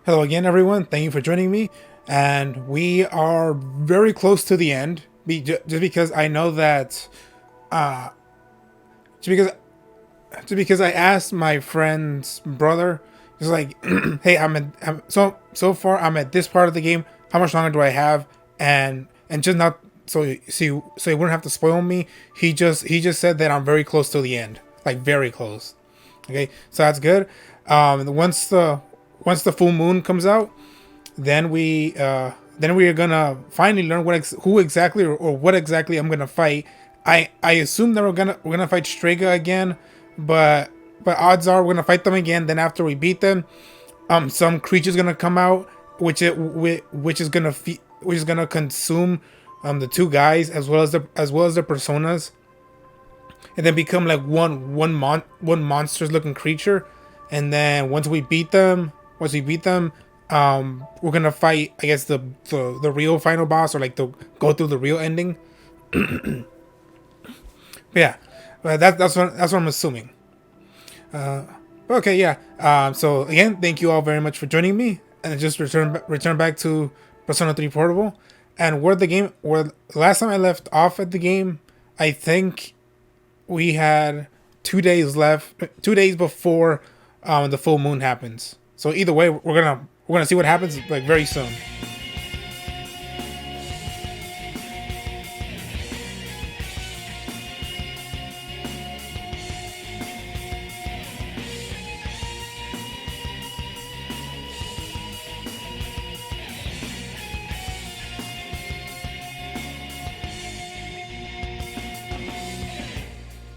Hello again, everyone. Thank you for joining me. And we are very close to the end. Just because I know that, uh, just because, just because I asked my friend's brother, he's like, "Hey, so far I'm at this part of the game. How much longer do I have?" And just not so he wouldn't have to spoil me. He just said that I'm very close to the end, like very close. Okay, so that's good. Once the full moon comes out, then we are gonna finally learn who exactly or what exactly I'm gonna fight. I assume that we're gonna fight Strega again, but odds are we're gonna fight them again. Then after we beat them, some creature's gonna come out, which is gonna consume the two guys as well as the personas, and then become like one monstrous looking creature. And then once we beat them, we're gonna fight, I guess, the real final boss, or like the go through the real ending. But yeah, that's what I'm assuming. Okay, yeah. So again, thank you all very much for joining me, and I just return back to Persona 3 Portable, and where last time I left off at the game, I think we had 2 days left, 2 days before the full moon happens. So either way, we're gonna see what happens like very soon.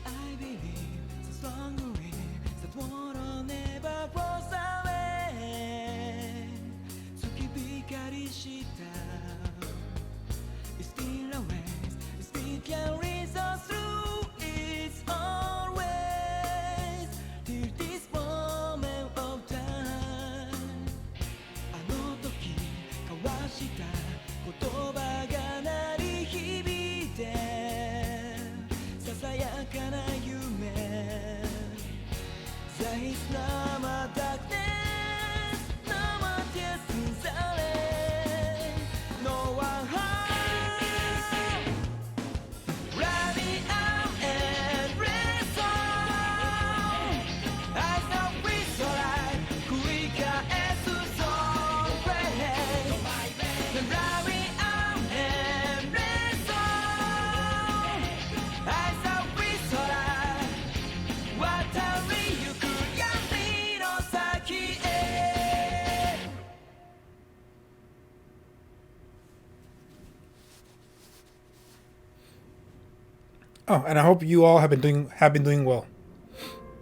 I believe so strongly that tomorrow never falls away. So keep itしたIt's still a ways, it still carries us through. It's always till this moment of time. あの時交わした言葉が鳴り響いてささやかな夢 There is no more darkness, no more tears in silence. No one home. Running out and rest on. I know it's alright. 繰り返す song play. Running out and rest on. I know it's alright. 渡りゆく闇の先へ Oh, and I hope you all have been doing well. All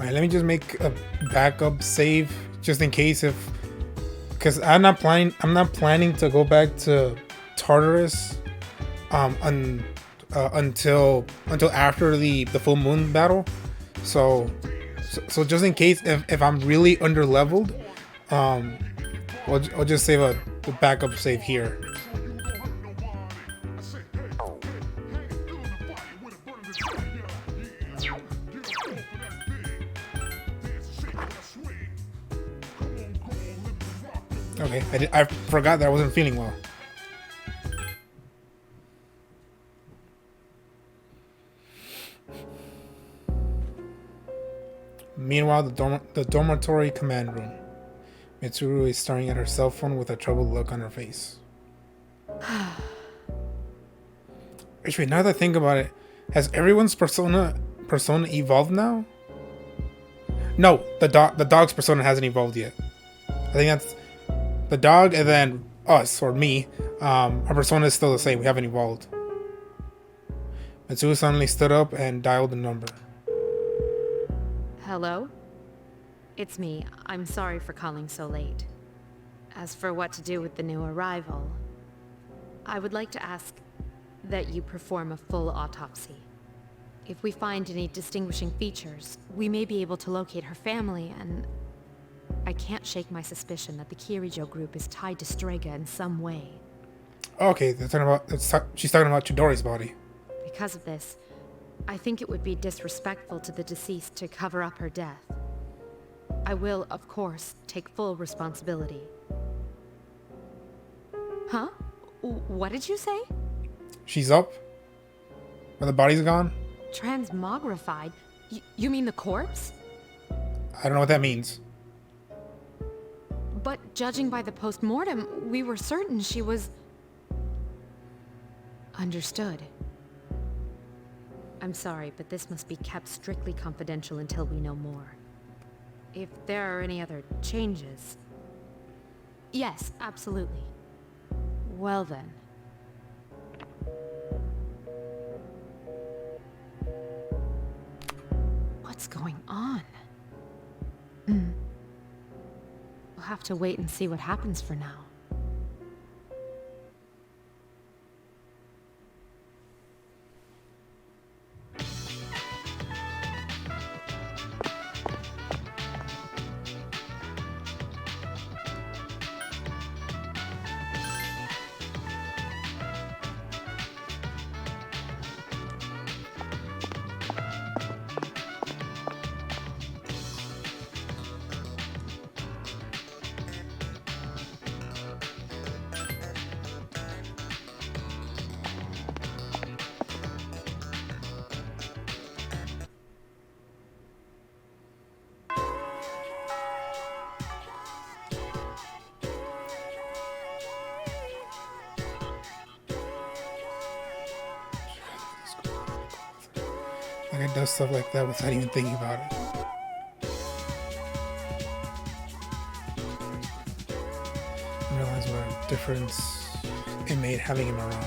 right, let me just make a backup save just in case because I'm not planning to go back to Tartarus until after the full moon battle. So just in case if I'm really under leveled, um I'll just save a backup save here. Okay, I forgot that I wasn't feeling well. Meanwhile, the dormitory command room. Mitsuru is staring at her cell phone with a troubled look on her face. Actually, now that I think about it, has everyone's persona evolved now? No, the dog's persona hasn't evolved yet. I think that's the dog, and then us or me. Our persona is still the same. We haven't evolved. Mitsuru suddenly stood up and dialed the number. Hello? It's me. I'm sorry for calling so late. As for what to do with the new arrival, I would like to ask that you perform a full autopsy. If we find any distinguishing features, we may be able to locate her family, and I can't shake my suspicion that the Kirijo group is tied to Strega in some way. Okay, they're talking about. She's talking about Chidori's body. Because of this, I think it would be disrespectful to the deceased to cover up her death. I will, of course, take full responsibility. Huh? What did you say? She's up? But the body's gone? Transmogrified? You mean the corpse? I don't know what that means. But judging by the post-mortem, we were certain she was... Understood. I'm sorry, but this must be kept strictly confidential until we know more. If there are any other changes... Yes, absolutely. Well then. What's going on? We'll have to wait and see what happens for now. Like it does stuff like that without even thinking about it. I realize what a difference it made having him around.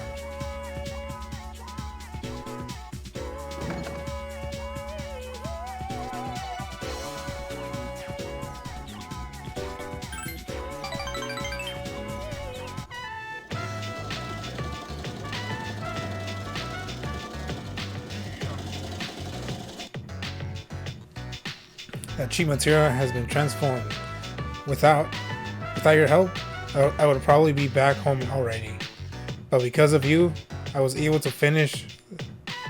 That Chimatira has been transformed. Without your help, I would probably be back home already. But because of you, I was able to finish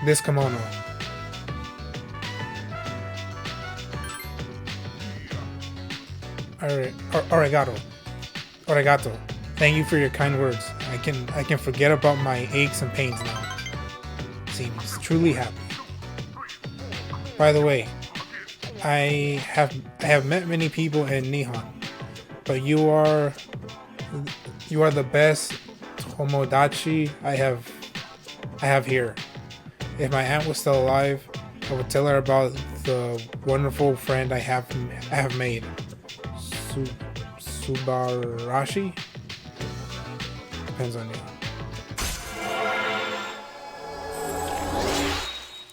this kimono. Arigato. Thank you for your kind words. I can forget about my aches and pains now. Seems truly happy. By the way, I have met many people in Nihon, but you are the best tomodachi I have here. If my aunt was still alive, I would tell her about the wonderful friend I have made. Subarashi? Depends on you.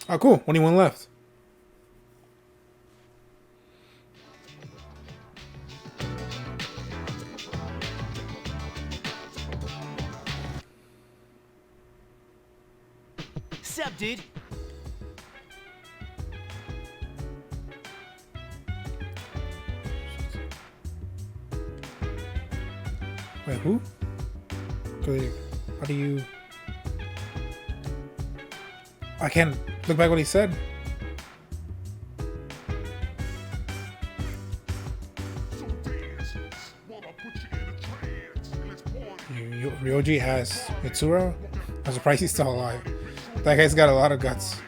Oh, cool. Only one left. Sup, dude? Wait, who? How do you... I can't look back what he said. Ryoji has Mitsuru? I'm surprised he's still alive. That guy's got a lot of guts.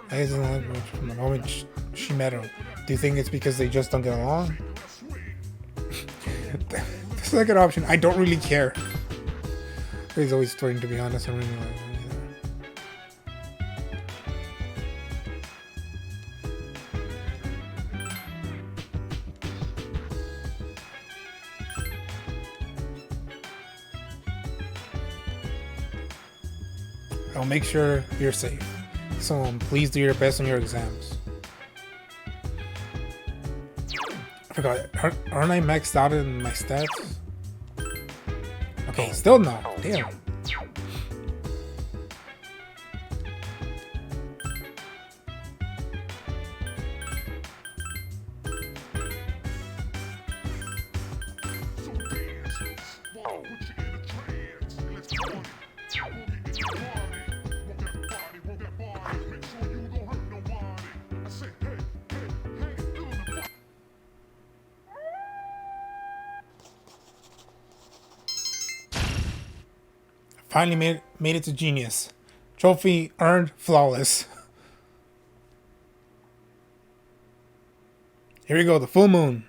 I guess doesn't like much from the moment she met him. Do you think it's because they just don't get along? The second option, I don't really care. He's always flirting, to be honest. I don't really like him either. I'll make sure you're safe. So please do your best on your exams. I forgot. Aren't I maxed out in my stats? Okay, still no. Damn. finally made it to genius. Trophy earned, flawless. Here we go, the full moon.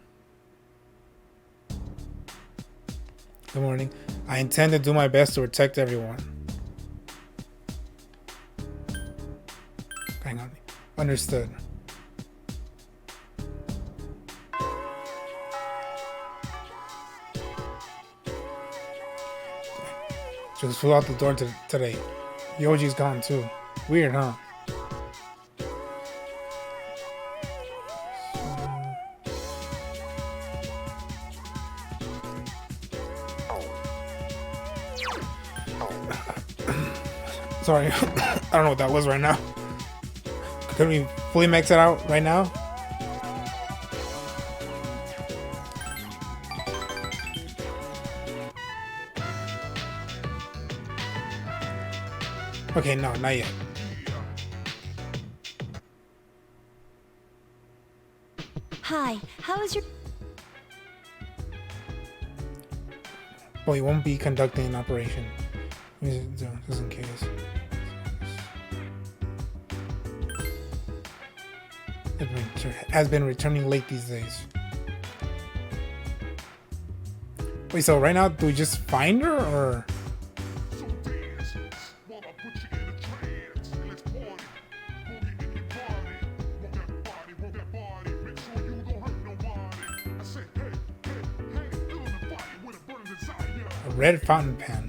Good morning. I intend to do my best to protect everyone. Hang on. Understood. Just flew out the door today. Yoji's gone too. Weird, huh? Sorry, I don't know what that was right now. Could we fully max it out right now? Okay, no, not yet. Hi, how is your... Well, you won't be conducting an operation. Just in case. Has been returning late these days. Wait, so right now, do we just find her, or...? A red fountain pen.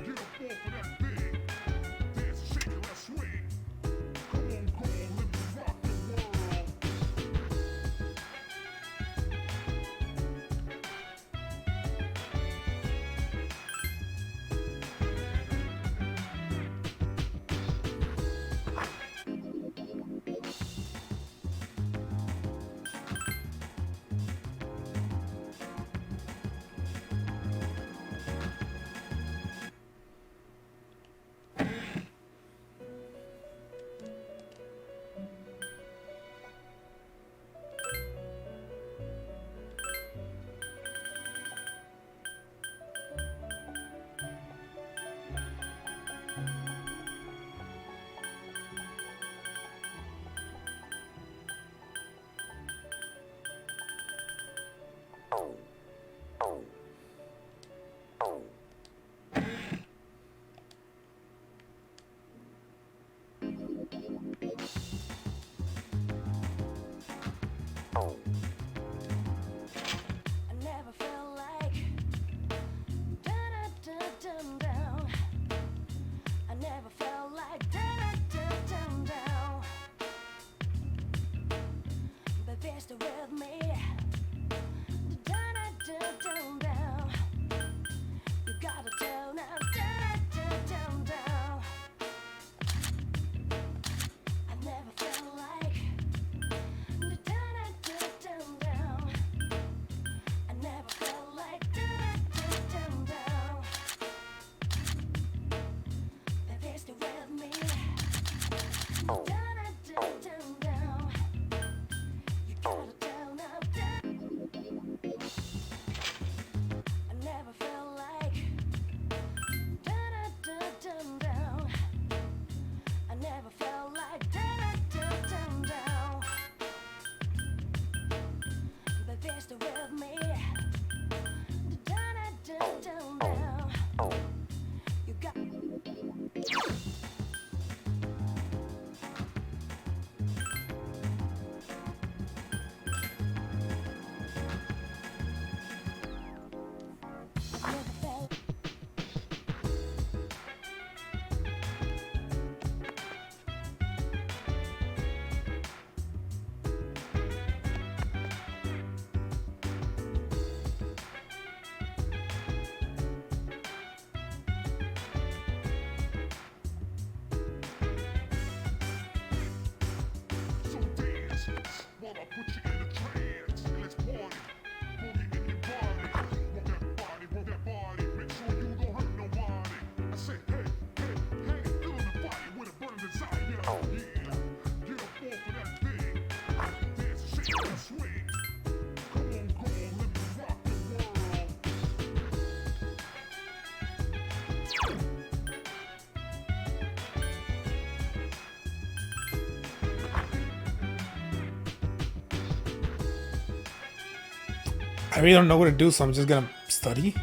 I really don't know what to do, so I'm just gonna study.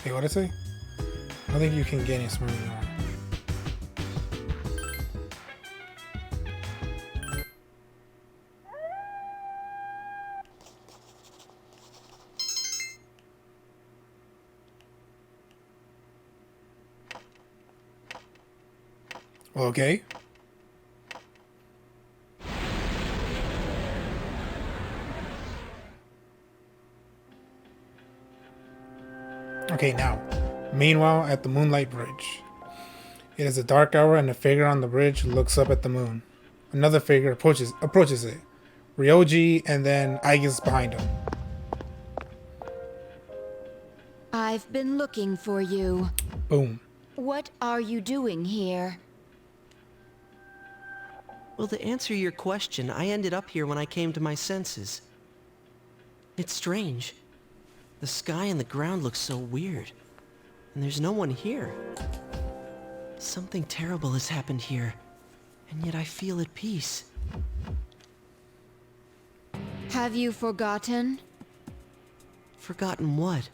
Hey, what'd I say? I don't think you can get any smarter than that. Okay. Okay, now. Meanwhile, at the Moonlight Bridge. It is a dark hour and a figure on the bridge looks up at the moon. Another figure approaches it. Ryoji and then Aigis behind him. I've been looking for you. Boom. What are you doing here? Well, to answer your question, I ended up here when I came to my senses. It's strange. The sky and the ground look so weird. And there's no one here. Something terrible has happened here. And yet I feel at peace. Have you forgotten? Forgotten what?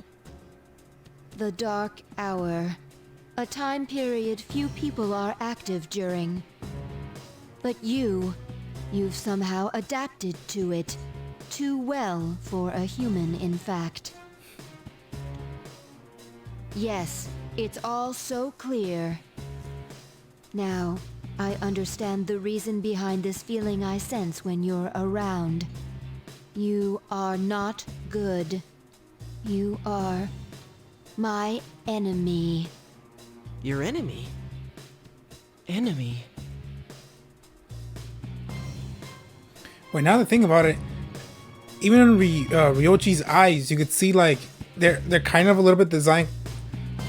The Dark Hour. A time period few people are active during. But you've somehow adapted to it. Too well for a human, in fact. Yes, it's all so clear. Now, I understand the reason behind this feeling I sense when you're around. You are not good. You are my enemy. Your enemy? Enemy? Wait, now that I think about it, even in Ryochi's eyes, you could see like they're kind of a little bit designed.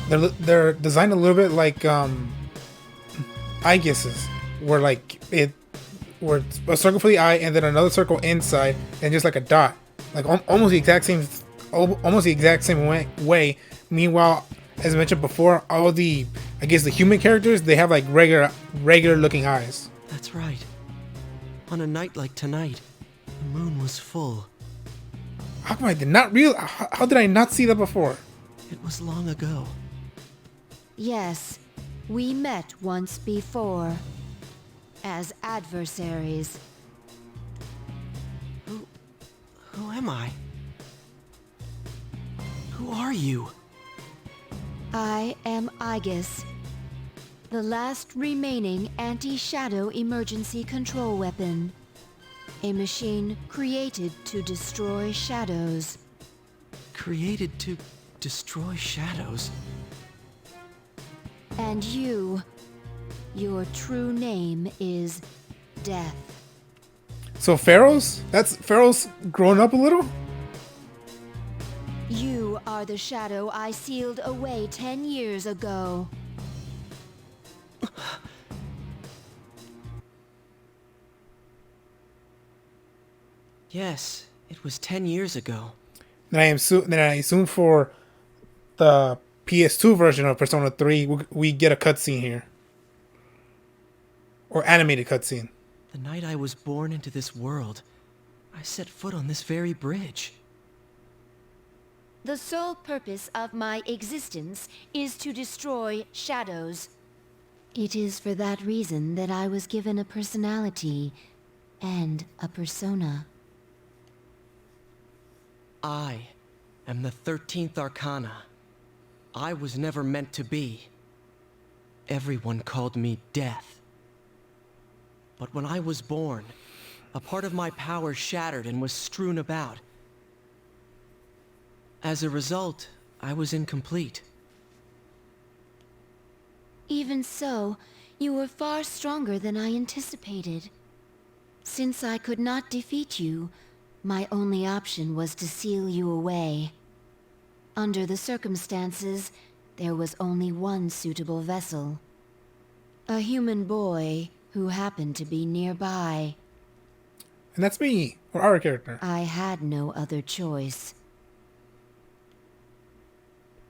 They're designed a little bit like Aigis's, where where it's a circle for the eye and then another circle inside and just like a dot, like almost the exact same way. Meanwhile, as I mentioned before, all the the human characters, they have like regular looking eyes. That's right. On a night like tonight, the moon was full. How come how did I not see that before? It was long ago. Yes, we met once before. As adversaries. Who am I? Who are you? I am Aigis, the last remaining anti-shadow emergency control weapon. A machine created to destroy shadows. Created to destroy shadows? And your true name is Death. So Pharaoh's grown up a little? You are the shadow I sealed away 10 years ago. Yes, it was 10 years ago. Then I assume for the PS2 version of Persona 3, we get a cutscene here. Or animated cutscene. The night I was born into this world, I set foot on this very bridge. The sole purpose of my existence is to destroy shadows. It is for that reason that I was given a personality and a persona. I am the 13th Arcana. I was never meant to be. Everyone called me Death. But when I was born, a part of my power shattered and was strewn about. As a result, I was incomplete. Even so, you were far stronger than I anticipated. Since I could not defeat you, my only option was to seal you away. Under the circumstances, there was only one suitable vessel. A human boy who happened to be nearby. And that's me, or our character. I had no other choice.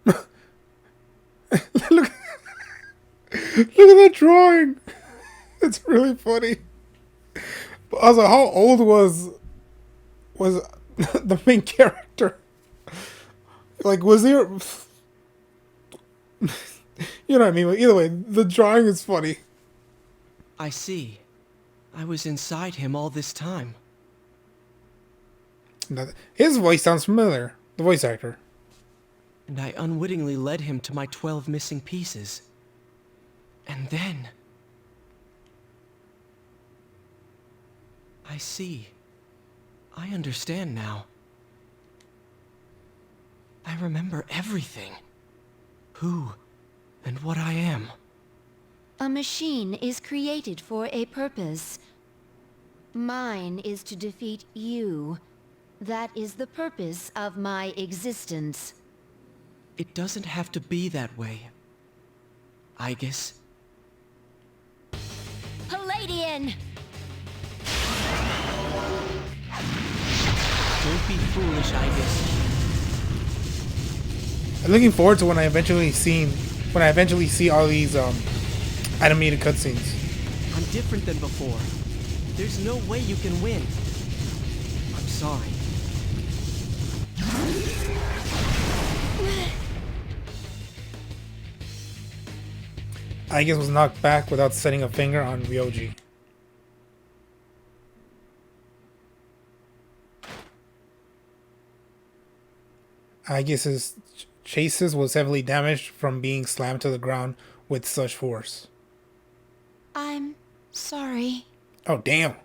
Look at that drawing. It's really funny. But also, how old was the main character. Like, was there? You know what I mean? But either way, the drawing is funny. I see. I was inside him all this time. His voice sounds familiar. The voice actor. And I unwittingly led him to my 12 missing pieces. And then... I see. I understand now. I remember everything. Who and what I am. A machine is created for a purpose. Mine is to defeat you. That is the purpose of my existence. It doesn't have to be that way. Aigis. Palladian! Don't be foolish, Aigis. I'm looking forward to when I eventually see all these animated cutscenes. I'm different than before. There's no way you can win. I'm sorry. Aigis was knocked back without setting a finger on Ryoji. Aigis' chases was heavily damaged from being slammed to the ground with such force. I'm sorry. Oh, damn.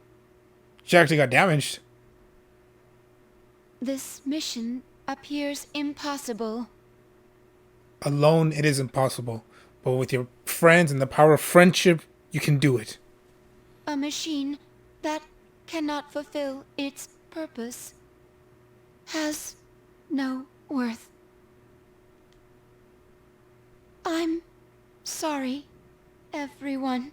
She actually got damaged. This mission appears impossible. Alone, it is impossible. But with your friends and the power of friendship, you can do it. A machine that cannot fulfill its purpose has no worth. I'm sorry, everyone.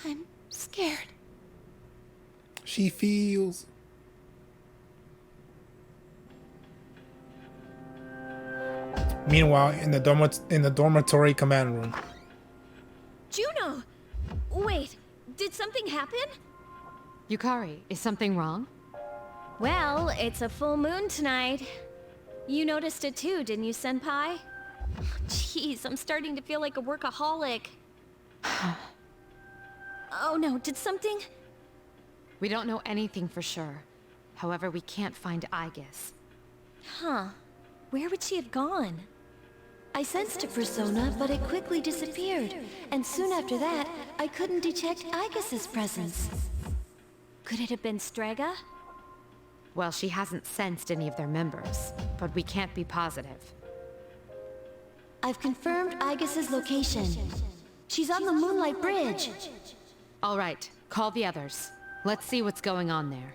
I'm scared. She feels. Meanwhile, in the dormitory command room. Juno! Wait, did something happen? Yukari, is something wrong? Well, it's a full moon tonight. You noticed it too, didn't you, Senpai? Jeez, I'm starting to feel like a workaholic. Oh no, did something? We don't know anything for sure. However, we can't find Aigis. Huh. Where would she have gone? I sensed a persona, but it quickly disappeared. And soon after that, I couldn't detect Aigis' presence. Could it have been Strega? Well, she hasn't sensed any of their members, but we can't be positive. I've confirmed Aigis' location. She's on the Moonlight Bridge. All right, call the others. Let's see what's going on there.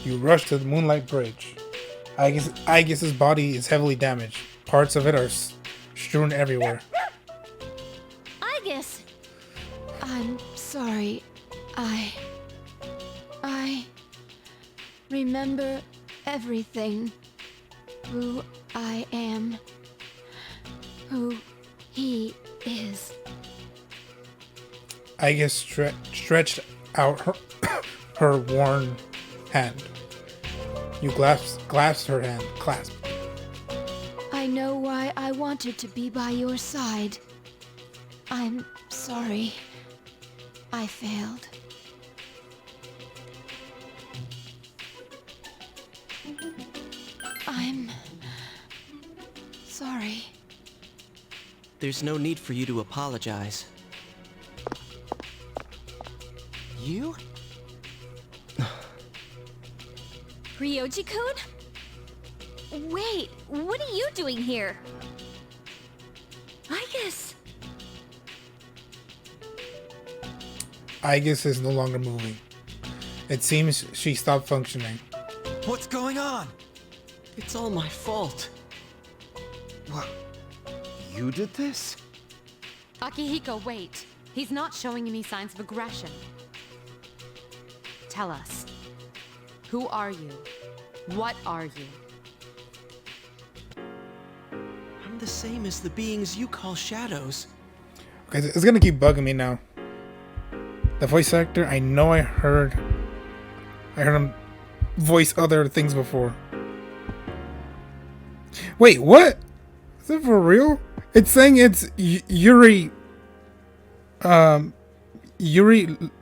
You rush to the Moonlight Bridge. Aigis' body is heavily damaged. Parts of it are strewn everywhere. Aigis! I'm sorry. I remember everything. Who I am. Who he is. Aigis stretched out her worn hand. You clasped her hand. Clasp. I know why I wanted to be by your side. I'm sorry. I failed. I'm sorry. There's no need for you to apologize. You? Ryoji-kun? Wait, what are you doing here? Aigis! Aigis is no longer moving. It seems she stopped functioning. What's going on? It's all my fault. What? You did this? Akihiko, wait. He's not showing any signs of aggression. Tell us. Who are you? What are you? the same as the beings you call shadows. Okay, it's gonna keep bugging me now. The voice actor, I know I heard him voice other things before. Wait, what? Is it for real? It's saying it's Yuri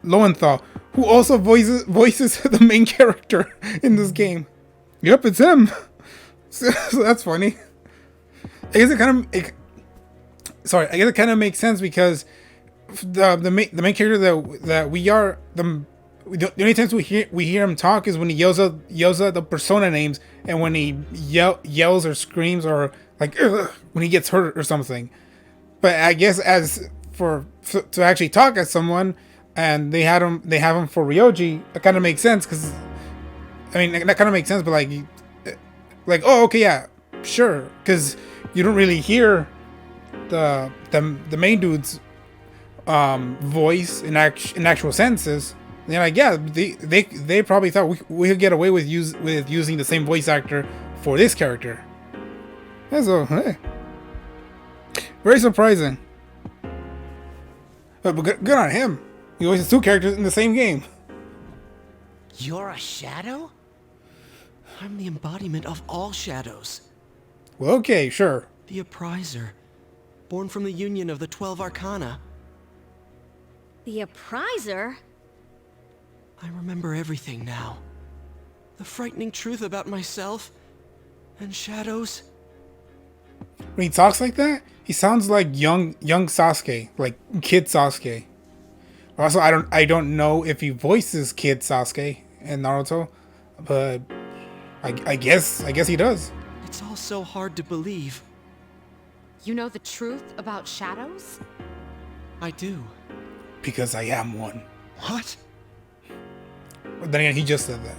Lowenthal, who also voices the main character in this game. Yep, it's him. So that's funny. I guess it kind of makes sense because the main character that we are the only times we hear him talk is when he yells out the persona names and when he yells or screams or like when he gets hurt or something. But I guess to actually talk as someone, and they have him for Ryoji, it kind of makes sense because I mean that kind of makes sense. But like oh okay yeah sure, because you don't really hear the main dude's voice in actual senses. And they're like, yeah, they probably thought we could get away with using the same voice actor for this character. Yeah, so hey, very surprising. But good on him. He voices two characters in the same game. You're a shadow? I'm the embodiment of all shadows. Well, okay, sure. The Appriser, born from the union of the 12 Arcana. The Appriser? I remember everything now. The frightening truth about myself and shadows. When he talks like that, he sounds like young Sasuke, like kid Sasuke. Also, I don't know if he voices kid Sasuke in Naruto, but I guess he does. It's all so hard to believe. You know the truth about shadows? I do. Because I am one. What? But then again, he just said that.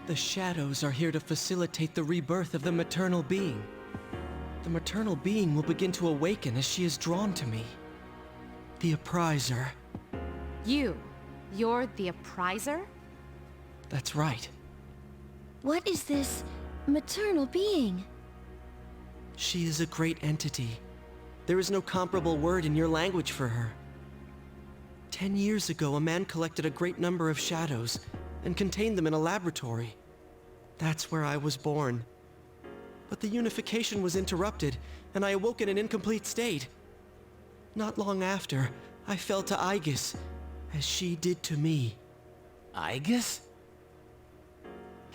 The shadows are here to facilitate the rebirth of the maternal being. The maternal being will begin to awaken as she is drawn to me. The Appriser. You're the Appriser? That's right. What is this maternal being? She is a great entity. There is no comparable word in your language for her. 10 years ago, a man collected a great number of shadows and contained them in a laboratory. That's where I was born. But the unification was interrupted, and I awoke in an incomplete state. Not long after, I fell to Aigis, as she did to me. Aigis?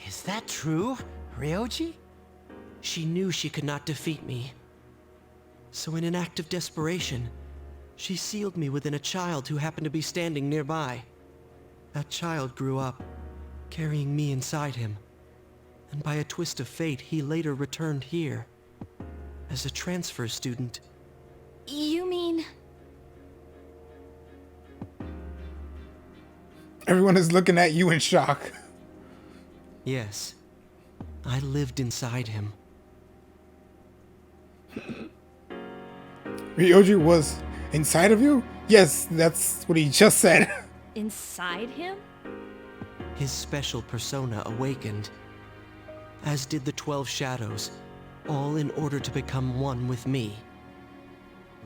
Is that true, Ryoji? She knew she could not defeat me. So in an act of desperation, she sealed me within a child who happened to be standing nearby. That child grew up, carrying me inside him. And by a twist of fate, he later returned here as a transfer student. You mean... Everyone is looking at you in shock. Yes, I lived inside him. Ryoji was inside of you? Yes, that's what he just said. inside him? His special persona awakened, as did the 12 shadows, all in order to become one with me.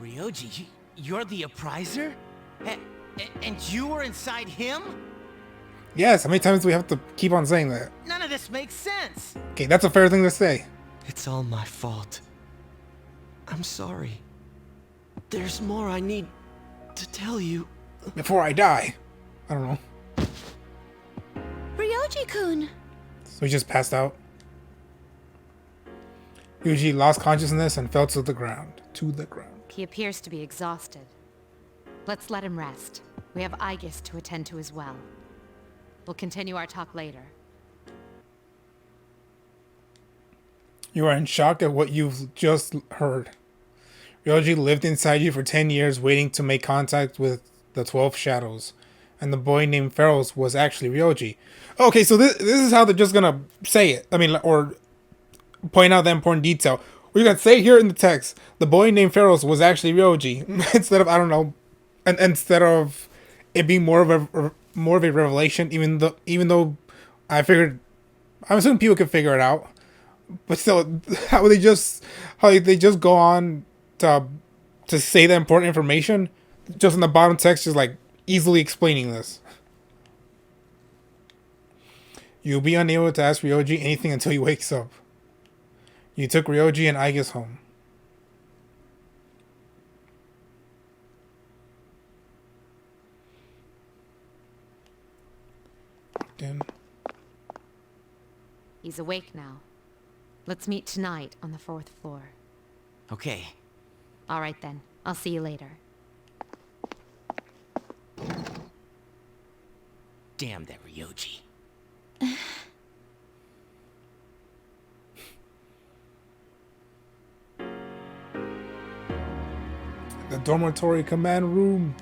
Ryoji, you're the Appriser? And you were inside him? Yes, how many times do we have to keep on saying that? None of this makes sense. Okay, that's a fair thing to say. It's all my fault. I'm sorry. There's more I need to tell you. Before I die. I don't know. Ryoji-kun! So he just passed out. Ryuji lost consciousness and fell to the ground. He appears to be exhausted. Let's let him rest. We have Aigis to attend to as well. We'll continue our talk later. You are in shock at what you've just heard. Ryoji lived inside you for 10 years waiting to make contact with the 12 shadows. And the boy named Pharaohs was actually Ryoji. Okay, so this is how they're just gonna say it. I mean, or point out the important detail. We're gonna say here in the text, the boy named Pharaohs was actually Ryoji. Instead of, I don't know, and instead of it being more of a revelation, even though I'm assuming people can figure it out. But still, how they just go on to say the important information, just in the bottom text, just like easily explaining this. You'll be unable to ask Ryoji anything until he wakes up. You took Ryoji and Aigis home. Then He's awake now. Let's meet tonight on the 4th floor. Okay. All right then. I'll see you later. Damn that Ryoji. the dormitory command room.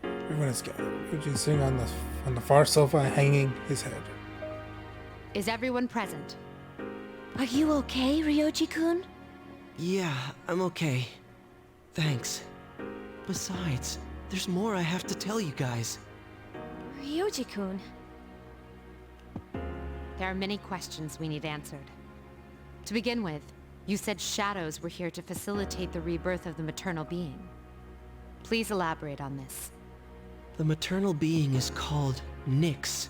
Everyone is gathered. Ryoji's sitting on the far sofa, hanging his head. Is everyone present? Are you okay, Ryoji-kun? Yeah, I'm okay. Thanks. Besides, there's more I have to tell you guys. Ryoji-kun. There are many questions we need answered. To begin with, you said shadows were here to facilitate the rebirth of the maternal being. Please elaborate on this. The maternal being is called Nyx.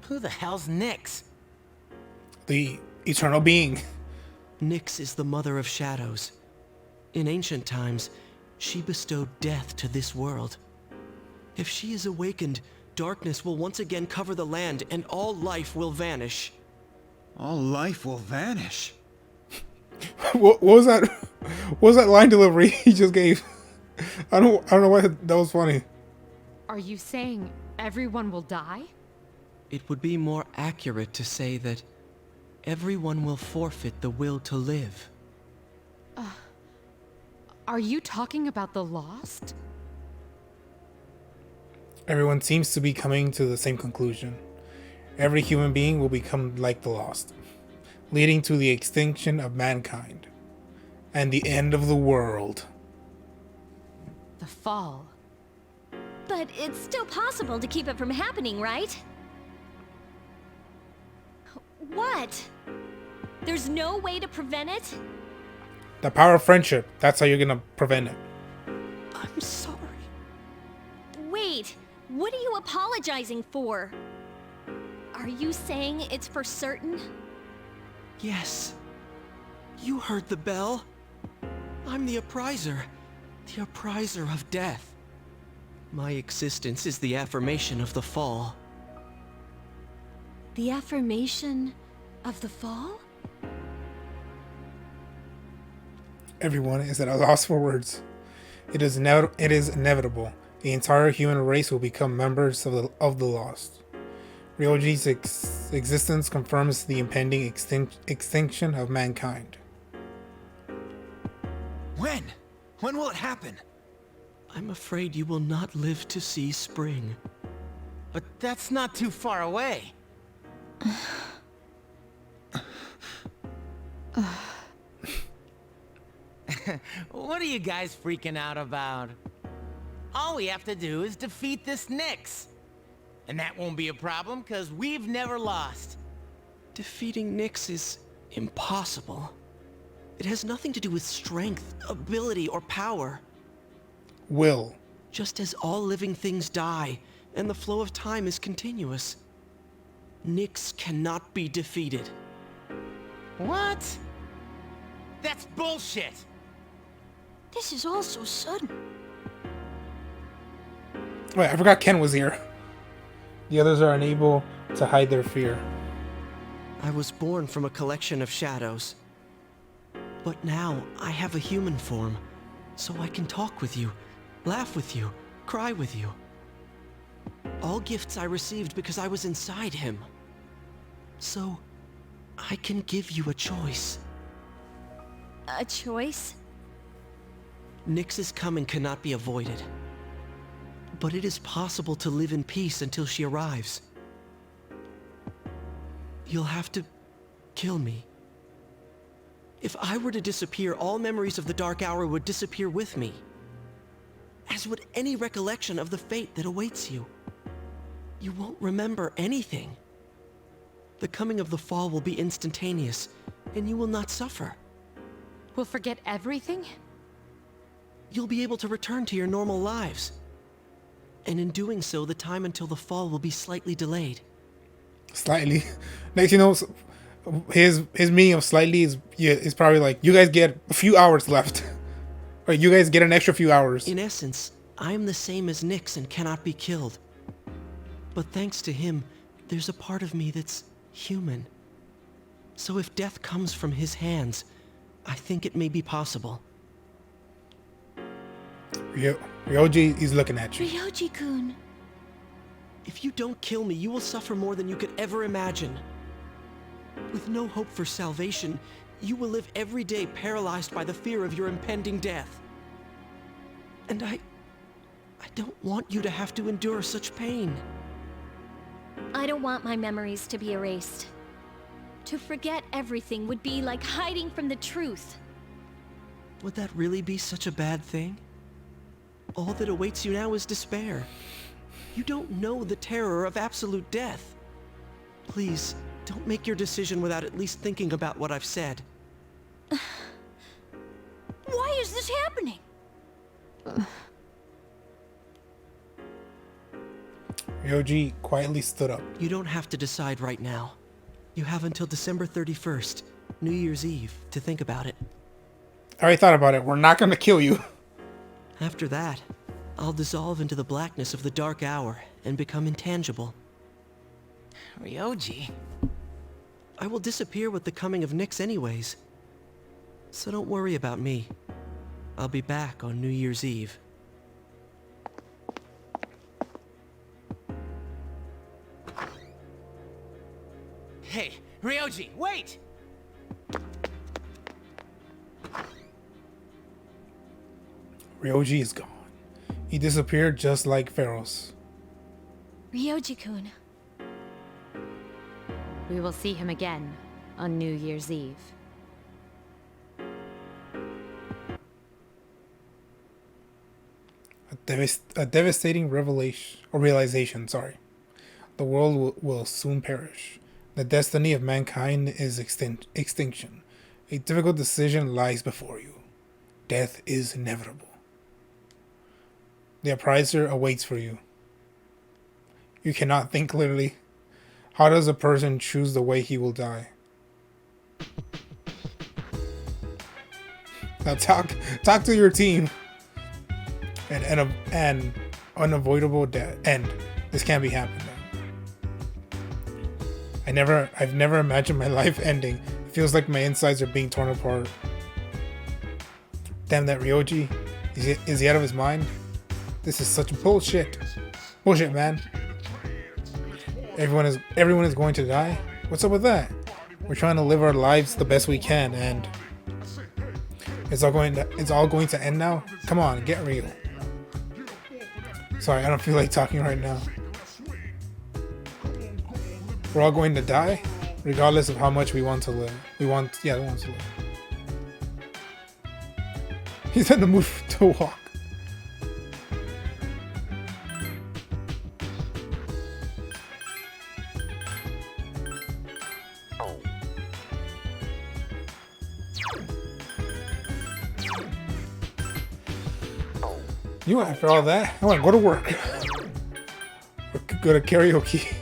Who the hell's Nyx? The eternal being. Nyx is the mother of shadows. In ancient times, she bestowed death to this world. If she is awakened, darkness will once again cover the land and all life will vanish. All life will vanish. What was that? What was that line delivery he just gave? I don't know why that was funny. Are you saying everyone will die? It would be more accurate to say that everyone will forfeit the will to live. Are you talking about the lost? Everyone seems to be coming to the same conclusion. Every human being will become like the lost, leading to the extinction of mankind and the end of the world. The fall. But it's still possible to keep it from happening, right? What? There's no way to prevent it? The power of friendship. That's how you're gonna prevent it. I'm sorry. Wait, what are you apologizing for? Are you saying it's for certain? Yes. You heard the bell. I'm the appriser. The appriser of death. My existence is the affirmation of the fall. The affirmation of the fall? Everyone is at a loss for words. It is inevitable. The entire human race will become members of the lost. Ryoji's existence confirms the impending extinction of mankind. When? When will it happen? I'm afraid you will not live to see spring. But that's not too far away. What are you guys freaking out about? All we have to do is defeat this Nyx. And that won't be a problem, because we've never lost. Defeating Nyx is impossible. It has nothing to do with strength, ability, or power. Will. Just as all living things die, and the flow of time is continuous. Nyx cannot be defeated. What? That's bullshit! This is all so sudden. Wait, I forgot Ken was here. The others are unable to hide their fear. I was born from a collection of shadows. But now I have a human form, so I can talk with you, laugh with you, cry with you. All gifts I received because I was inside him. So, I can give you a choice. A choice? Nyx's coming cannot be avoided. But it is possible to live in peace until she arrives. You'll have to kill me. If I were to disappear, all memories of the Dark Hour would disappear with me. As would any recollection of the fate that awaits you. You won't remember anything. The coming of the fall will be instantaneous, and you will not suffer. We'll forget everything? You'll be able to return to your normal lives. And in doing so, the time until the fall will be slightly delayed. Slightly. Next, you know, his meaning of slightly is probably like, you guys get a few hours left. Or you guys get an extra few hours. In essence, I am the same as Nyx and cannot be killed. But thanks to him, there's a part of me that's human. So if death comes from his hands, I think it may be possible. Ryoji is looking at you. Ryoji-kun. If you don't kill me, you will suffer more than you could ever imagine. With no hope for salvation, you will live every day paralyzed by the fear of your impending death. And I don't want you to have to endure such pain. I don't want my memories to be erased. To forget everything would be like hiding from the truth. Would that really be such a bad thing? All that awaits you now is despair. You don't know the terror of absolute death. Please, don't make your decision without at least thinking about what I've said. Why is this happening? Ryoji quietly stood up. You don't have to decide right now. You have until December 31st, New Year's Eve, to think about it. I already thought about it. We're not gonna kill you. After that, I'll dissolve into the blackness of the dark hour and become intangible. Ryoji? I will disappear with the coming of Nyx anyways. So don't worry about me. I'll be back on New Year's Eve. Hey, Ryoji, wait! Ryoji is gone. He disappeared just like Pharaoh's. Ryoji-kun. We will see him again on New Year's Eve. A devastating realization. Sorry, the world will soon perish. The destiny of mankind is extinction. A difficult decision lies before you. Death is inevitable. The appraiser awaits for you. You cannot think clearly. How does a person choose the way he will die? Now talk to your team. An unavoidable end. This can't be happening. I've never imagined my life ending. It feels like my insides are being torn apart. Damn that Ryoji. Is he out of his mind? This is such bullshit. Bullshit, man. Everyone is going to die? What's up with that? We're trying to live our lives the best we can, and it's all going to end now? Come on, get real. Sorry, I don't feel like talking right now. We're all going to die, regardless of how much we want to live. We want to live. He's in the mood to walk. You know, after all that, I want to go to work. Or go to karaoke.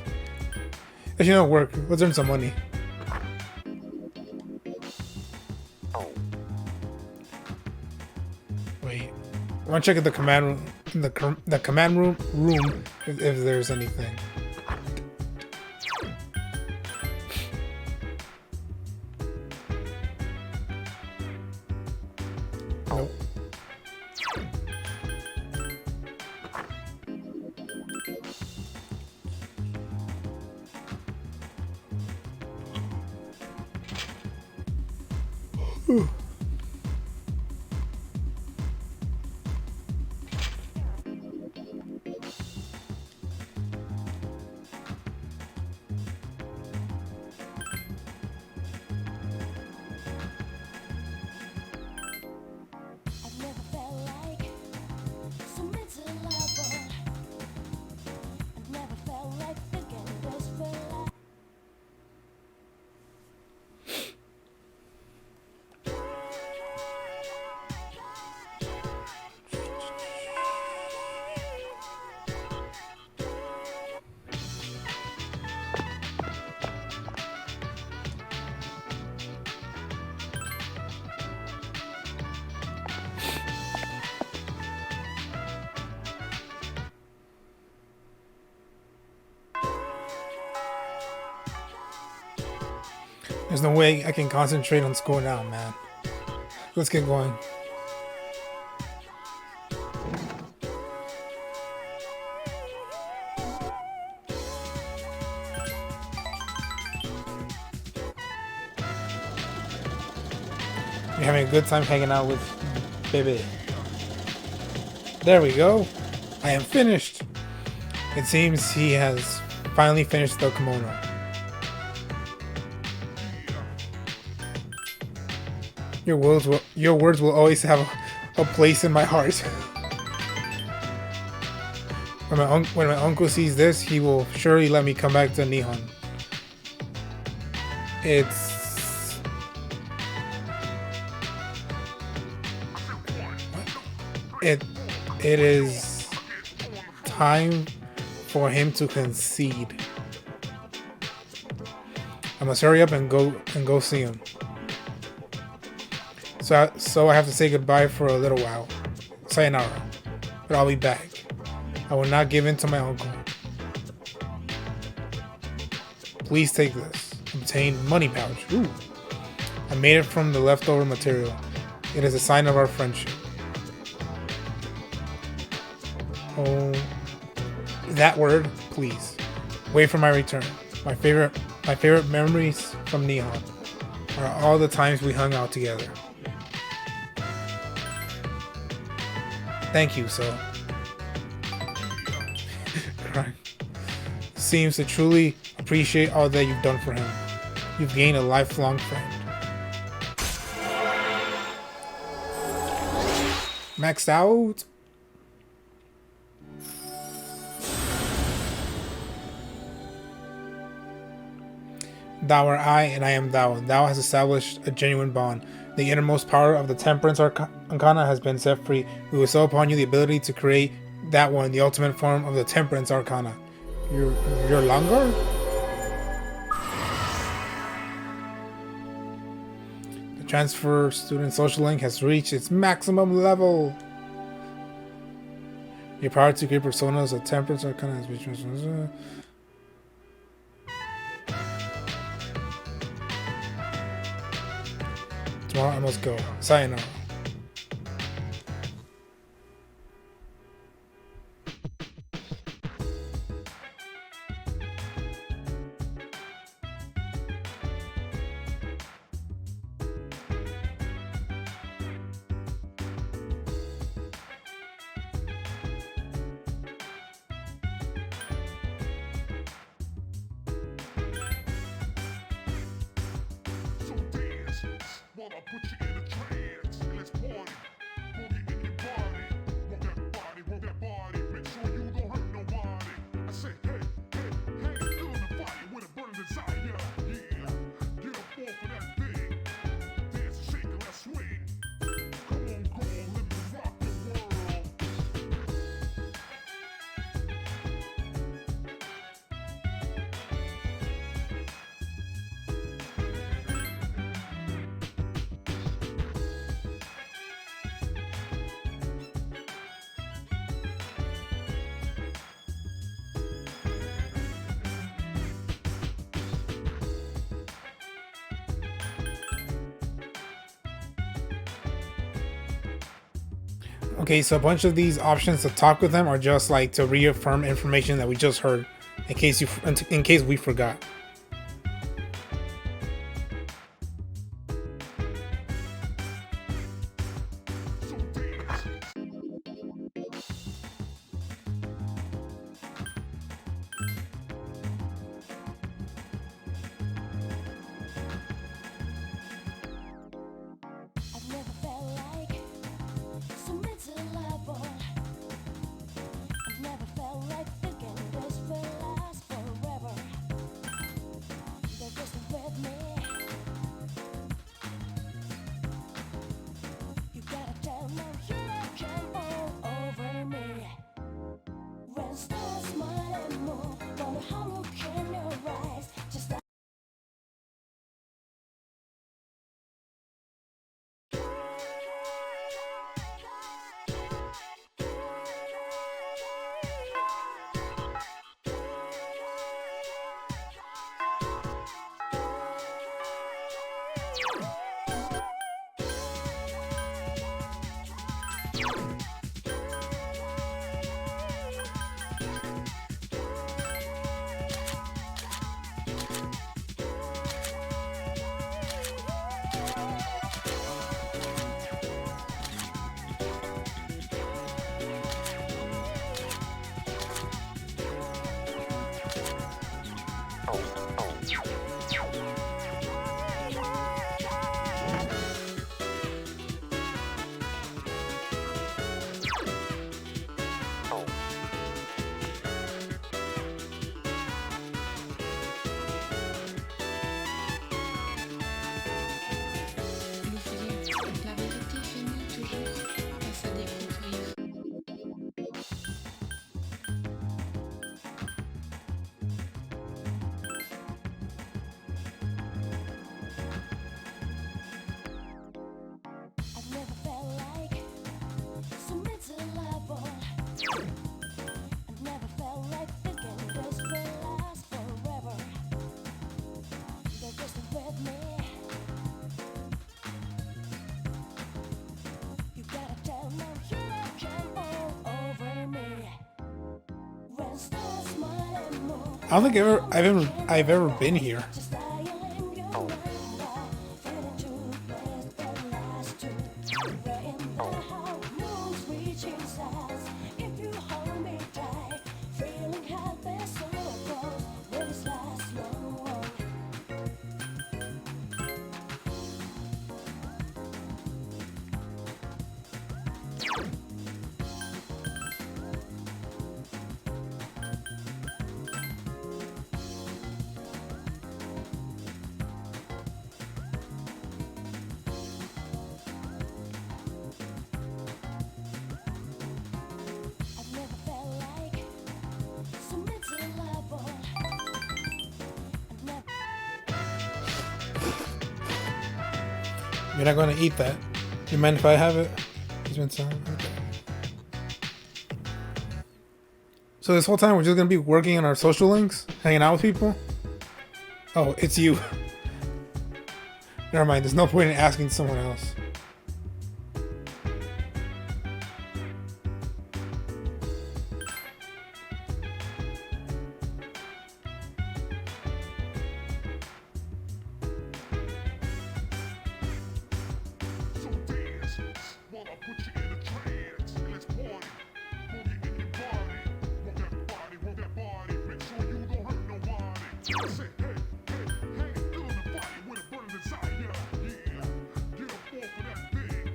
Actually, no, work. Let's earn some money. Wait, I want to check at the command room. The command room if there's anything. Nope. There's no way I can concentrate on school now, man. Let's get going. You're having a good time hanging out with Bebe. There we go. I am finished. It seems he has finally finished the kimono. Your words will always have a place in my heart. When my uncle sees this, he will surely let me come back to Nihon. It is time for him to concede. I must hurry up and go see him. So I have to say goodbye for a little while. Sayonara. But I'll be back. I will not give in to my uncle. Please take this. Obtained money pouch. Ooh. I made it from the leftover material. It is a sign of our friendship. Oh, that word, please. Wait for my return. My favorite memories from Nihon are all the times we hung out together. Thank you, so. Seems to truly appreciate all that you've done for him. You've gained a lifelong friend. Maxed out. Thou art I, and I am thou. Thou has established a genuine bond. The innermost power of the Temperance Arcana has been set free. We will bestow upon you the ability to create that one, the ultimate form of the Temperance Arcana. Your longer? The transfer student social link has reached its maximum level. Your power to create personas of Temperance Arcana has reached. Tomorrow I must go. Sayonara. Okay, so a bunch of these options to talk with them are just like to reaffirm information that we just heard, in case we forgot. La vérité finit toujours par se découvrir. I've never felt like so miserable. I've never felt like thinking this will last forever. They're just with me. You gotta tell them you come all over me. When stars smile and move. I don't think I've ever been here. Just dial in your number. Feeling too blessed that last two. We're in the house, moon's reaching stars. If you hold me tight, feeling happy so close. Will this last long? I've never felt like so miserable. I've never. You're not gonna eat that. You mind if I have it? He's been saying. Okay. So this whole time we're just gonna be working on our social links, hanging out with people. Oh, it's you. Never mind. There's no point in asking someone else. So dance while I put you in a trance. Let's party, boogie in your body. Rock that body, make sure you don't hurt nobody. I say, hey, feel the fire with a burning desire. Yeah, get up off of that thing.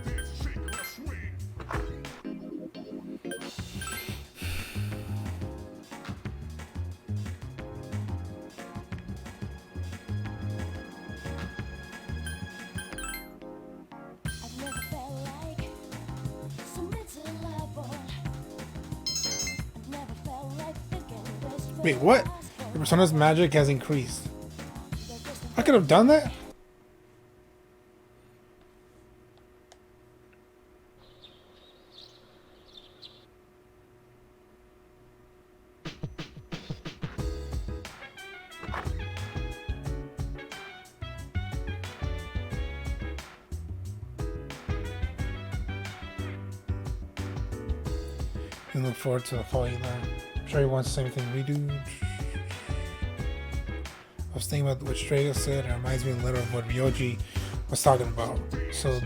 Dance, shake, and let's swing. I've never felt like so miserable. I've never felt like thinking this will Wait, what? last Your forever. persona's magic has increased. They're just I could have done that. And look forward to the fall you learn. I'm sure he wants the same thing we do. I was thinking about what Strega said. It reminds me a little of what Ryoji was talking about. So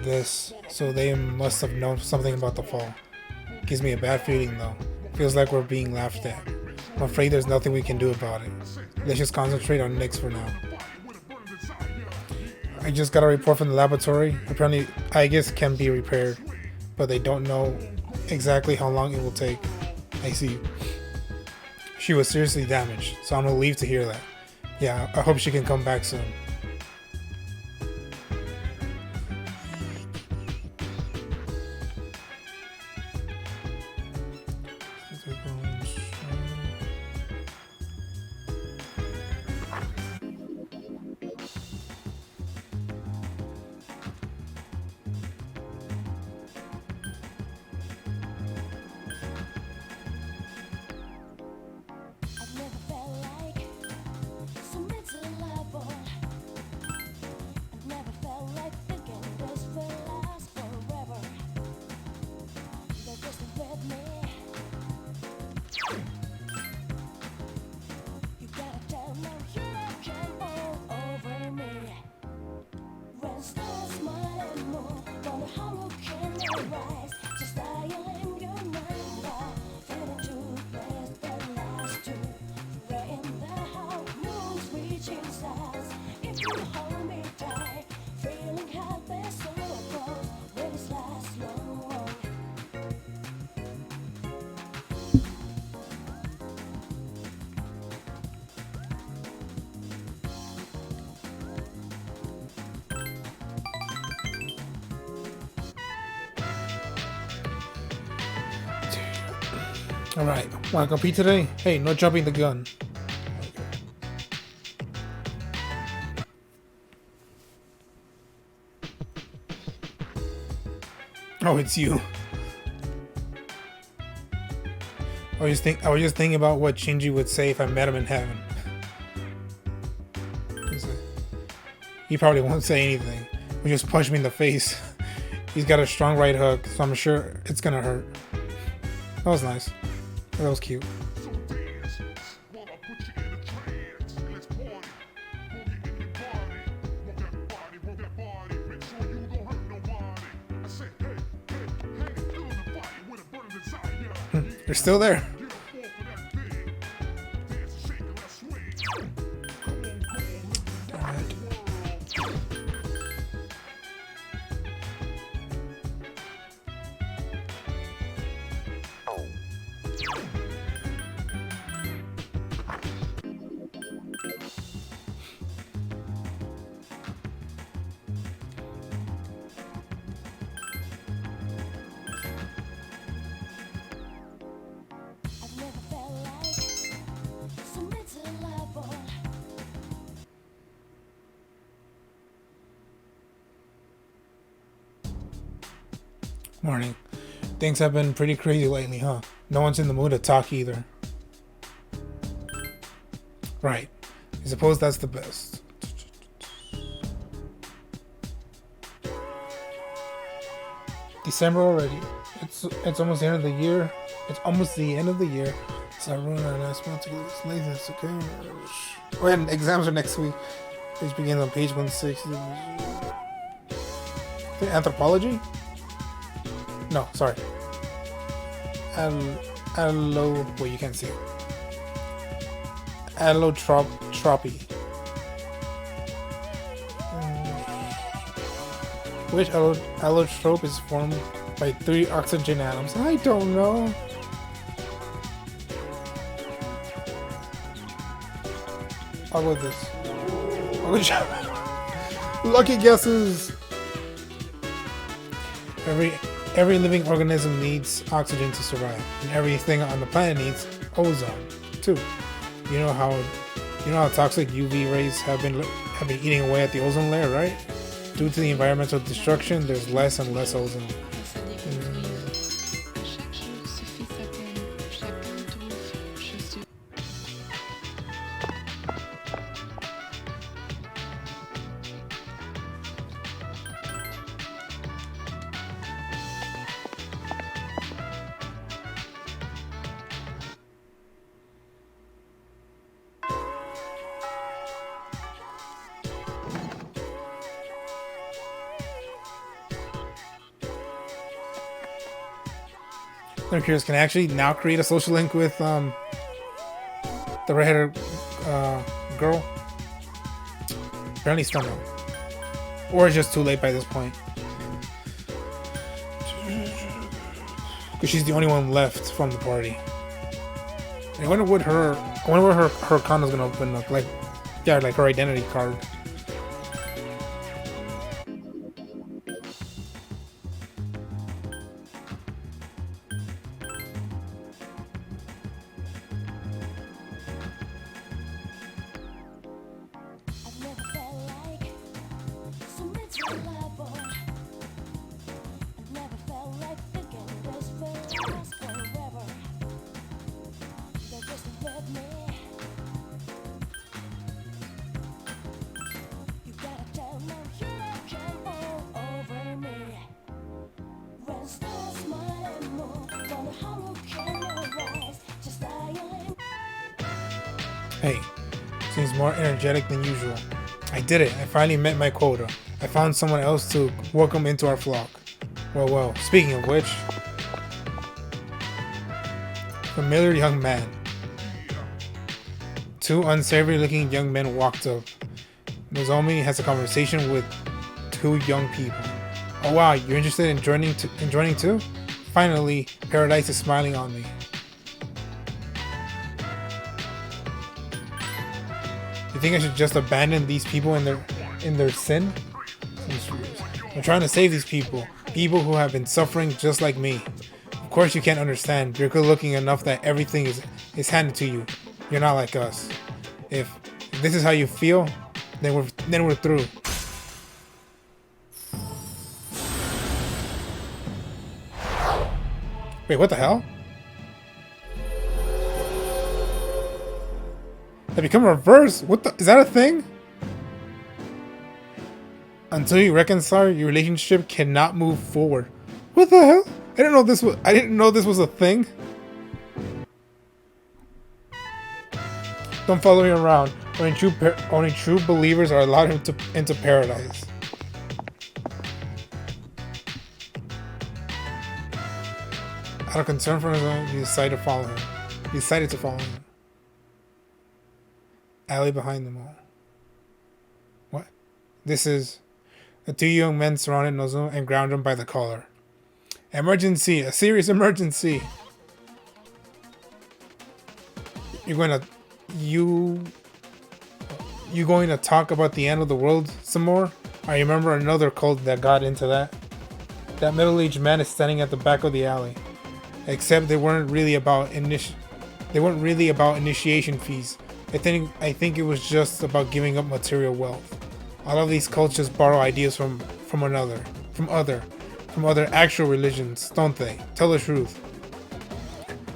they must have known something about the fall. Gives me a bad feeling though. Feels like we're being laughed at. I'm afraid there's nothing we can do about it. Let's just concentrate on Nyx for now. I just got a report from the laboratory. Apparently, Aigis can be repaired, but they don't know exactly how long it will take. I see. She was seriously damaged, so I'm relieved to hear that. Yeah, I hope she can come back soon. I've never felt like so miserable. I've never felt like thinking this will last forever. They're just with me. You gotta tell them you come all over me. When stars smile and move, wonder how can they rise? Just dial in your number, feeling too blessed that last two. We're in the house, you hold me tight, feeling helpless, so close, will this last long? Alright, wanna compete today? Hey, no jumping the gun. Oh, it's you. I was just thinking about what Shinji would say if I met him in heaven. He probably won't say anything. He'll just punch me in the face. He's got a strong right hook, so I'm sure it's gonna hurt. That was nice. That was cute. So dance, wanna put you in a trance. Let's party, boogie in your body. Want that body, make sure you don't hurt nobody. I said, hey, feel the fire with a burning desire. They're still there. Get up off of that thing. Dance, shake, and let's swing. Come on, let's rock the world. I've never felt like so mental level. Morning. Things have been pretty crazy lately, huh? No one's in the mood to talk either. Right. I suppose that's the best. December already. It's almost the end of the year. It's almost the end of the year. So I ruined our last month to get this laziness, okay? When exams are next week. Page begins on page 160. Anthropology? No, sorry. Wait, you can't see it. Allotropy. Which allotrope is formed by 3 oxygen atoms? I don't know. How about this? Lucky guesses! Every living organism needs oxygen to survive, and everything on the planet needs ozone too. You know how toxic UV rays have been eating away at the ozone layer, right? Due to the environmental destruction, there's less and less ozone. Ça déconstruire. Chaque jour suffit sa peine. Chacun trouve, je suis. I'm curious, can I actually now create a social link with the redheaded girl? Apparently still no. Or it's just too late by this point. Because she's the only one left from the party. I wonder what her condo's gonna open up. Like, yeah, like her identity card. I've never felt like so mental level. I've never felt like thinking this will last forever. They're just with me. You gotta tell me you don't come all over me. When stars smile and move, wonder how you can arise. Just dialing. Hey, seems more energetic than usual. I did it. I finally met my quota. I found someone else to welcome into our flock. Well, speaking of which... Familiar young man. 2 unsavory looking young men walked up. Nozomi has a conversation with two young people. Oh wow, you're interested in joining too? Finally, paradise is smiling on me. You think I should just abandon these people in their sin? I'm trying to save these people who have been suffering just like me. Of course you can't understand. You're good looking enough that everything is handed to you. You're not like us. If this is how you feel, then we're through. Wait, what the hell? They become reverse? What the? Is that a thing? Until you reconcile, your relationship cannot move forward. What the hell? I didn't know this was a thing. Don't follow me around. Only true believers are allowed into paradise. Out of concern for his own, he decided to follow him. Alley behind them all. What? This is... The two young men surrounded Nozomi and ground him by the collar. Emergency! A serious emergency! You going to talk about the end of the world some more? I remember another cult that got into that. That middle-aged man is standing at the back of the alley. Except they weren't really about initiation fees. I think it was just about giving up material wealth. All of these cults just borrow ideas from other actual religions, don't they? Tell the truth.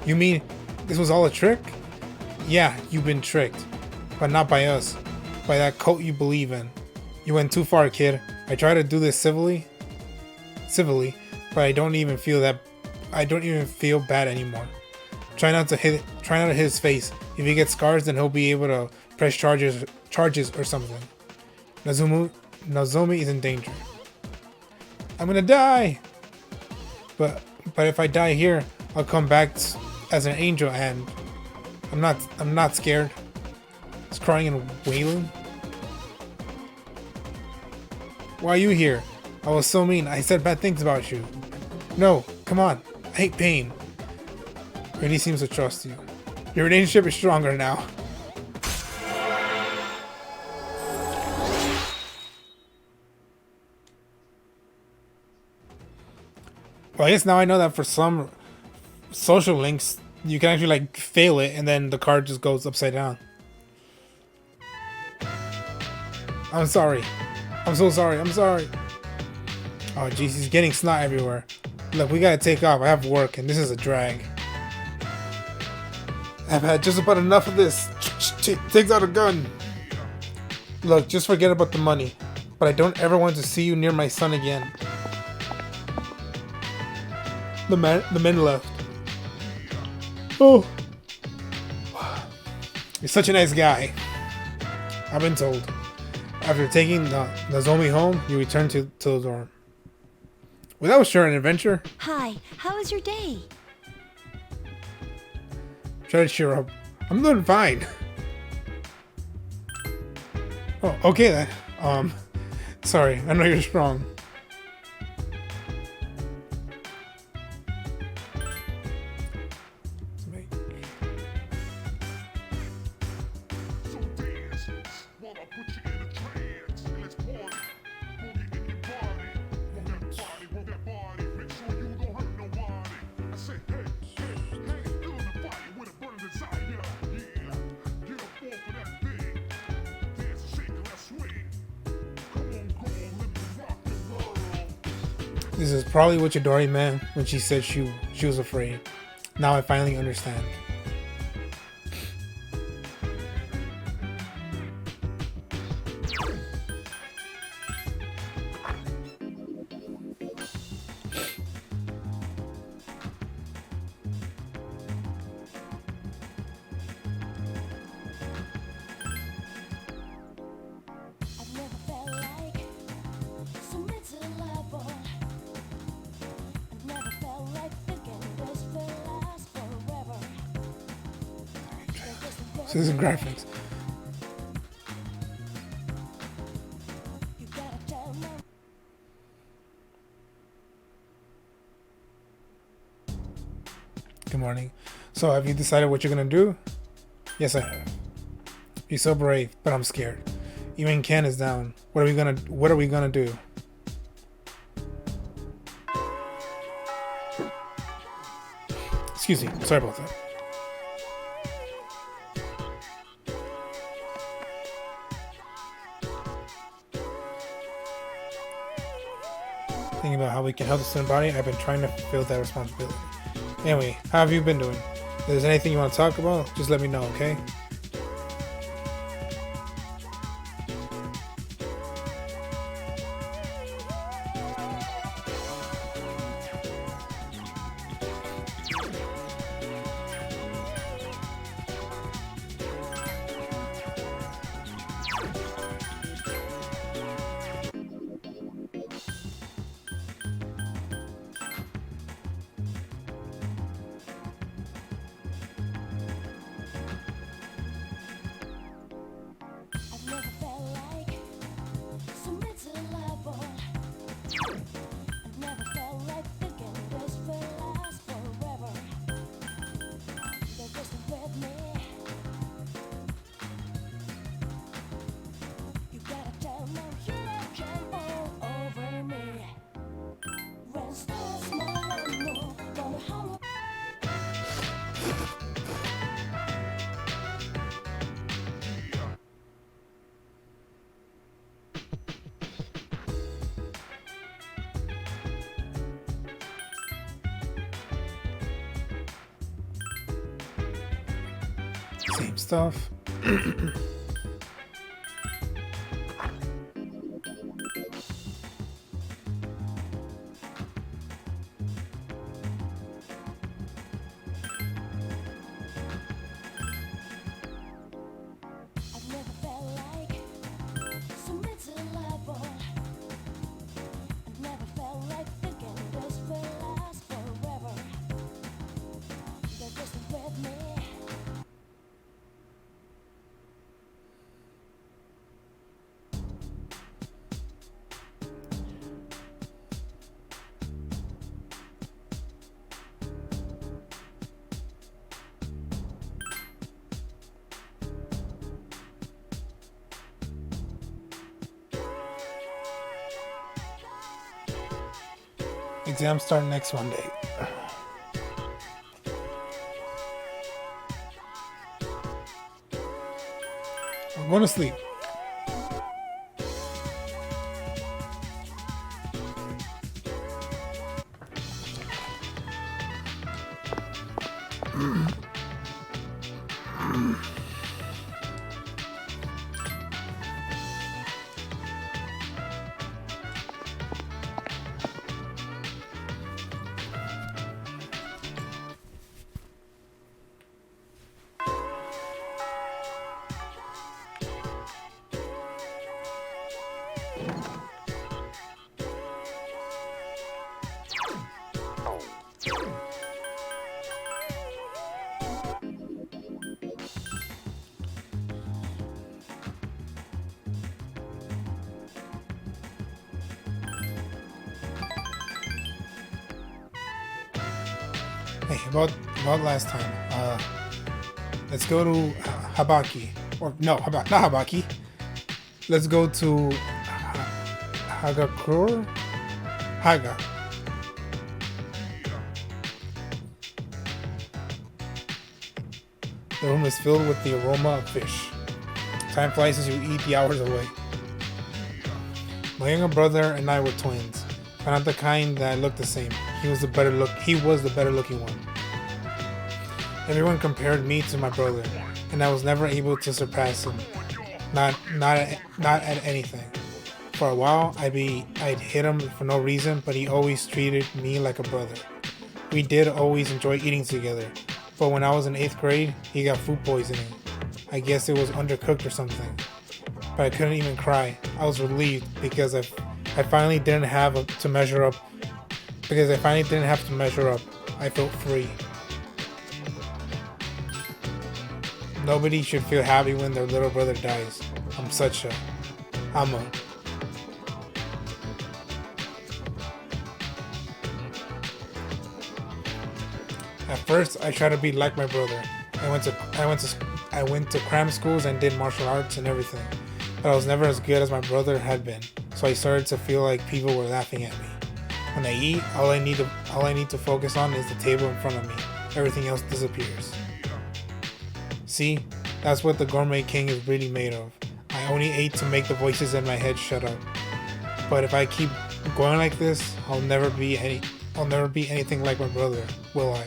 You mean this was all a trick? Yeah, you've been tricked. But not by us. By that cult you believe in. You went too far, kid. I try to do this civilly, but I don't even feel bad anymore. Try not to hit his face. If he gets scars, then he'll be able to press charges or something. Nozomi is in danger. I'm gonna die! But if I die here, I'll come back as an angel, and I'm not scared. He's crying and wailing. Why are you here? I was so mean. I said bad things about you. No, come on. I hate pain. Really seems to trust you. Your relationship is stronger now. Well, I guess now I know that for some social links, you can actually like fail it and then the card just goes upside down. I'm sorry. I'm so sorry. I'm sorry. Oh jeez, he's getting snot everywhere. Look, we gotta take off. I have work and this is a drag. I've had just about enough of this. Takes out a gun. Look, just forget about the money. But I don't ever want to see you near my son again. The men left. Oh. You're such a nice guy. I've been told. After taking Nozomi home, you return to the dorm. Well, that was sure an adventure. Hi, how was your day? Try to cheer up. I'm doing fine. Oh, okay then. Sorry, I know you're strong. This is probably what Chidori meant when she said she was afraid. Now I finally understand. I've never felt like submit to the level. I've never felt like thinking this will last forever. So this is graphics. Good morning. So, have you decided what you're gonna do? Yes, I have. You're so brave, but I'm scared. Even Ken is down. What are we gonna do? Excuse me. Sorry about that. Thinking about how we can help the student body, I've been trying to fulfill that responsibility. Anyway, how have you been doing? If there's anything you want to talk about, just let me know, okay? I've never felt like so miserable. I've never felt like thinking this will last forever. They're just with me. You gotta tell them you can all over me. When stars smile and move, wonder how. Same stuff. I've never felt like so miserable. I've never felt like thinking this will last forever. They're just with me. Exams start next Monday. I'm going to sleep. Hey, about last time. Let's go to Habaki. Or no, not Habaki. Let's go to Hagakure? Haga. The room is filled with the aroma of fish. Time flies as you eat the hours away. My younger brother and I were twins, but not the kind that looked the same. He was the better looking one. Everyone compared me to my brother, and I was never able to surpass him. Not at anything. For a while, I'd hit him for no reason, but he always treated me like a brother. We did always enjoy eating together, but when I was in 8th grade, he got food poisoning. I guess it was undercooked or something. But I couldn't even cry. I was relieved because I finally didn't have to measure up. I felt free. Nobody should feel happy when their little brother dies. At first, I tried to be like my brother. I went to cram schools and did martial arts and everything. But I was never as good as my brother had been. So I started to feel like people were laughing at me. When I eat, all I need to focus on is the table in front of me. Everything else disappears. See, that's what the Gourmet King is really made of. I only ate to make the voices in my head shut up. But if I keep going like this, I'll never be anything like my brother, will I?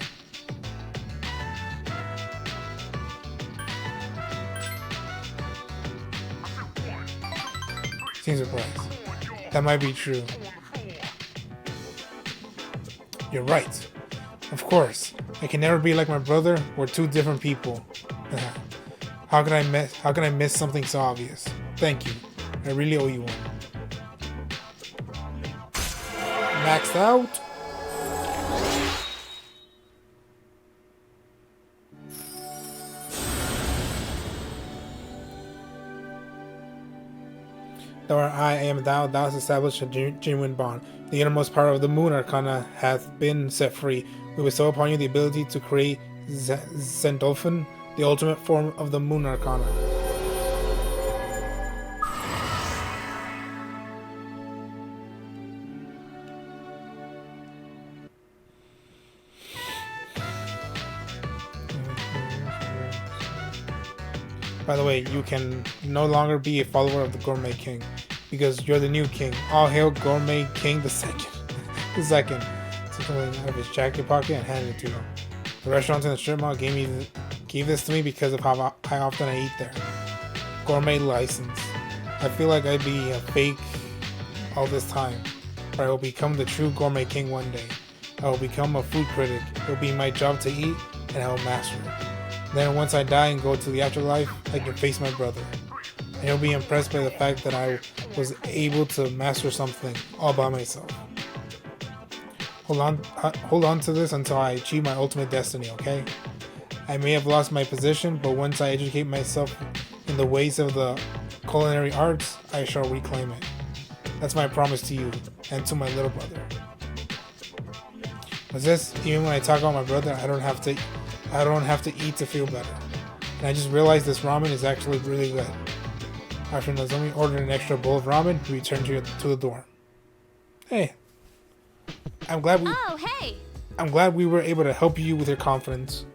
Seems surprised. That might be true. You're right. Of course. I can never be like my brother. We're two different people. How could I miss something so obvious? Thank you. I really owe you one. Maxed out. Though I am thou hast established a genuine bond. The innermost power of the moon arcana hath been set free. We bestow upon you the ability to create Zendolphin, the ultimate form of the moon arcana. By the way, you can no longer be a follower of the Gourmet King, because you're the new king. All hail Gourmet King the second. the second. Took something out of his jacket pocket and handed it to him. The restaurant in the strip mall gave this to me because of how often I eat there. Gourmet license. I feel like I'd be a fake all this time, but I will become the true Gourmet King one day. I will become a food critic. It will be my job to eat, and I will master it. Then once I die and go to the afterlife, I can face my brother. And he'll be impressed by the fact that I was able to master something all by myself. Hold on to this until I achieve my ultimate destiny, okay? I may have lost my position, but once I educate myself in the ways of the culinary arts, I shall reclaim it. That's my promise to you and to my little brother. What's this? Even when I talk about my brother, I don't have to eat to feel better. And I just realized this ramen is actually really good. After Nozomi ordered an extra bowl of ramen, we returned to the dorm. Hey. I'm glad we were able to help you with your confidence.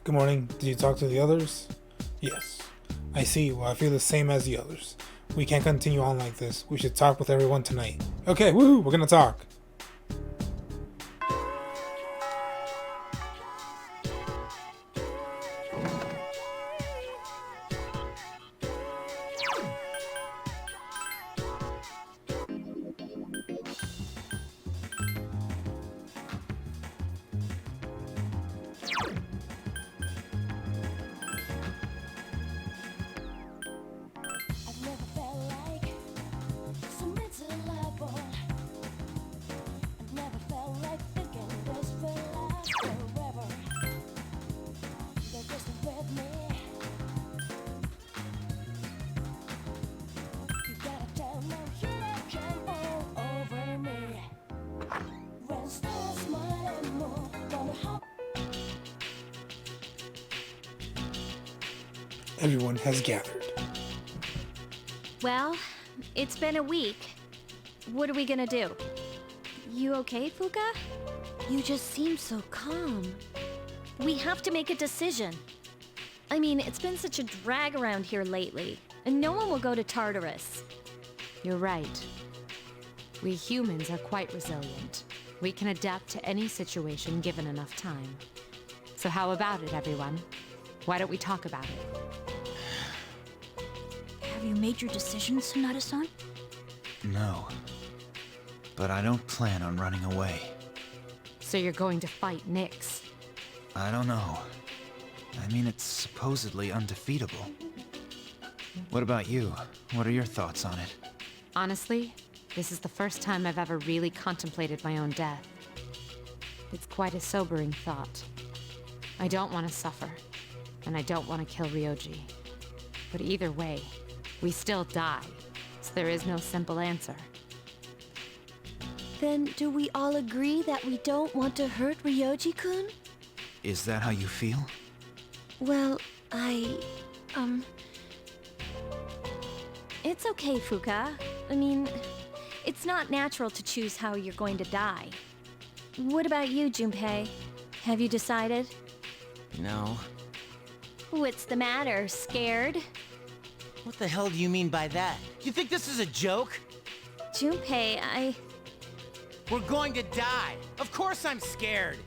Good morning. Did you talk to the others? Yes. I see. Well, I feel the same as the others. We can't continue on like this. We should talk with everyone tonight. Okay, woohoo! We're gonna talk. Everyone has gathered. Well, it's been a week. What are we gonna do? You okay, Fuka? You just seem so calm. We have to make a decision. I mean, it's been such a drag around here lately, and no one will go to Tartarus. You're right. We humans are quite resilient. We can adapt to any situation given enough time. So how about it, everyone? Why don't we talk about it? Have you made your decision, Sonata-san? No. But I don't plan on running away. So you're going to fight Nyx? I don't know. I mean, it's supposedly undefeatable. What about you? What are your thoughts on it? Honestly, this is the first time I've ever really contemplated my own death. It's quite a sobering thought. I don't want to suffer, and I don't want to kill Ryoji. But either way, we still die, so there is no simple answer. Then do we all agree that we don't want to hurt Ryoji-kun? Is that how you feel? Well, It's okay, Fuka. I mean, it's not natural to choose how you're going to die. What about you, Junpei? Have you decided? No. What's the matter? Scared? What the hell do you mean by that? You think this is a joke? Junpei, We're going to die. Of course I'm scared.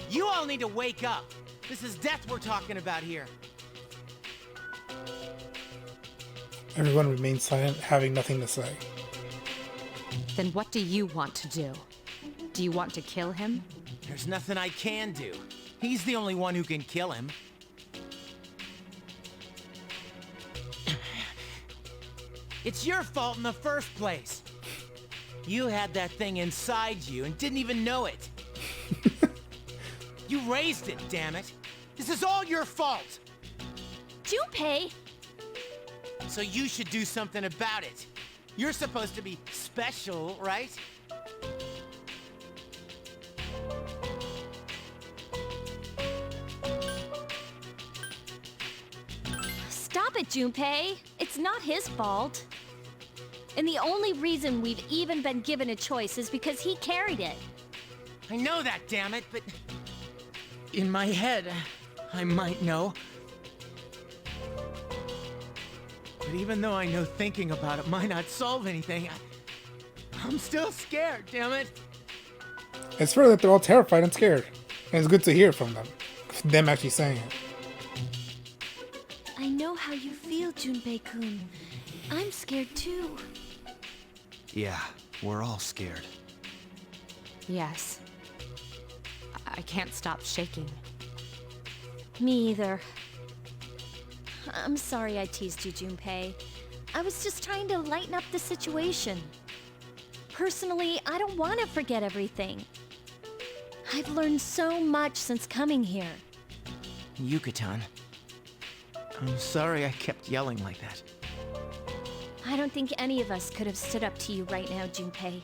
You all need to wake up. This is death we're talking about here. Everyone remains silent, having nothing to say. Then what do you want to do? Do you want to kill him? There's nothing I can do. He's the only one who can kill him. It's your fault in the first place. You had that thing inside you and didn't even know it. You raised it, damn it. This is all your fault. Junpei! So you should do something about it. You're supposed to be special, right? Stop it, Junpei. It's not his fault. And the only reason we've even been given a choice is because he carried it. I know that, damn it, but... in my head, I might know. But even though I know thinking about it might not solve anything, I'm still scared, damn it. It's fair that they're all terrified and scared. And it's good to hear from them. Them actually saying it. I know how you feel, Junpei-kun. I'm scared too. Yeah, we're all scared. Yes. I can't stop shaking. Me either. I'm sorry I teased you, Junpei. I was just trying to lighten up the situation. Personally, I don't want to forget everything. I've learned so much since coming here. Yucatan. I'm sorry I kept yelling like that. I don't think any of us could have stood up to you right now, Junpei.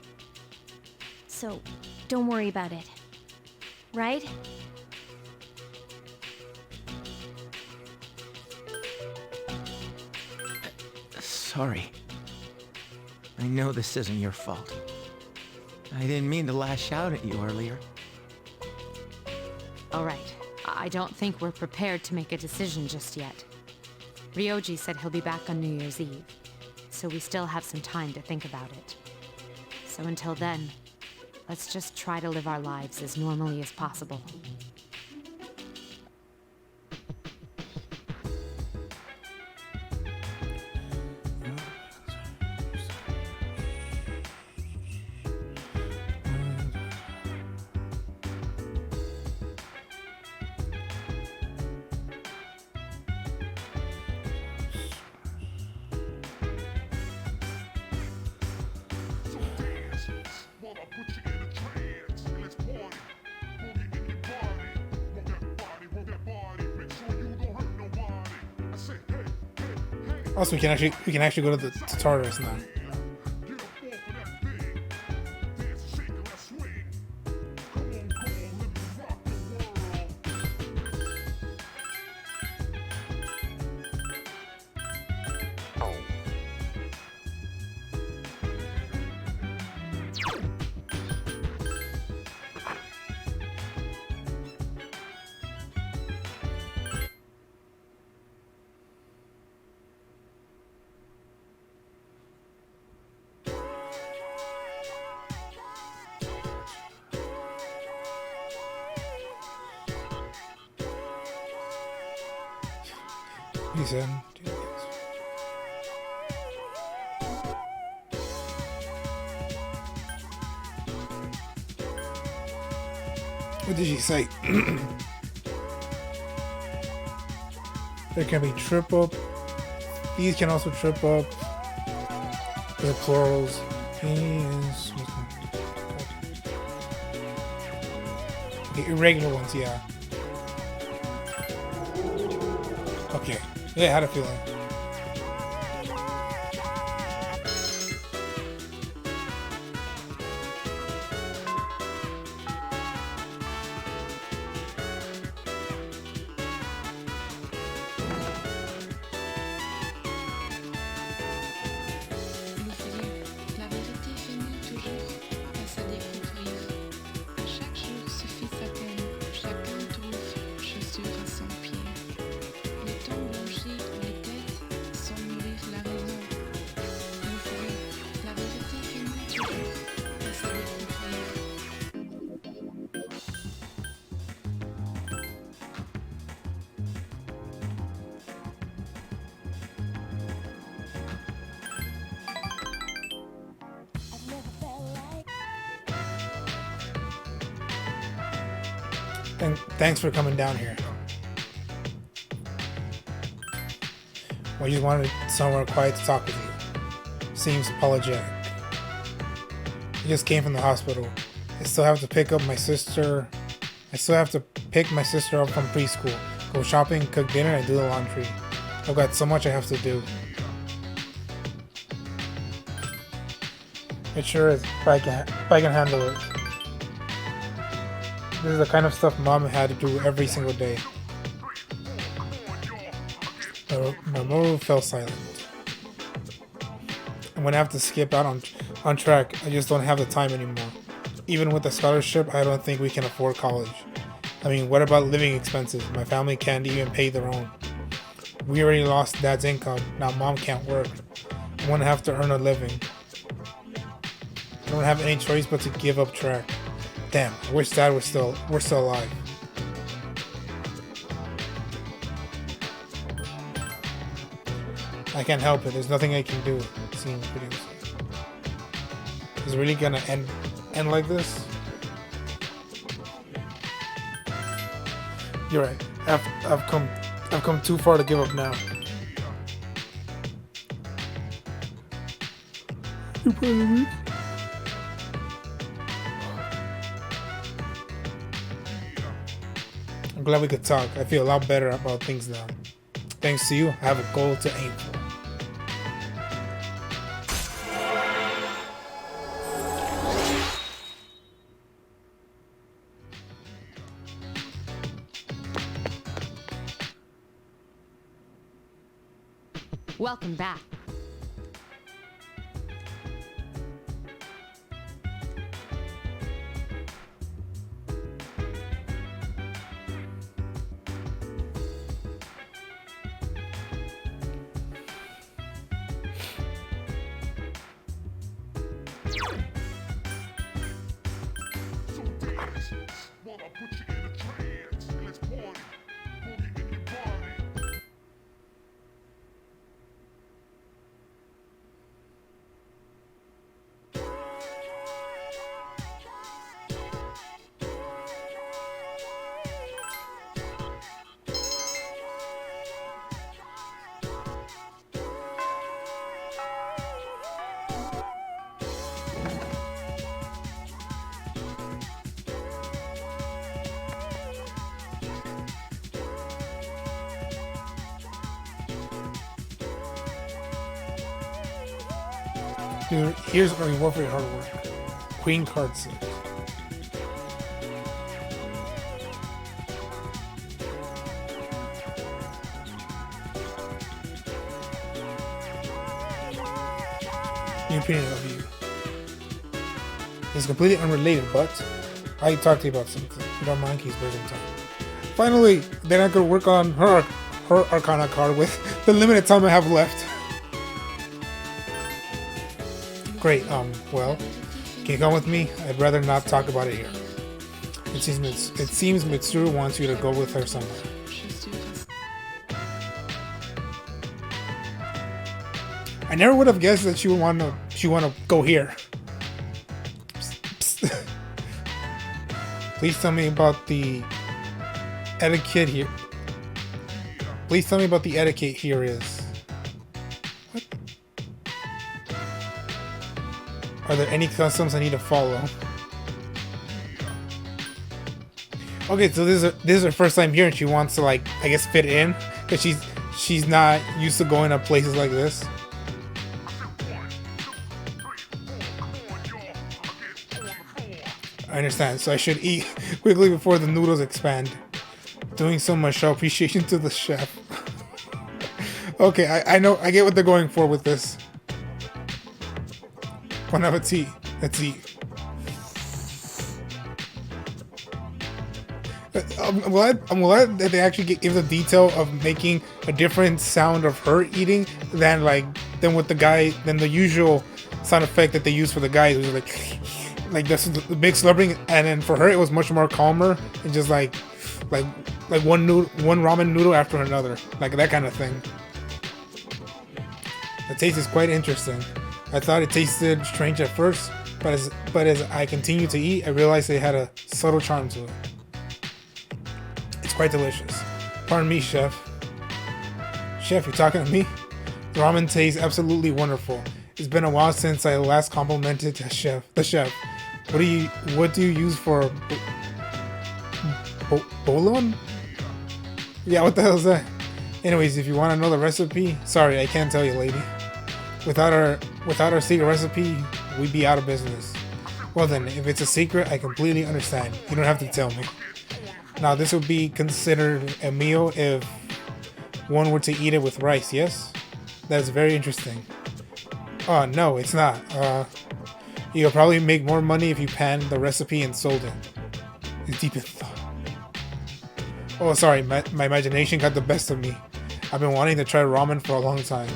So, don't worry about it. Right? Sorry. I know this isn't your fault. I didn't mean to lash out at you earlier. All right. I don't think we're prepared to make a decision just yet. Ryoji said he'll be back on New Year's Eve, so we still have some time to think about it. So until then, let's just try to live our lives as normally as possible. So dance while I put you in a trance. And let's party. Boogie in your body. Want that body. Make sure you don't hurt nobody. I said, hey. Also, we can actually go to to Tartarus now. Get up off of that thing. Dance, shake, and let's swing. Come on, let me rock the world. He said. What did she say? There can be trip up. These can also trip up. The plurals. Is. Okay, irregular ones, yeah. Okay. Yeah, I had a feeling. L'ouvrir. La vérité finit toujours par se découvrir. Chaque jour suffit sa peine. Chacun trouve chaussure à son pied. Le temps blanchit les têtes sans nourrir la raison. L'ouvrir. La vérité finit toujours par se découvrir. I've never felt like Thanks for coming down here. Well, you wanted somewhere quiet to talk with you. Seems apologetic. I just came from the hospital. I still have to pick my sister up from preschool, go shopping, cook dinner, and do the laundry. I've got so much I have to do. It sure is, if I can handle it. This is the kind of stuff Mom had to do every single day. Mamoru fell silent. And when I have to skip out on track, I just don't have the time anymore. Even with a scholarship, I don't think we can afford college. I mean, what about living expenses? My family can't even pay their own. We already lost Dad's income, now Mom can't work. I'm gonna have to earn a living. I don't have any choice but to give up track. Damn, I wish Dad we're still alive. I can't help it. There's nothing I can do. It seems pretty. Is it really gonna end like this? You're right. I've come too far to give up now. You proud of me? I'm glad we could talk. I feel a lot better about things now. Thanks to you, I have a goal to aim for. Welcome back. Wanna put you in a trance. Let's party. Boogie in your body. Here's a reward for your hard work. Queen card set. New opinion of you. It's completely unrelated, but I talked to you about something. You don't mind, keys better time. Finally, then I could work on her Arcana card with the limited time I have left. Great, well, can you come with me? I'd rather not talk about it here. It seems Mitsuru wants you to go with her somewhere. I never would have guessed that she would want to go here. Psst, psst. Please tell me about the etiquette here. Please tell me about the etiquette here is. What? Are there any customs I need to follow? Okay, so this is her first time here, and she wants to, like, I guess, fit in, because she's not used to going to places like this. I understand, so I should eat quickly before the noodles expand. Doing so much, show appreciation to the chef. Okay, I know, I get what they're going for with this. Bon appetit. Let's eat. I'm glad that they actually give the detail of making a different sound of her eating than the usual sound effect that they use for the guys, which is like this the big slurping, and then for her it was much more calmer and just like one ramen noodle after another, like that kind of thing. The taste is quite interesting. I thought it tasted strange at first, but as I continued to eat, I realized it had a subtle charm to it. It's quite delicious. Pardon me, chef. Chef, you talking to me? The ramen tastes absolutely wonderful. It's been a while since I last complimented the chef. What do you use for bolon? Yeah, what the hell is that? Anyways, if you want to know the recipe, sorry, I can't tell you, lady. Without our secret recipe, we'd be out of business. Well then, if it's a secret, I completely understand. You don't have to tell me. Now, this would be considered a meal if one were to eat it with rice, yes? That's very interesting. Oh, no, it's not. You'll probably make more money if you panned the recipe and sold it. It's deep in thought. Oh, sorry, my imagination got the best of me. I've been wanting to try ramen for a long time.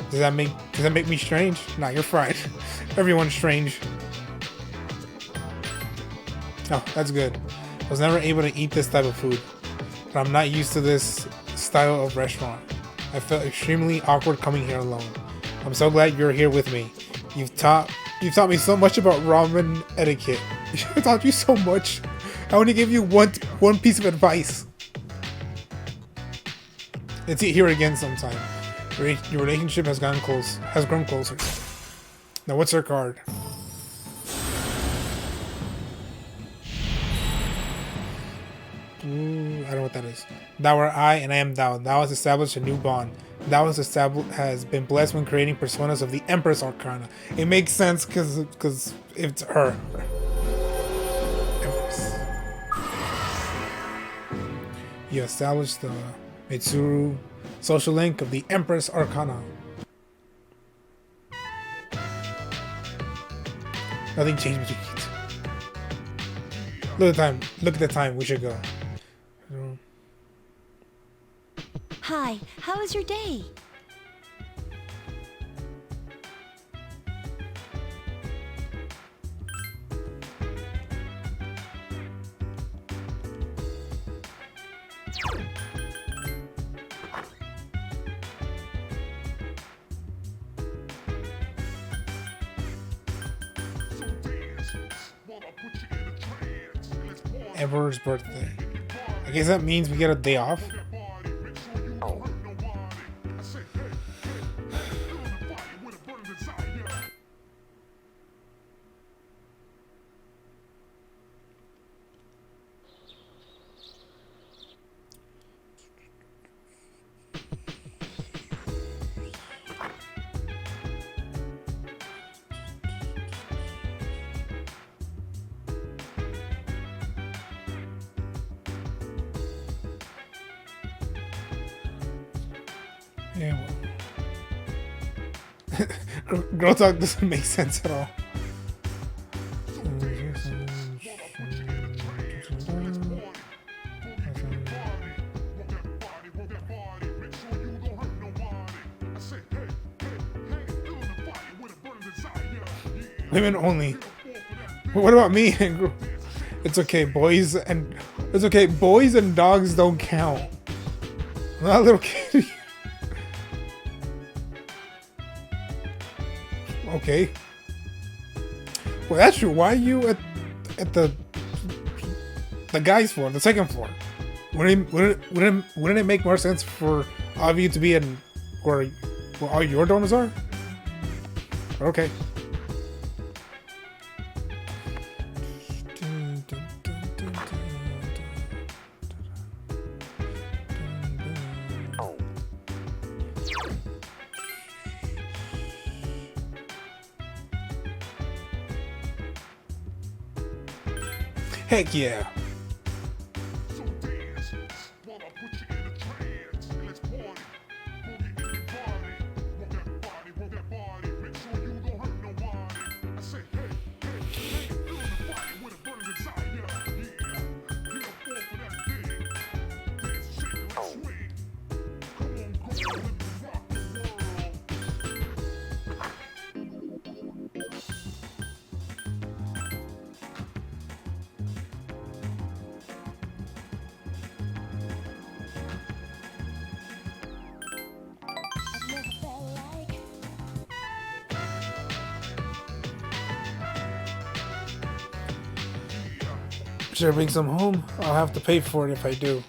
Does that make me strange? Nah, you're fine. Everyone's strange. Oh, that's good. I was never able to eat this type of food, but I'm not used to this style of restaurant. I felt extremely awkward coming here alone. I'm so glad you're here with me. You've taught me so much about ramen etiquette. I taught you so much. I only gave you one piece of advice. Let's eat here again sometime. Your relationship has grown closer. Now, what's her card? Ooh, I don't know what that is. Thou are I, and I am thou. Thou has established a new bond. Thou has been blessed when creating personas of the Empress Arcana. It makes sense because it's her. Empress. You established the Mitsuru social link of the Empress Arcana. Nothing changed between you two. Look at the time. We should go. Hi, how was your day? Emperor's birthday. I guess that means we get a day off. Yeah, well. Girl talk doesn't make sense at all. Women only. What about me? It's okay, boys and dogs don't count. I'm not a little kid. Okay. Well, that's true. Why are you at the guy's floor, the second floor? Wouldn't it make more sense for all of you to be in where all your dorms are? Okay. Heck yeah. So dance, while I put you in a trance. Let's party, boogie in your body. Want that body, make sure you don't hurt nobody. I say, hey, feel the fire when it burns inside, yeah. Get up off of that thing. Dance, shake, and swing. Come on, let me rock the world. I've never felt like Should I bring some home? I'll have to pay for it if I do.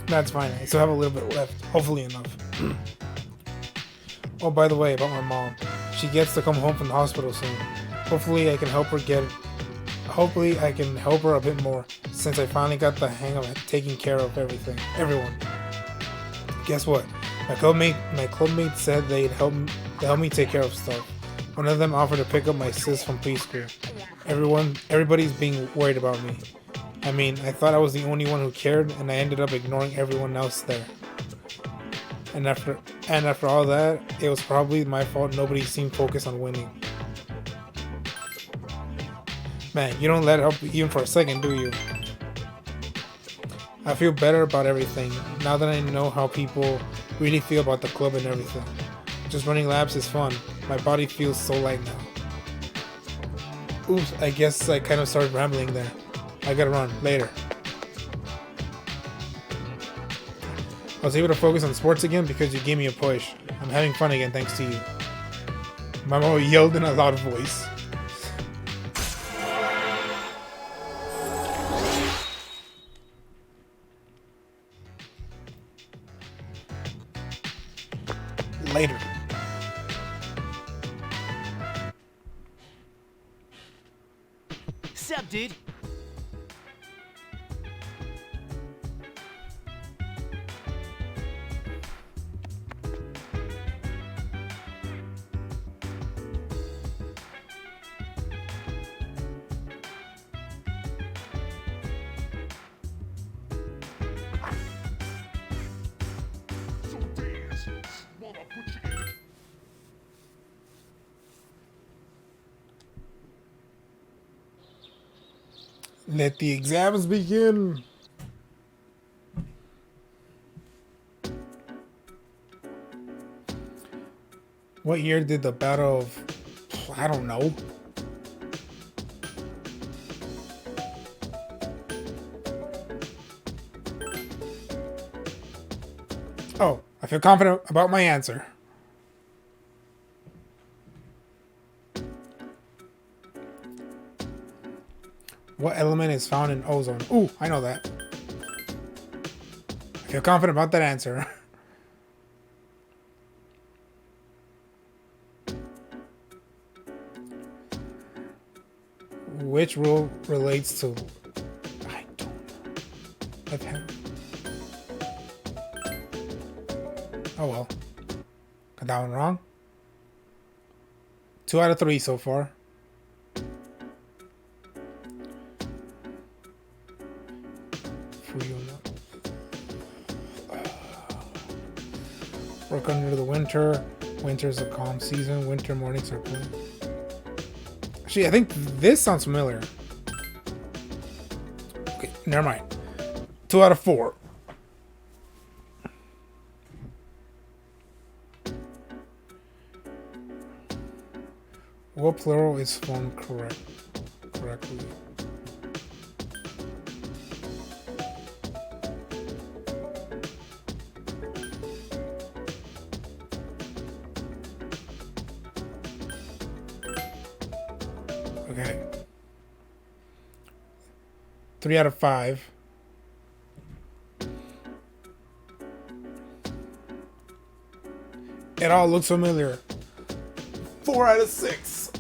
That's fine. I still have a little bit left. Hopefully enough. Oh, by the way, about my mom. She gets to come home from the hospital soon. Hopefully I can help her a bit more, since I finally got the hang of taking care of everyone. Guess what? My clubmate said they'd help me take care of stuff. One of them offered to pick up my sis from preschool. Everybody's being worried about me. I mean, I thought I was the only one who cared, and I ended up ignoring everyone else there. And after all that, it was probably my fault nobody seemed focused on winning. Man, you don't let it help even for a second, do you? I feel better about everything, now that I know how people really feel about the club and everything. Just running laps is fun. My body feels so light now. Oops, I guess I kind of started rambling there. I gotta run. Later. I was able to focus on sports again because you gave me a push. I'm having fun again thanks to you. My mom yelled in a loud voice. Later. Sup, dude? So dance, while I put you in a Let the exams begin. What year did the Battle of... I don't know. Oh, I feel confident about my answer. What element is found in ozone? Ooh, I know that. I feel confident about that answer. Which rule relates to... I don't know. I've had... Oh well. Got that one wrong. 2 out of 3 so far. Work under the winter. Winter's a calm season. Winter mornings are cool. Actually, I think this sounds familiar. Okay, never mind. 2 out of 4. What plural is formed correctly? Okay. 3 out of 5. It all looks familiar. 4 out of 6.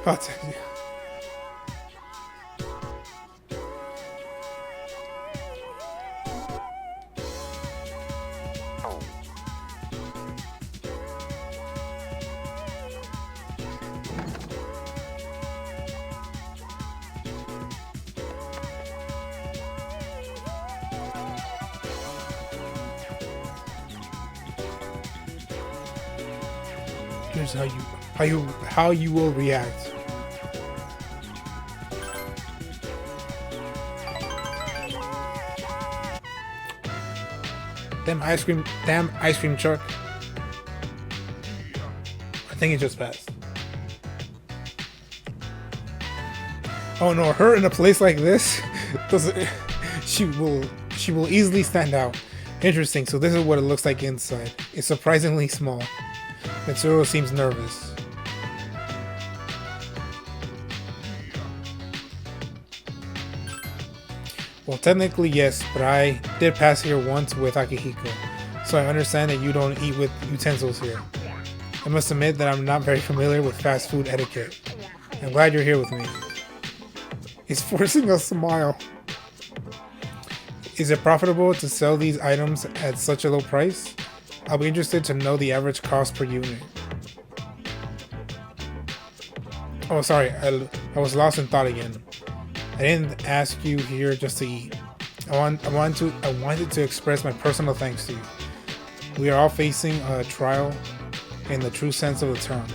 I'll tell you. Here's how you will react. Damn ice cream truck. I think it just passed. Oh no, her in a place like this doesn't. She will easily stand out. Interesting. So this is what it looks like inside. It's surprisingly small. Mitsuru seems nervous. Well, technically yes, but I did pass here once with Akihiko, so I understand that you don't eat with utensils here. I must admit that I'm not very familiar with fast food etiquette. I'm glad you're here with me. He's forcing a smile. Is it profitable to sell these items at such a low price? I'll be interested to know the average cost per unit. Oh, sorry, I was lost in thought again. I didn't ask you here just to eat. I wanted to express my personal thanks to you. We are all facing a trial in the true sense of the term,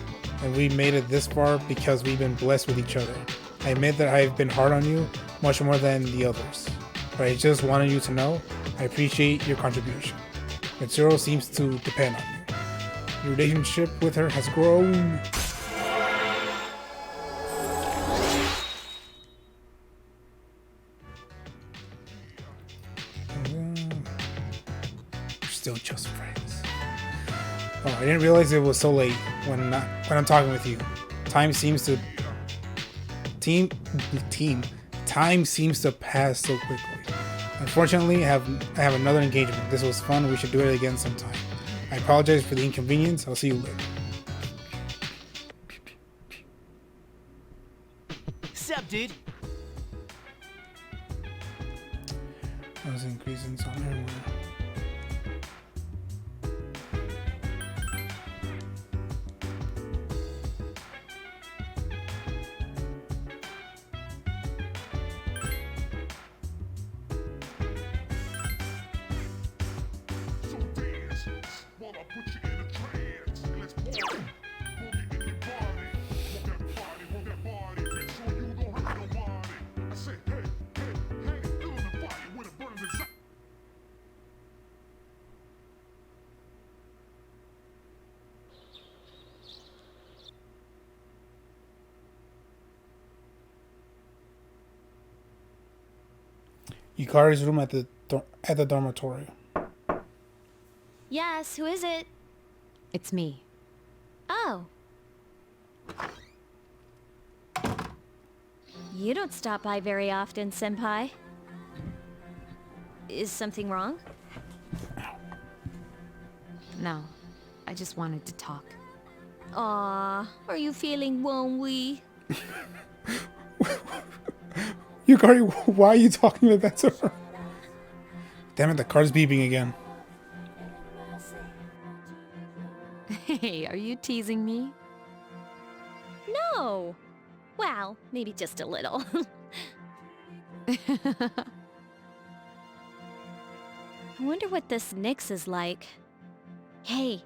and we made it this far because we've been blessed with each other. I admit that I've been hard on you, much more than the others, but I just wanted you to know I appreciate your contribution. Mitsuru seems to depend on you. Your relationship with her has grown. We're still just friends. Oh, I didn't realize it was so late when I'm talking with you. Time seems to pass so quickly. Unfortunately, I have another engagement. This was fun. We should do it again sometime. I apologize for the inconvenience. I'll see you later. Sup, dude? I was increasing some everywhere. Yukari's room at the dormitory. Yes, who is it? It's me. Oh. You don't stop by very often, Senpai. Is something wrong? No, I just wanted to talk. Aw, are you feeling lonely? Yukari, why are you talking like that to her? Damn it, the car's beeping again. Hey, are you teasing me? No. Well, maybe just a little. I wonder what this Nyx is like. Hey,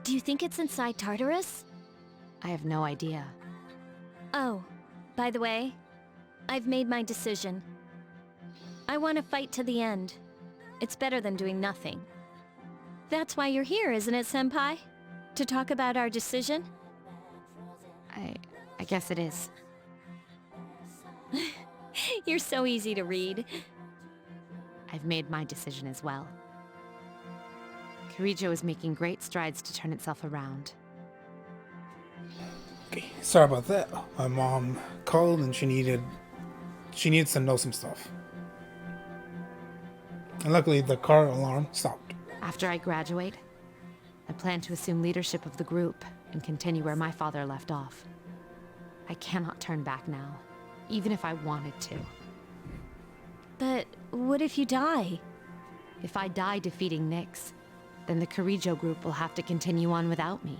do you think it's inside Tartarus? I have no idea. Oh, by the way, I've made my decision. I want to fight to the end. It's better than doing nothing. That's why you're here, isn't it, Senpai? To talk about our decision? I guess it is. You're so easy to read. I've made my decision as well. Kirijo is making great strides to turn itself around. Okay, sorry about that. My mom called and she needs to know some stuff. And luckily the car alarm stopped. After I graduate, I plan to assume leadership of the group and continue where my father left off. I cannot turn back now, even if I wanted to. But what if you die? If I die defeating Nyx, then the Kirijo group will have to continue on without me.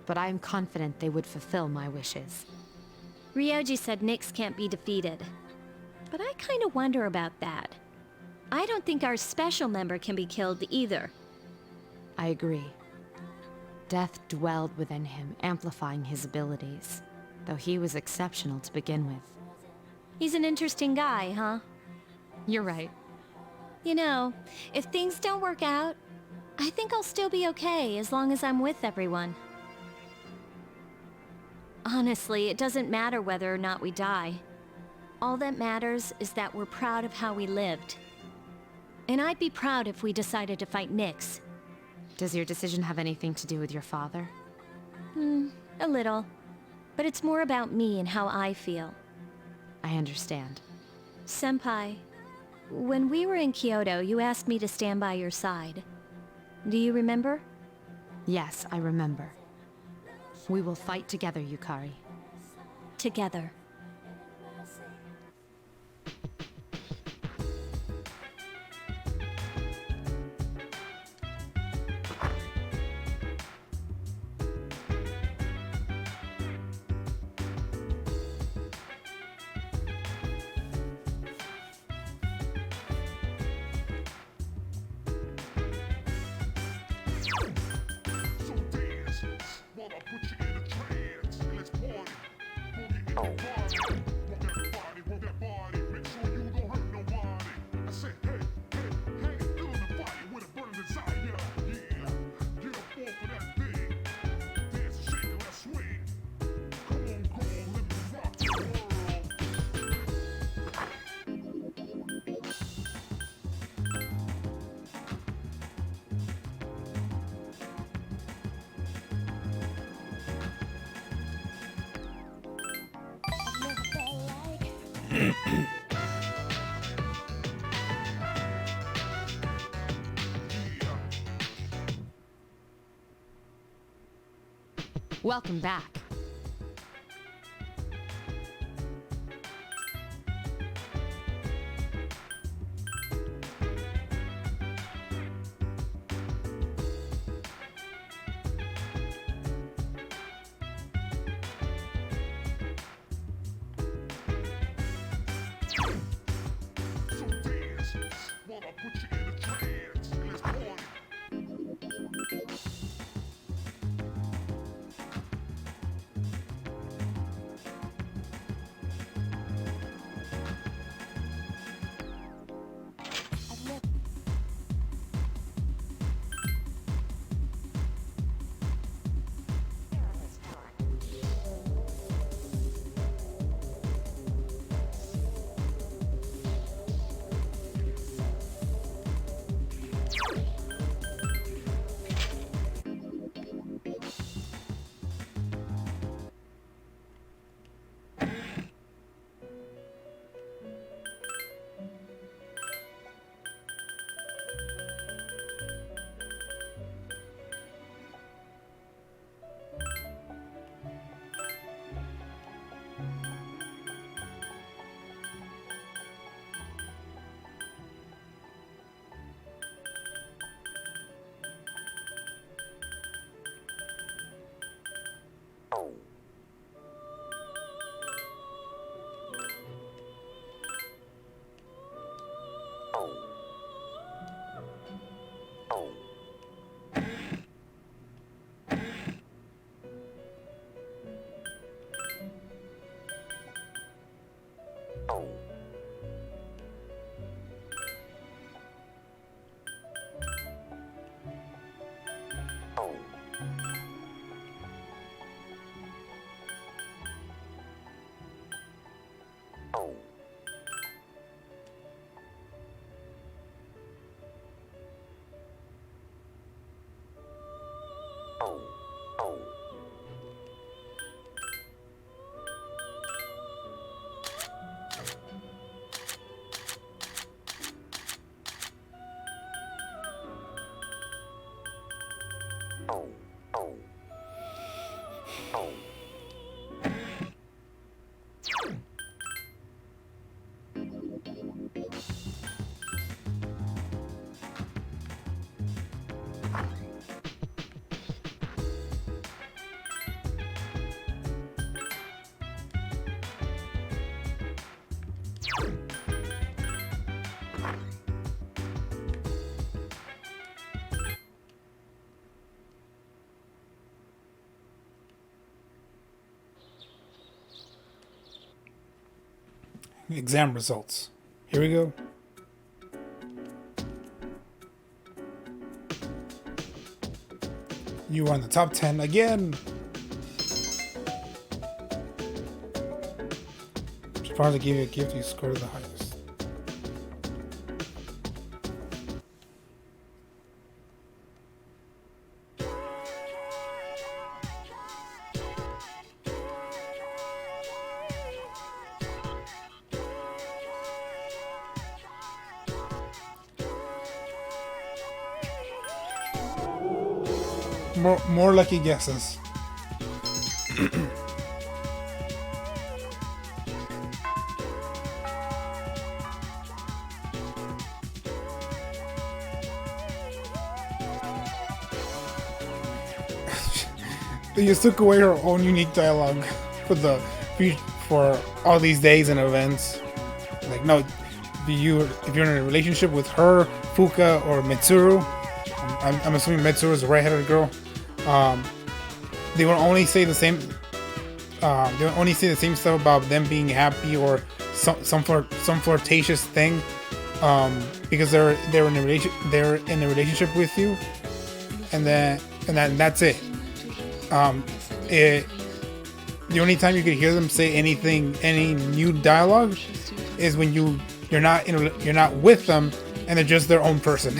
But I am confident they would fulfill my wishes. Ryoji said Nyx can't be defeated. But I kind of wonder about that. I don't think our special member can be killed either. I agree. Death dwelled within him, amplifying his abilities, though he was exceptional to begin with. He's an interesting guy, huh? You're right. You know, if things don't work out, I think I'll still be okay as long as I'm with everyone. Honestly, it doesn't matter whether or not we die. All that matters is that we're proud of how we lived. And I'd be proud if we decided to fight Nyx. Does your decision have anything to do with your father? A little. But it's more about me and how I feel. I understand. Senpai, when we were in Kyoto, you asked me to stand by your side. Do you remember? Yes, I remember. We will fight together, Yukari. Together. So dance while I put you in a trance. Let's party. Boogie in your body. Want that body. Make sure you don't hurt nobody. I said, hey, hey, hey, feeling the fire with a burning desire. Yeah, get up off of that thing. Dance, shake, let's swing. Come on, girl, let me rock the world. Never felt like Welcome back. So dance while I put you in a trance. Let's party. Exam results. Here we go. You are in the top 10 again. Should probably give you a gift you scored the highest. More lucky guesses. They just took away her own unique dialogue for all these days and events. Like, no, if you're in a relationship with her, Fuka, or Mitsuru, I'm assuming Mitsuru is the right-headed girl. They will only say the same. They will only say the same stuff about them being happy or some flirtatious thing, because they're in a relationship with you, and that's it. The only time you could hear them say any new dialogue, is when you're not with them and they're just their own person.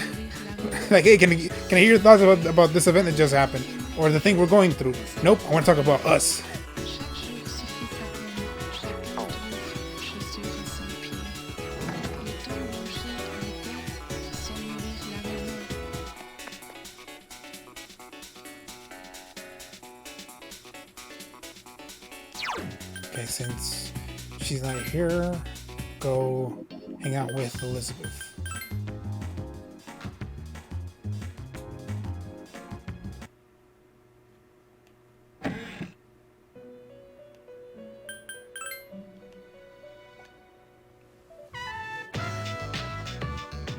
Like, hey, can I hear your thoughts about this event that just happened, or the thing we're going through? Nope, I want to talk about us. Okay, since she's not here, go hang out with Elizabeth.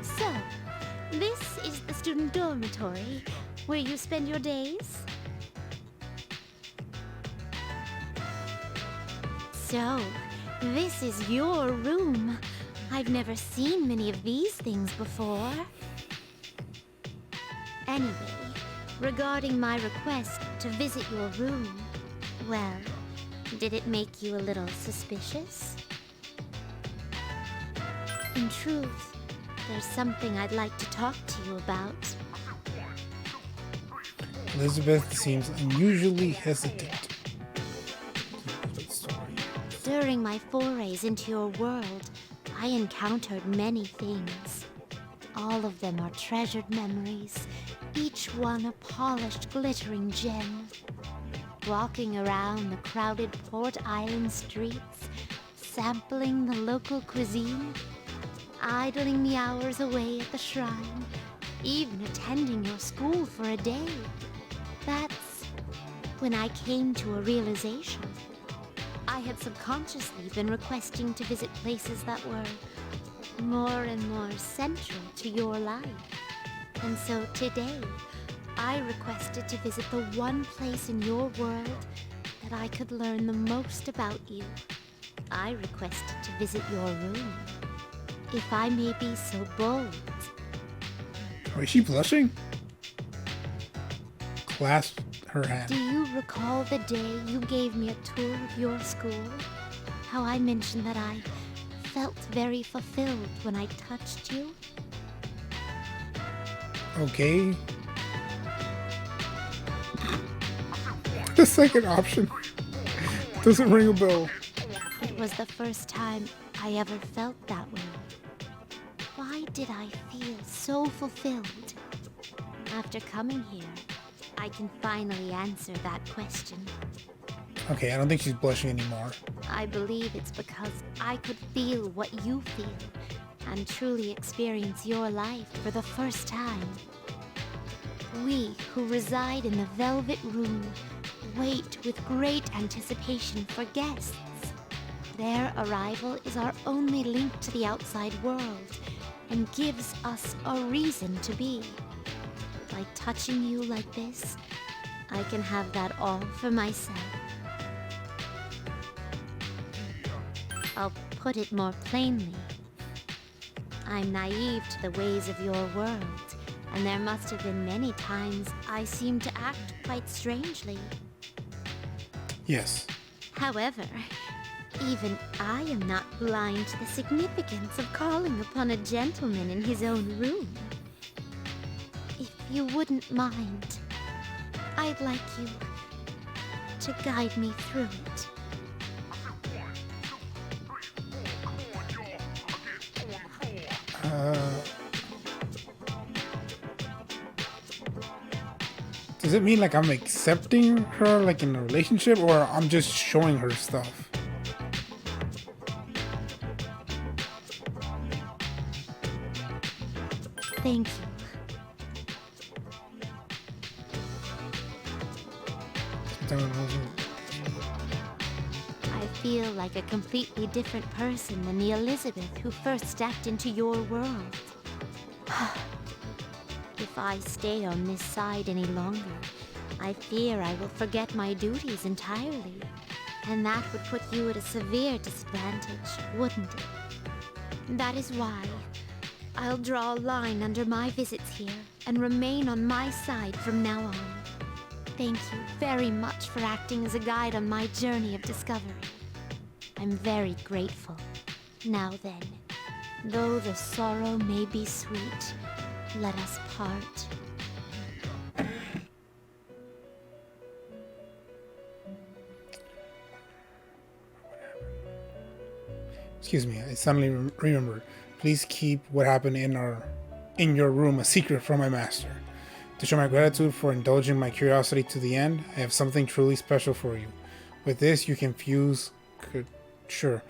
So, this is the student dormitory where you spend your days? So, this is your room. I've never seen many of these things before. Anyway, regarding my request to visit your room, well, did it make you a little suspicious? In truth, there's something I'd like to talk to you about. Elizabeth seems unusually hesitant. During my forays into your world, I encountered many things. All of them are treasured memories, each one a polished, glittering gem. Walking around the crowded Port Island streets, sampling the local cuisine, idling the hours away at the shrine, even attending your school for a day. That's when I came to a realization. I had subconsciously been requesting to visit places that were more and more central to your life. And so today, I requested to visit the one place in your world that I could learn the most about you. I requested to visit your room. If I may be so bold. Oh, is she blushing? Clasp her hand. Do you recall the day you gave me a tour of your school? How I mentioned that I felt very fulfilled when I touched you? Okay. The second option doesn't ring a bell. It was the first time I ever felt that way. Why did I feel so fulfilled? After coming here, I can finally answer that question. Okay, I don't think she's blushing anymore. I believe it's because I could feel what you feel and truly experience your life for the first time. We who reside in the Velvet Room wait with great anticipation for guests. Their arrival is our only link to the outside world and gives us a reason to be. By touching you like this, I can have that all for myself. I'll put it more plainly. I'm naive to the ways of your world, and there must have been many times I seemed to act quite strangely. Yes. However, even I am not blind to the significance of calling upon a gentleman in his own room. If you wouldn't mind, I'd like you to guide me through it. Does it mean like I'm accepting her like in a relationship, or I'm just showing her stuff? Thank you. I feel like a completely different person than the Elizabeth who first stepped into your world. If I stay on this side any longer, I fear I will forget my duties entirely. And that would put you at a severe disadvantage, wouldn't it? That is why I'll draw a line under my visits here and remain on my side from now on. Thank you very much for acting as a guide on my journey of discovery. I'm very grateful. Now then, though the sorrow may be sweet, let us part. Excuse me, I suddenly remembered. Please keep what happened in your room a secret from my master. To show my gratitude for indulging my curiosity to the end, I have something truly special for you. With this, you can fuse... Sure.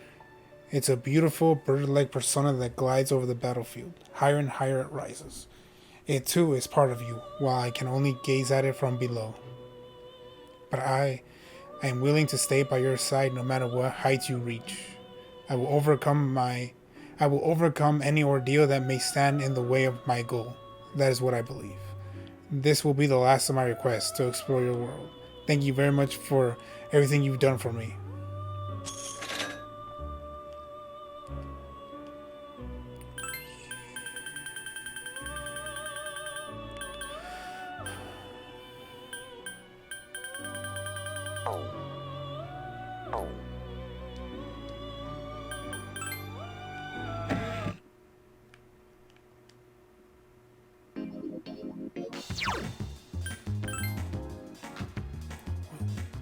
It's a beautiful bird-like persona that glides over the battlefield. Higher and higher it rises. It too is part of you, while I can only gaze at it from below. But I am willing to stay by your side no matter what heights you reach. I will overcome any ordeal that may stand in the way of my goal. That is what I believe. This will be the last of my requests to explore your world. Thank you very much for everything you've done for me.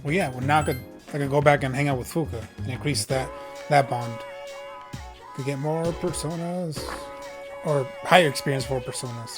Well, yeah, well, now I could go back and hang out with Fuka and increase that bond. Could get more personas, or higher experience for personas.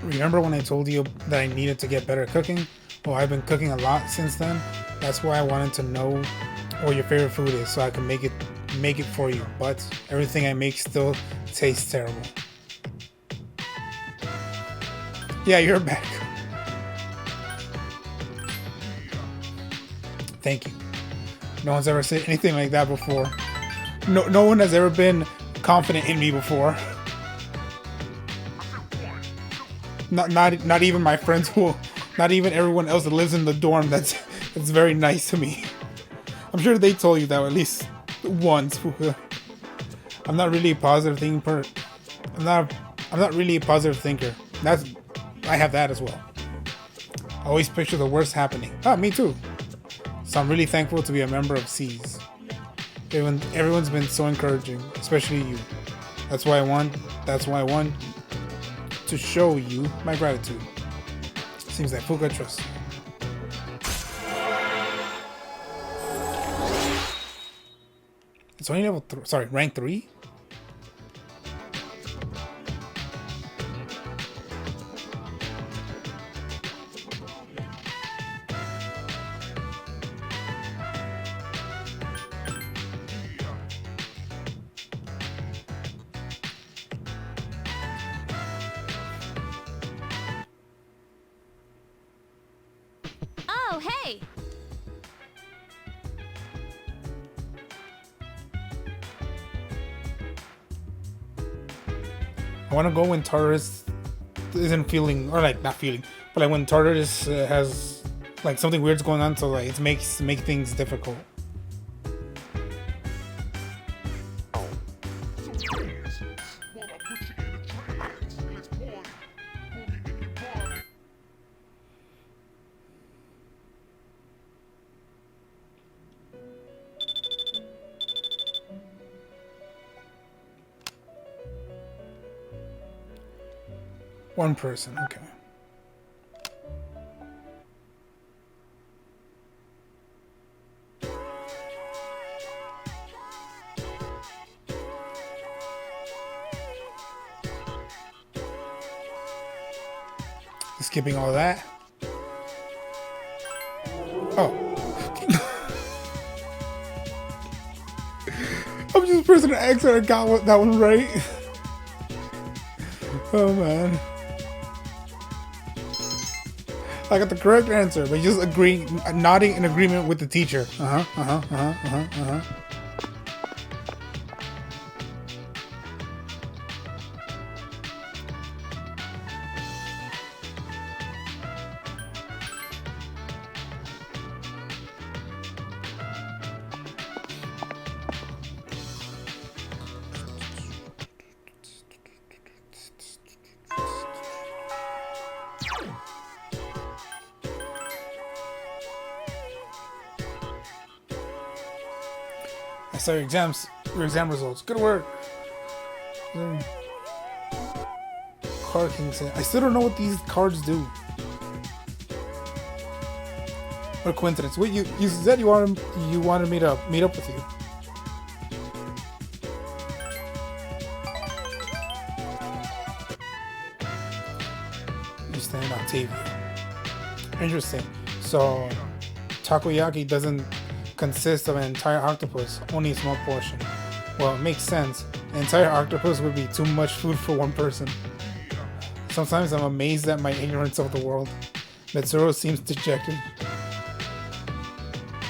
Remember when I told you that I needed to get better at cooking? Well, I've been cooking a lot since then. That's why I wanted to know what your favorite food is, so I can make it for you. But everything I make still tastes terrible. Yeah, you're back. Thank you. No one's ever said anything like that before. No one has ever been confident in me before. Not even my friends not even everyone else that lives in the dorm that's very nice to me. I'm sure they told you that at least once. I'm not really a positive thinker. I'm not really a positive thinker. I have that as well. I always picture the worst happening. Me too. So I'm really thankful to be a member of C's. Everyone's been so encouraging, especially you. That's why I won. to show you my gratitude. Seems like Fuka trusts you. It's only level 3. Sorry, rank 3? Oh, hey! I want to go when Tartarus isn't feeling, or like not feeling, but like when Tartarus has like something weird's going on, so like it make things difficult. One person, okay. Skipping all that. Oh. I'm just pressing X and I got that one right. Oh man. I got the correct answer, but just nodding in agreement with the teacher. I saw your exam results. Good work. Card King said, I still don't know what these cards do. What a coincidence. Wait, you said you wanted me to meet up with you. You stand Octavia. Interesting. So takoyaki doesn't consist of an entire octopus, only a small portion. Well, it makes sense. An entire octopus would be too much food for one person. Sometimes I'm amazed at my ignorance of the world. Mitsuru seems dejected.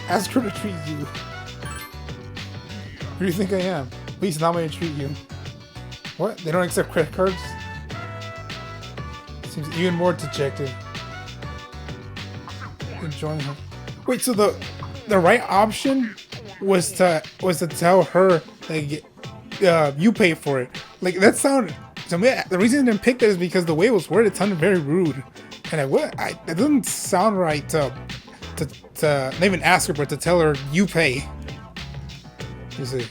Ask her to treat you. Who do you think I am? Please allow me to treat you. What? They don't accept credit cards? Seems even more dejected. Enjoying her. Wait, so the right option was to tell her like you pay for it. Like that sounded to me. The reason I didn't pick that is because the way it was worded, it sounded very rude, and it doesn't sound right to not even ask her, but to tell her you pay. You see.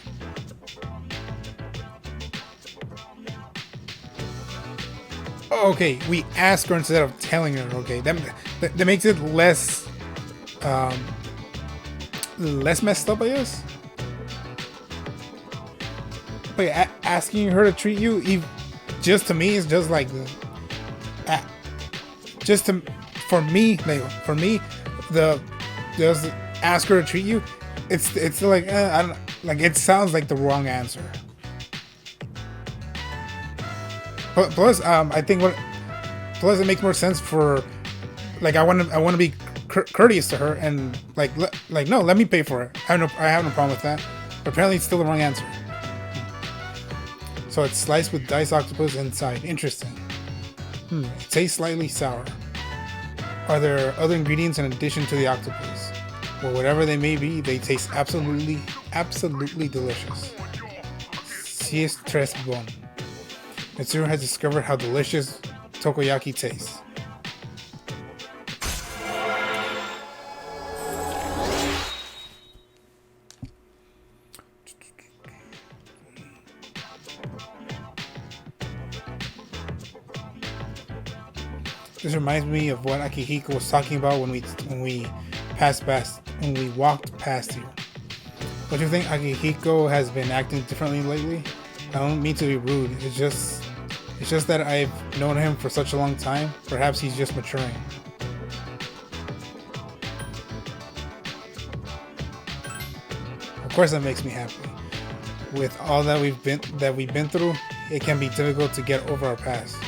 Oh, okay, we ask her instead of telling her. Okay, that makes it less messed up, I guess. But asking her to treat you, just to me, is just like, for me, just ask her to treat you. It's like I don't like. It sounds like the wrong answer. Plus, I think plus it makes more sense for, like, I want to be courteous to her and no, let me pay for it. I have no problem with that. But apparently, it's still the wrong answer. So it's sliced with diced octopus inside. Interesting. It tastes slightly sour. Are there other ingredients in addition to the octopus? Well, whatever they may be, they taste absolutely delicious. Si es tres bon. Mitsuru has discovered how delicious takoyaki tastes. This reminds me of what Akihiko was talking about when we walked past here. Don't you think Akihiko has been acting differently lately? I don't mean to be rude. It's just that I've known him for such a long time. Perhaps he's just maturing. Of course, that makes me happy. With all that we've been through, it can be difficult to get over our past.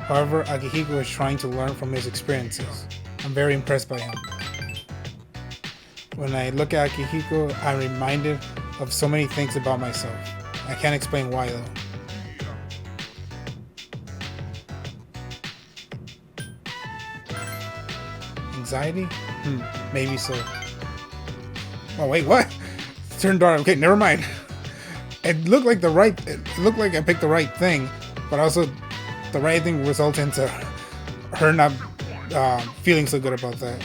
However, Akihiko is trying to learn from his experiences. I'm very impressed by him. When I look at Akihiko, I'm reminded of so many things about myself. I can't explain why though. Anxiety? Maybe so. Oh wait, what? It's turned dark. Okay, never mind. It looked like I picked the right thing, but also the right thing results into her not feeling so good about that.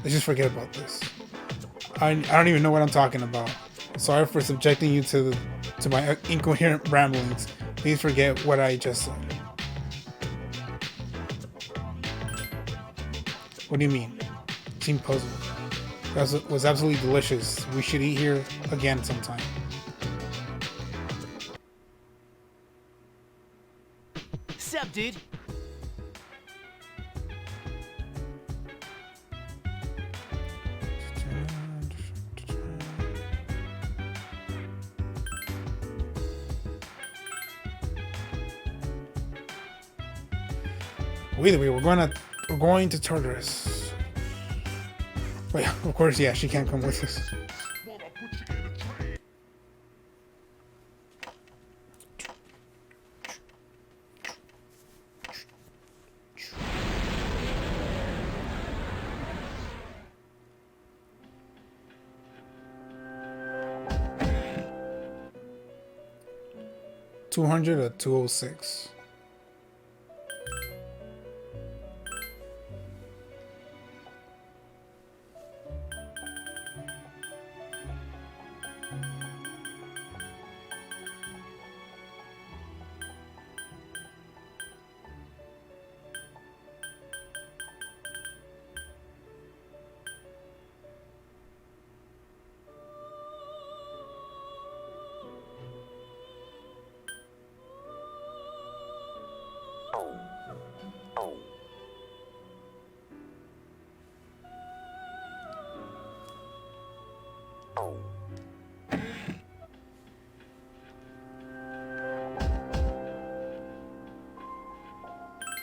Let's just forget about this. I don't even know what I'm talking about. Sorry for subjecting you to my incoherent ramblings. Please forget what I just said. What do you mean? Seemed puzzled. That was absolutely delicious. We should eat here again sometime. Sup, dude? Well, either way, we're going to Tartarus. Wait, of course, yeah, she can't come with us. $200 or $206.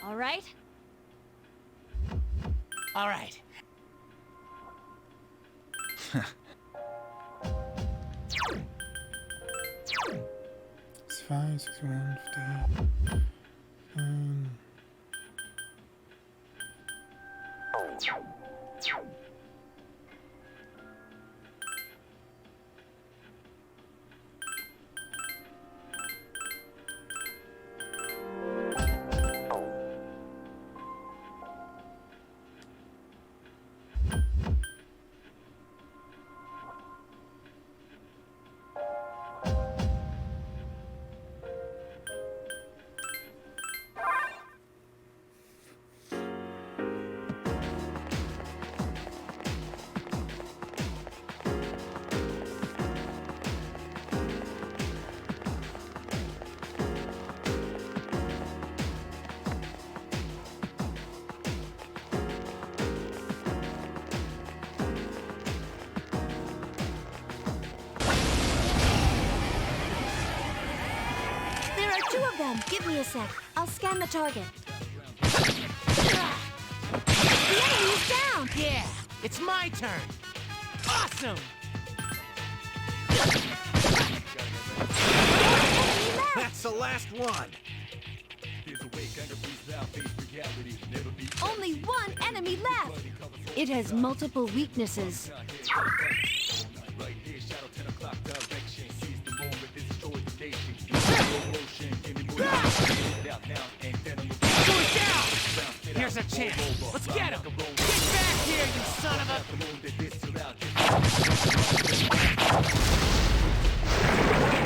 All right? All right. It's 5, 61, 50. There are 2 of them. Give me a sec. I'll scan the target. The enemy is down! Yeah, it's my turn. Awesome! That's the last one! Only 1 enemy left! It has multiple weaknesses. Here's a chance. Let's get him. Get back here, you son of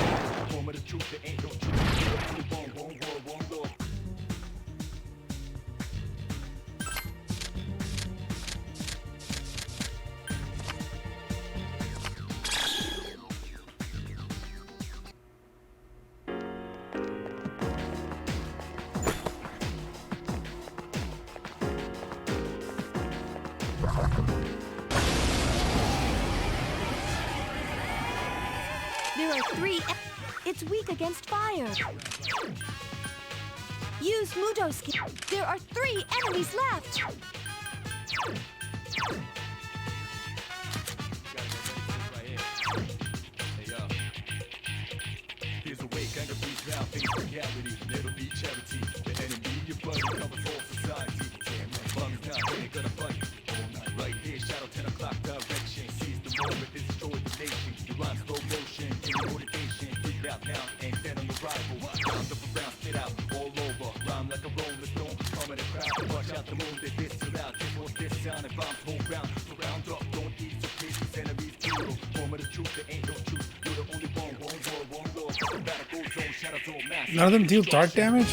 a... There are 3. It's weak against fire. Use Mudo skill. There are 3 enemies left. Here's a wake, anger beats now, face reality. It'll be charity. The enemy, your buddy, covers all society. Damn, man, bum's not here, gonna fight all night. Right here, shadow 10 o'clock direction. Seize the moment, destroy the nation. You rhyme slow motion, give me motivation. Freak out now, and stand on your rival. Round up around, spit out, all over. Rhyme like a rolling stone, come in the crowd. Watch out the moon, they this too loud. This won't this sound, and bombs hold round. Surround up, don't eat your kids, cause enemies brutal. Form of the truth, there ain't no truth. You're the only one war. None of them deal dark damage?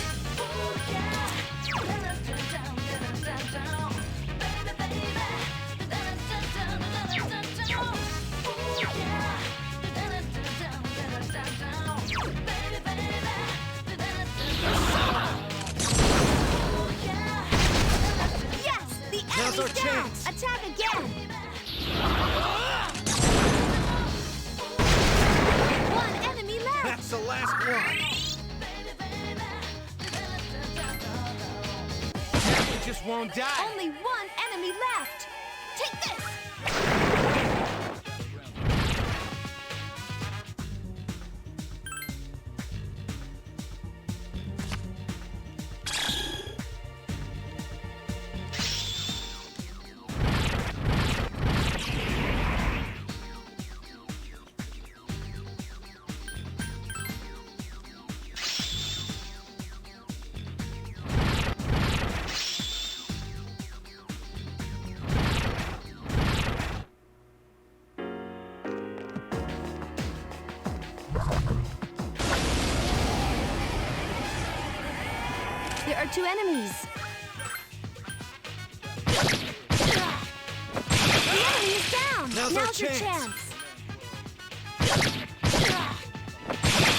Yes, the enemy's down. Attack again. One enemy left. That's the last one. That one just won't die. Only 1 enemy left. Take this. There are 2 enemies. The enemy is down. Now's our your chance.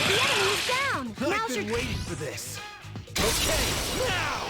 The enemy is down. I've Now's been your waiting for this. Okay, now!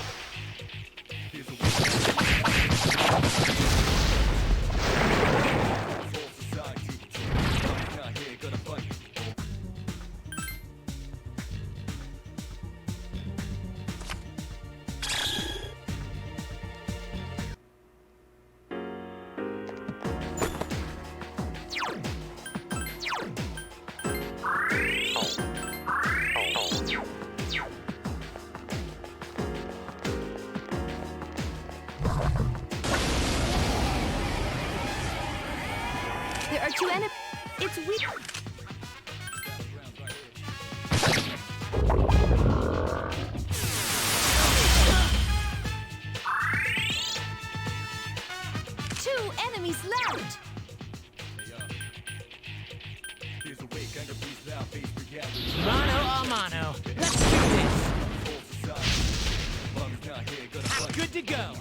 There are 2 enemies. It's weak. Two enemies left. Mano a mano. Let's do this. I'm good to go.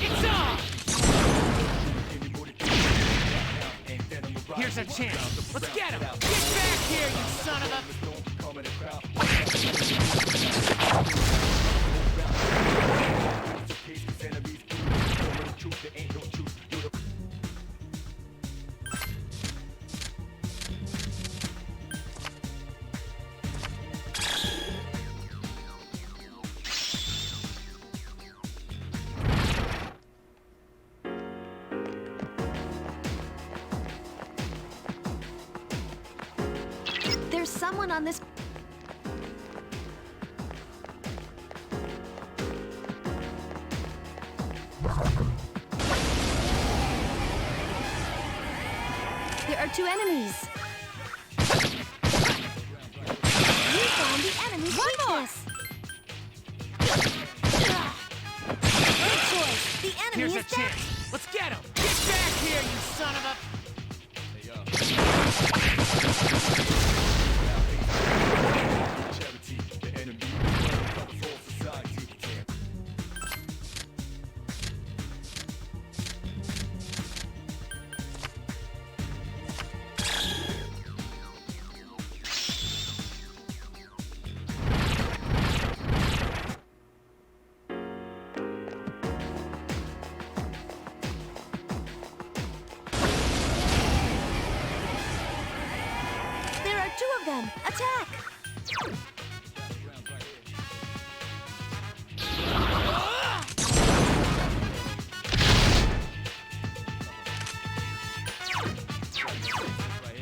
It's on! Here's our chance. Let's get him. Get back here, you son of a... There's someone on this. There are 2 enemies. You found the enemy's weakness. Good choice. The enemy Here's is our down. chance. Let's get him. Get back here, you son of a... them! Attack!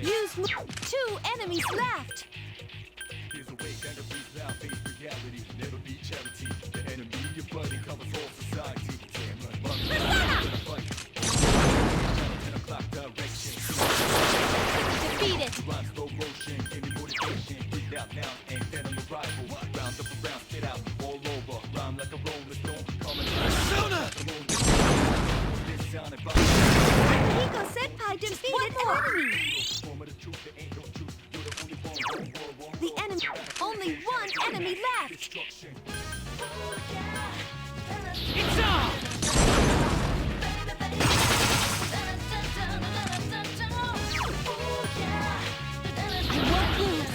Use 2 enemies left! Here's a way, kind of breathe out, face reality, never be charity. The enemy, your buddy, covers all society. Damn right, mother, gonna fight. 10 o'clock direction. Defeat it! Run slow motion, give me motivation. Breathe out now, and then I'm a rival. Round up around, spit out, all over. Rhyme like a rolling stone, coming. Persona! This sound and vibe. Hiko Senpai defeated an enemy! Form of the truth, there ain't no truth. You're the only one. The enemy... Only 1 enemy left! Destruction. It's on! I won't lose!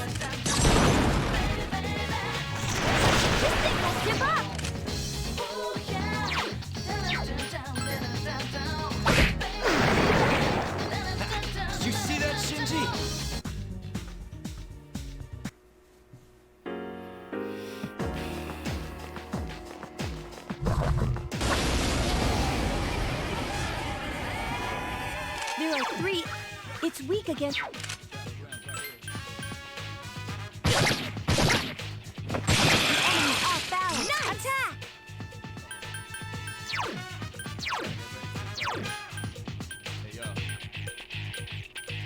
This thing won't give up! Did you see that, Shinji? There are 3... It's weak against... The enemy's off balance! Nice. Attack!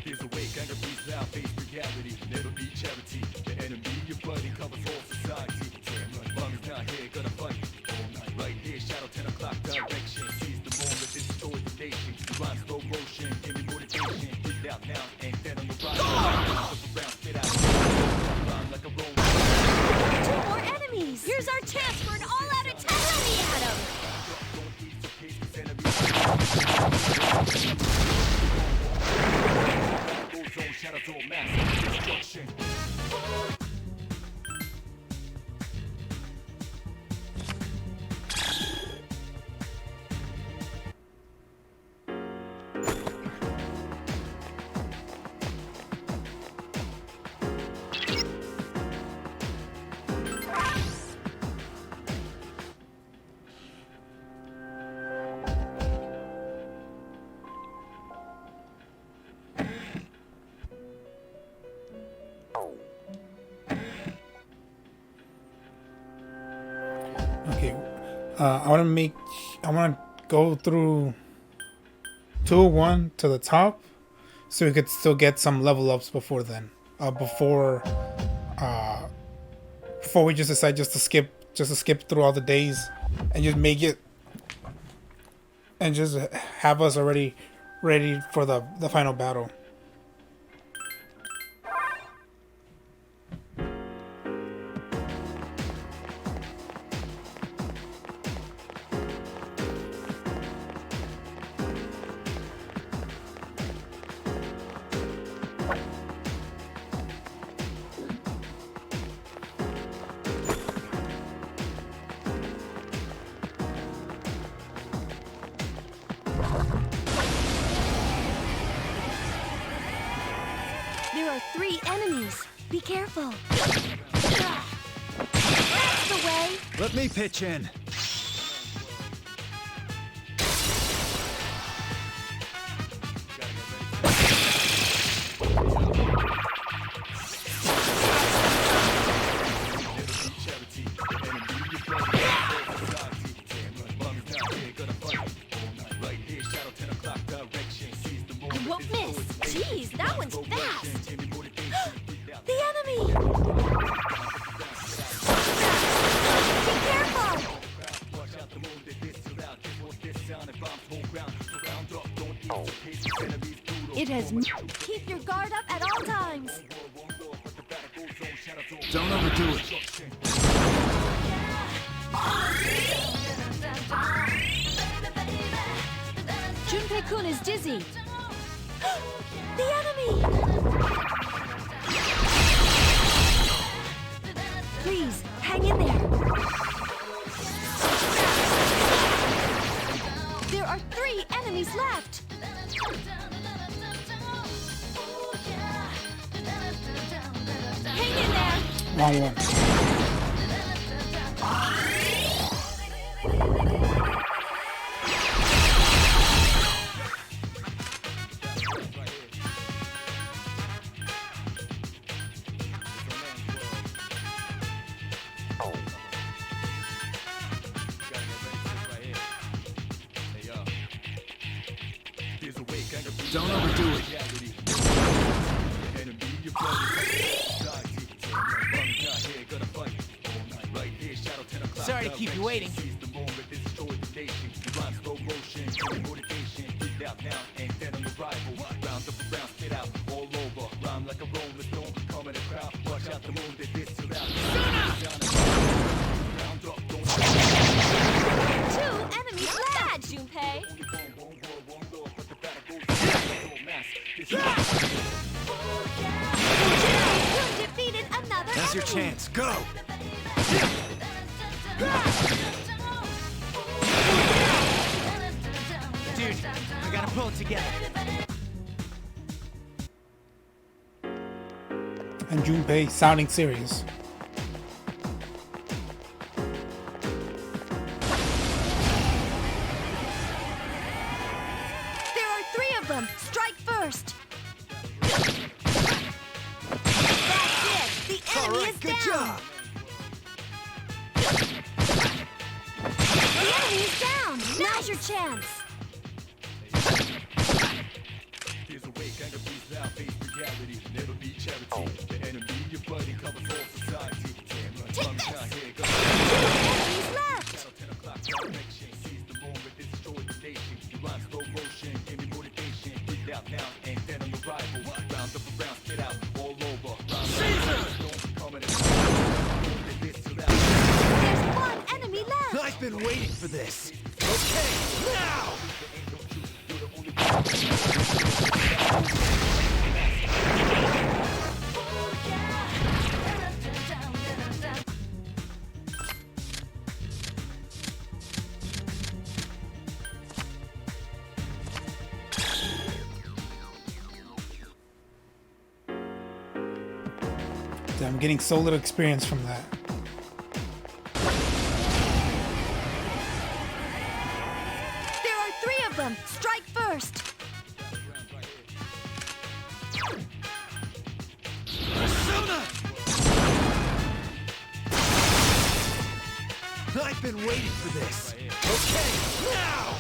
Here's a way, kind of breathe out, face reality, never be charity. The enemy, your buddy, covers all society. Damn right, mom is not here, gonna fight all night. Right here, shadow 10 o'clock direction. Seize the moment, destroy the nation. Rhyme slow motion, give me motivation. Breathe out now, and then I'm a rider. Around, spit out. Rhyme like a roll. 2 more enemies! Here's our chance for an all-out attack! Let me at him! Don't ease the pace, 'cause enemies. Ozone shadows all massive destruction. Okay, I want to go through 201 to the top, so we could still get some level ups before then. Before we just decide just to skip through all the days and just make it and just have us already ready for the final battle. There are 3 enemies. Be careful. That's the way. Let me pitch in. I won't miss. Jeez, that one's fast. The enemy. Be careful. It has... Keep your guard up at all times. Don't overdo it. Junpei-kun is dizzy. The enemy! Please, hang in there. There are 3 enemies left. Wrong one. Don't overdo it. Sorry to keep you waiting. Two enemies left! Junpei! You defeated another That's your enemy! chance. Go! Dude, I gotta pull it together. And Junpei sounding serious. There are three of them! Strike first! That's it! The enemy is Good down! job! The enemy is down! Now's your chance! Take this! Two enemies left! There's one enemy left! I've been waiting for this. Okay, now! I'm getting so little experience from that. There are three of them! Strike first! Persona! I've been waiting for this. Okay, now!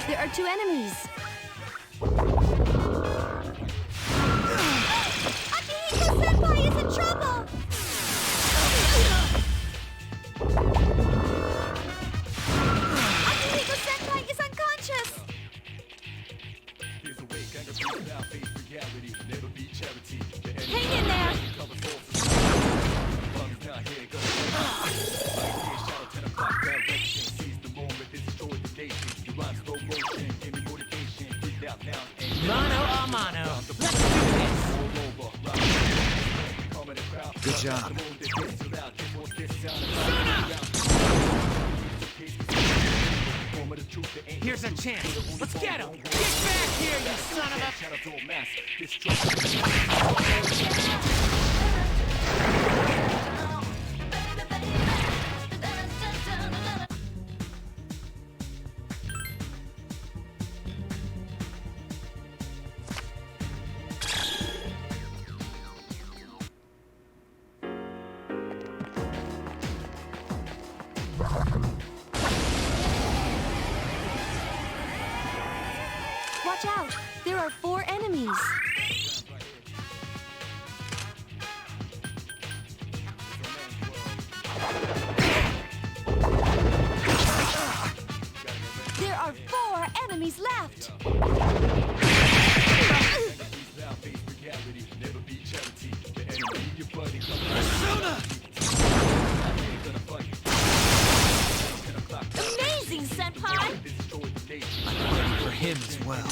There are two enemies! Akihiko-senpai is in trouble! Akihiko-senpai is unconscious! Hang in there! Mano a mano. Let's do this. Good job. Here's a chance. Let's get him. Get back here, you son of Watch out! There are four enemies! There are four enemies left! Persona! Senpai? I'm ready for him as well.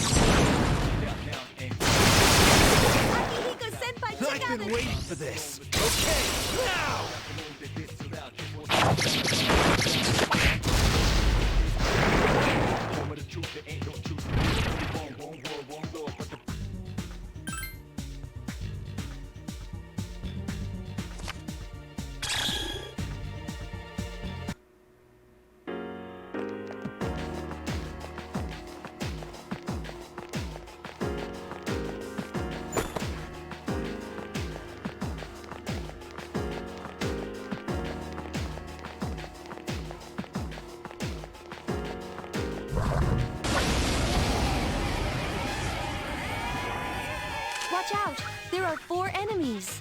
Akihiko Senpai took I've out been a... waiting for this. Okay, now! Watch out! There are 4 enemies.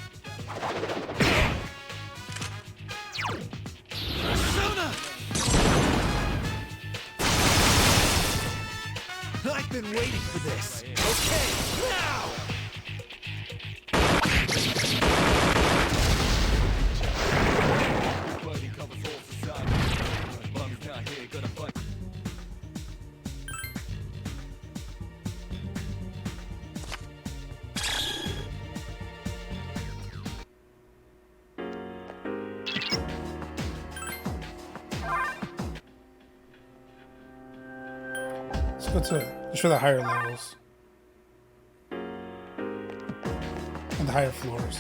Persona! I've been waiting for this. Okay, now! Let's go to show the higher levels and the higher floors.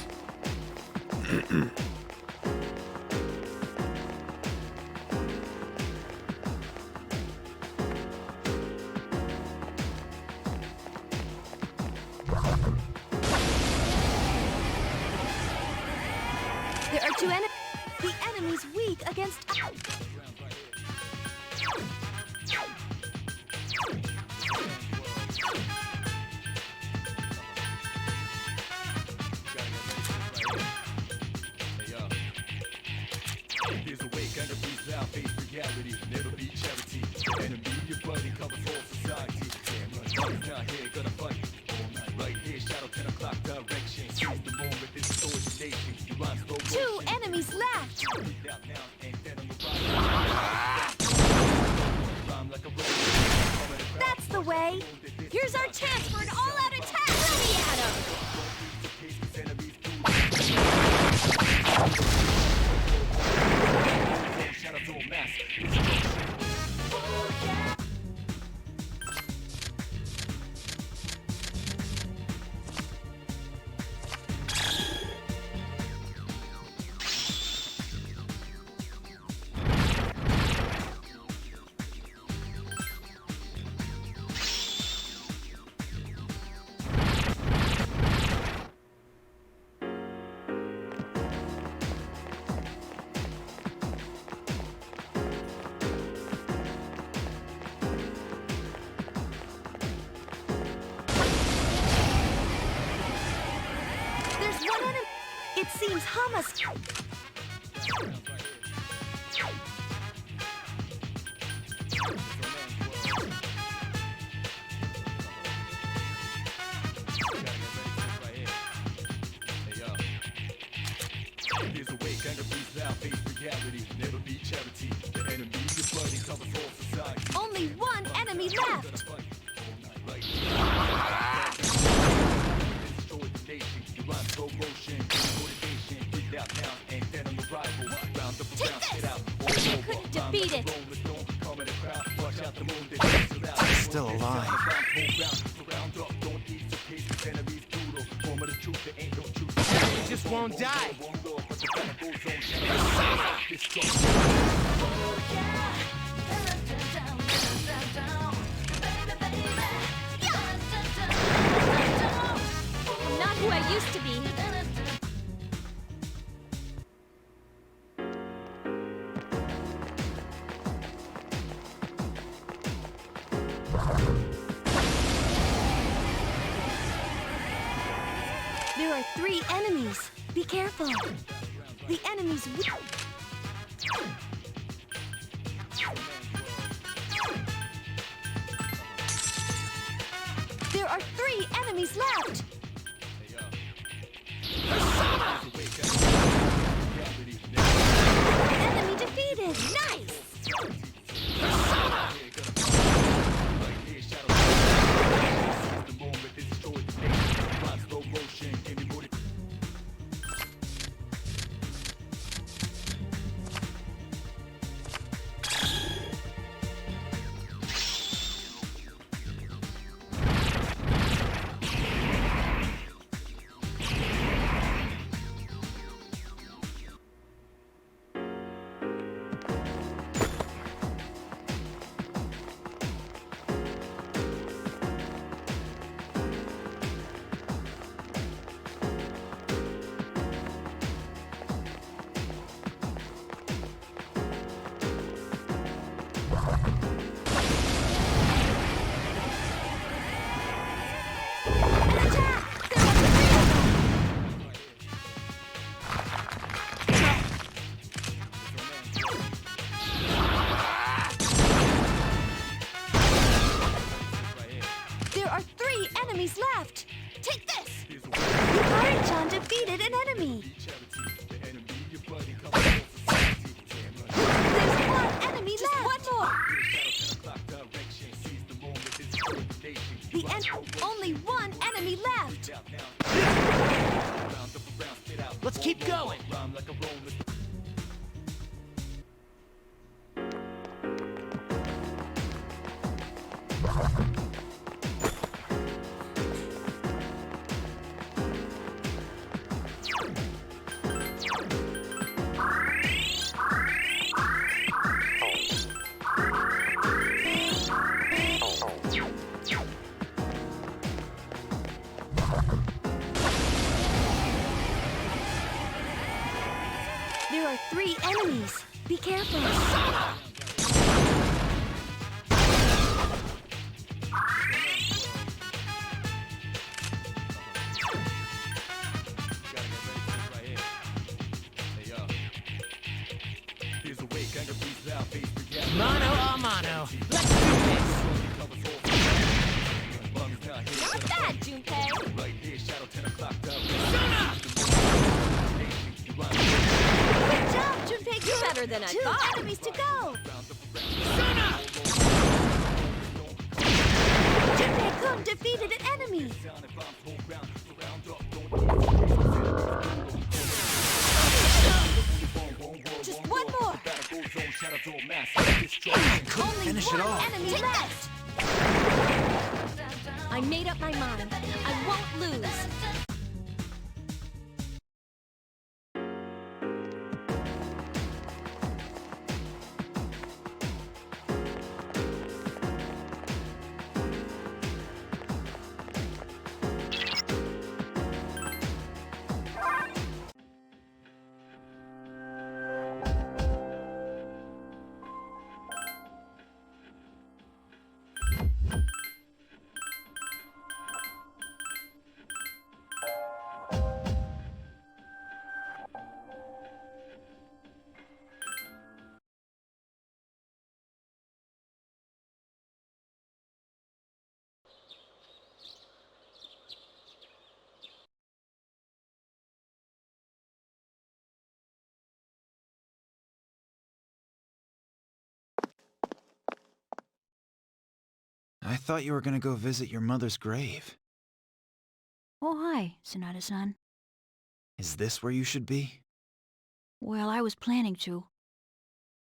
There are 2 enemies. The enemy's weak against... Two enemies left! That's the way! Here's our chance for an all-out attack! Let me at him! There's one enemy. It seems Hama's. Only one enemy left. Take this! I couldn't defeat it. Still alive. You just won't die. I'm not who I used to be. There are 3 enemies. Be careful. The enemies. There are 3 enemies left. Enemy defeated. Nice. enemy! There's one enemy left! Just one more! Only one enemy left! Let's keep going. There are 3 enemies. Be careful. Mano a mano. Let's do this. Not bad, Junpei. Good job, Junpei. You're better than I thought. 2 enemies to go. Junpei-kun defeated an enemy. Just one more. Only Finish it one off. enemy left. I made up my mind. I won't lose. I thought you were gonna go visit your mother's grave. Oh, hi, Sonata-san. Is this where you should be? Well, I was planning to.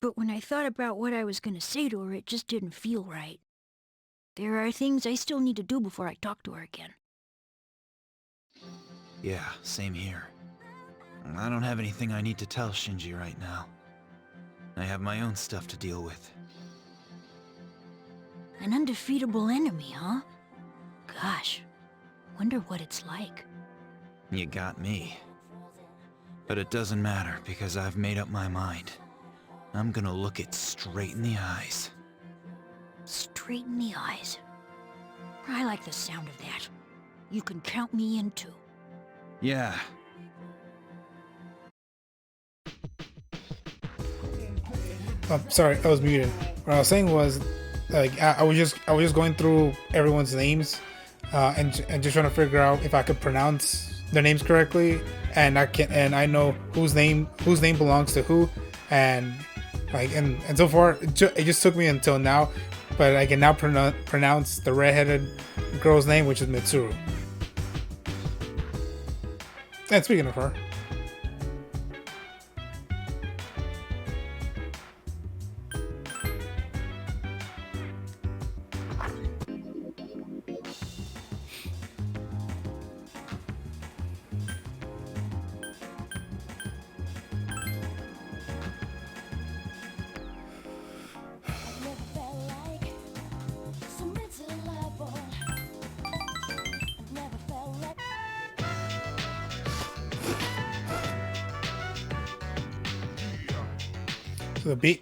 But when I thought about what I was gonna say to her, it just didn't feel right. There are things I still need to do before I talk to her again. Yeah, same here. I don't have anything I need to tell Shinji right now. I have my own stuff to deal with. An undefeatable enemy, huh? Gosh, wonder what it's like. You got me. But it doesn't matter, because I've made up my mind. I'm gonna look it straight in the eyes. Straight in the eyes. I like the sound of that. You can count me in too. Yeah. Oh, sorry, I was muted. What I was saying was, like, I was just going through everyone's names, and just trying to figure out if I could pronounce their names correctly, and I know whose name belongs to who, and like and so far it just took me until now, but I can now pronounce the redheaded girl's name, which is Mitsuru. And speaking of her.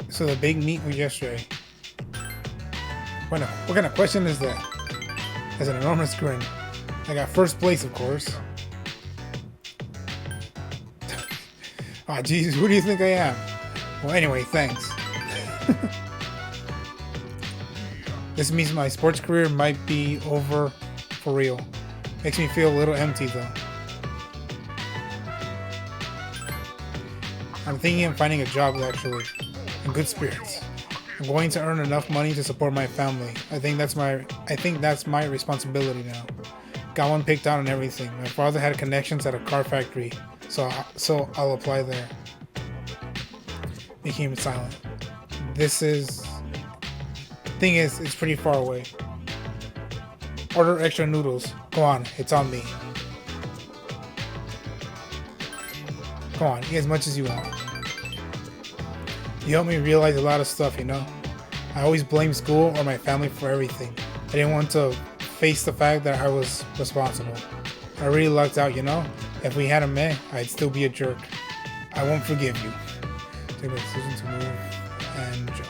So the big meet was yesterday. What kind of question is that? That's an enormous grin. I got first place, of course. Ah, Jesus, who do you think I am? Well, anyway, thanks. This means my sports career might be over for real. Makes me feel a little empty, though. I'm thinking of finding a job actually, in good spirits. I'm going to earn enough money to support my family. I think that's my responsibility now. Got one picked out and everything. My father had connections at a car factory, so I'll apply there. Became silent. Thing is, it's pretty far away. Order extra noodles. Go on, it's on me. Go on, eat as much as you want. You helped me realize a lot of stuff, you know? I always blamed school or my family for everything. I didn't want to face the fact that I was responsible. I really lucked out, you know? If we hadn't met, I'd still be a jerk. I won't forgive you. Take my decision to move and jump.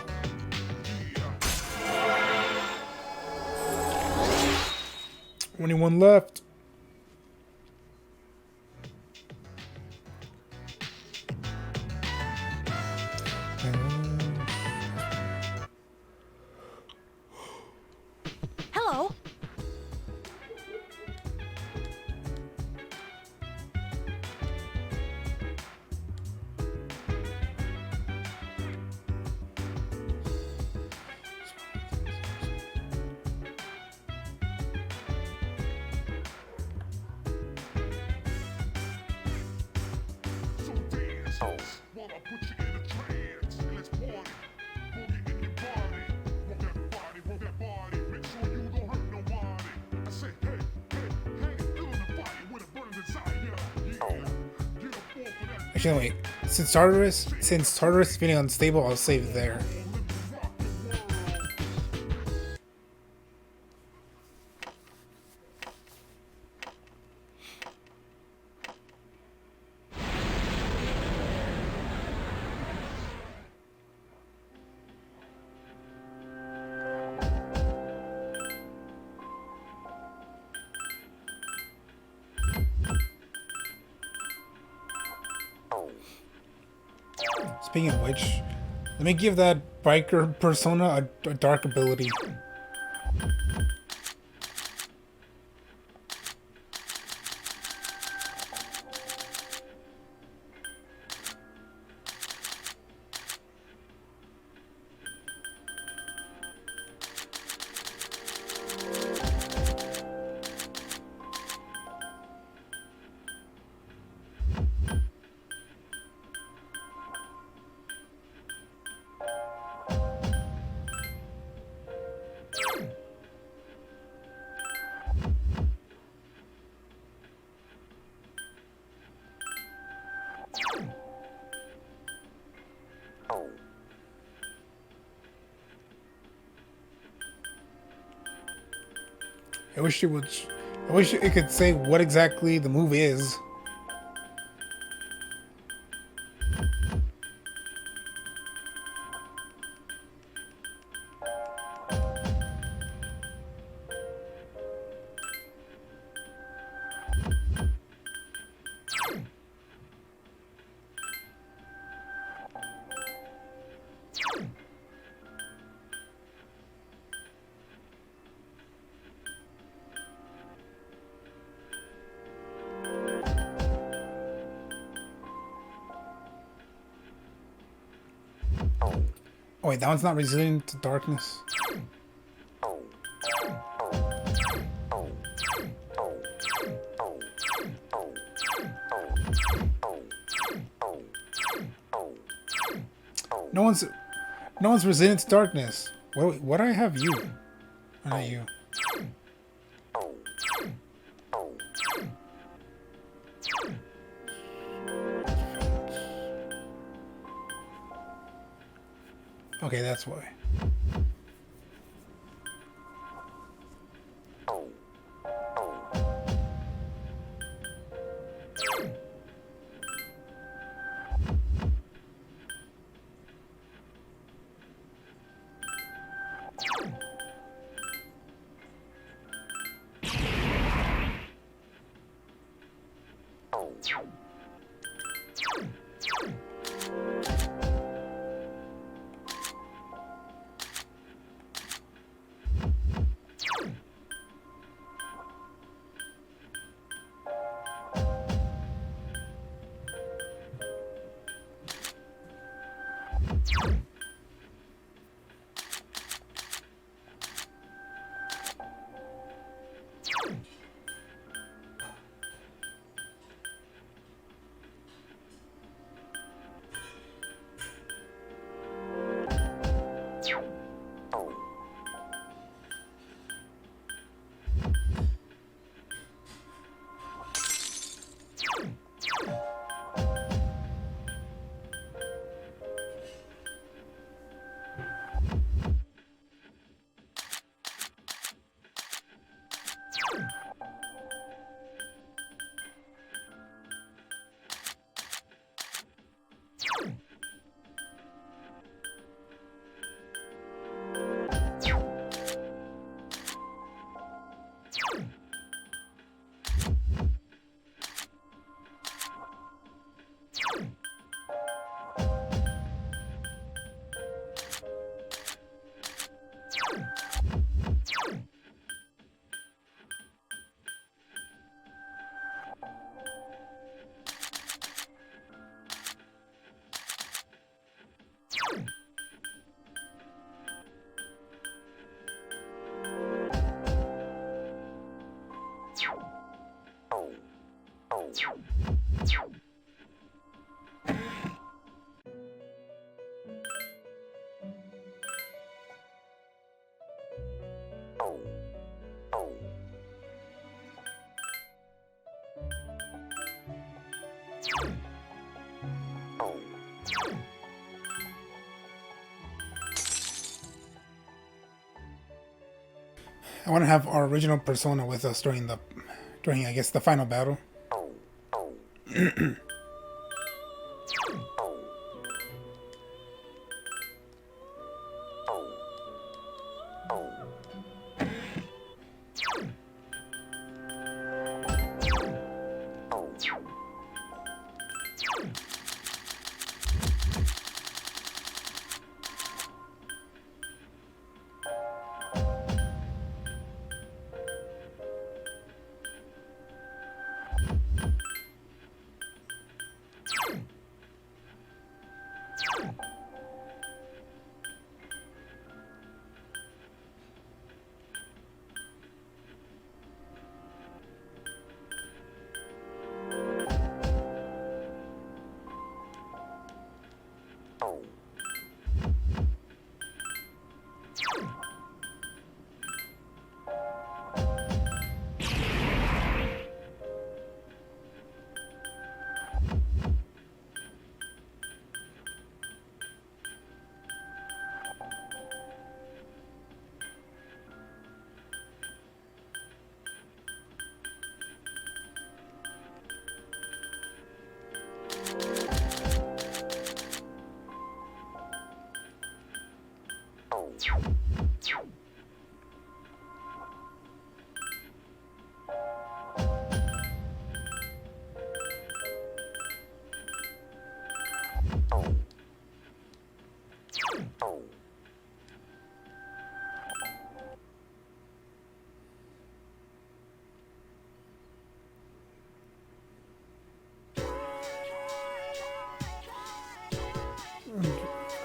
21 left. Hello. So dance, while I put you in a trance. Let's party, boogie in your body. Rock that body, make sure you don't hurt nobody. I say, hey, feeling the fire with a burning desire. Yeah, get up off of that. Actually, wait. Since Tartarus is feeling unstable, I'll save there. Speaking of which, let me give that biker persona a dark ability. I wish it could say what exactly the move is. Oh wait, that one's not resilient to darkness. No one's resilient to darkness. What do I have you? Or not you. Okay, that's why. I want to have our original persona with us during I guess the final battle.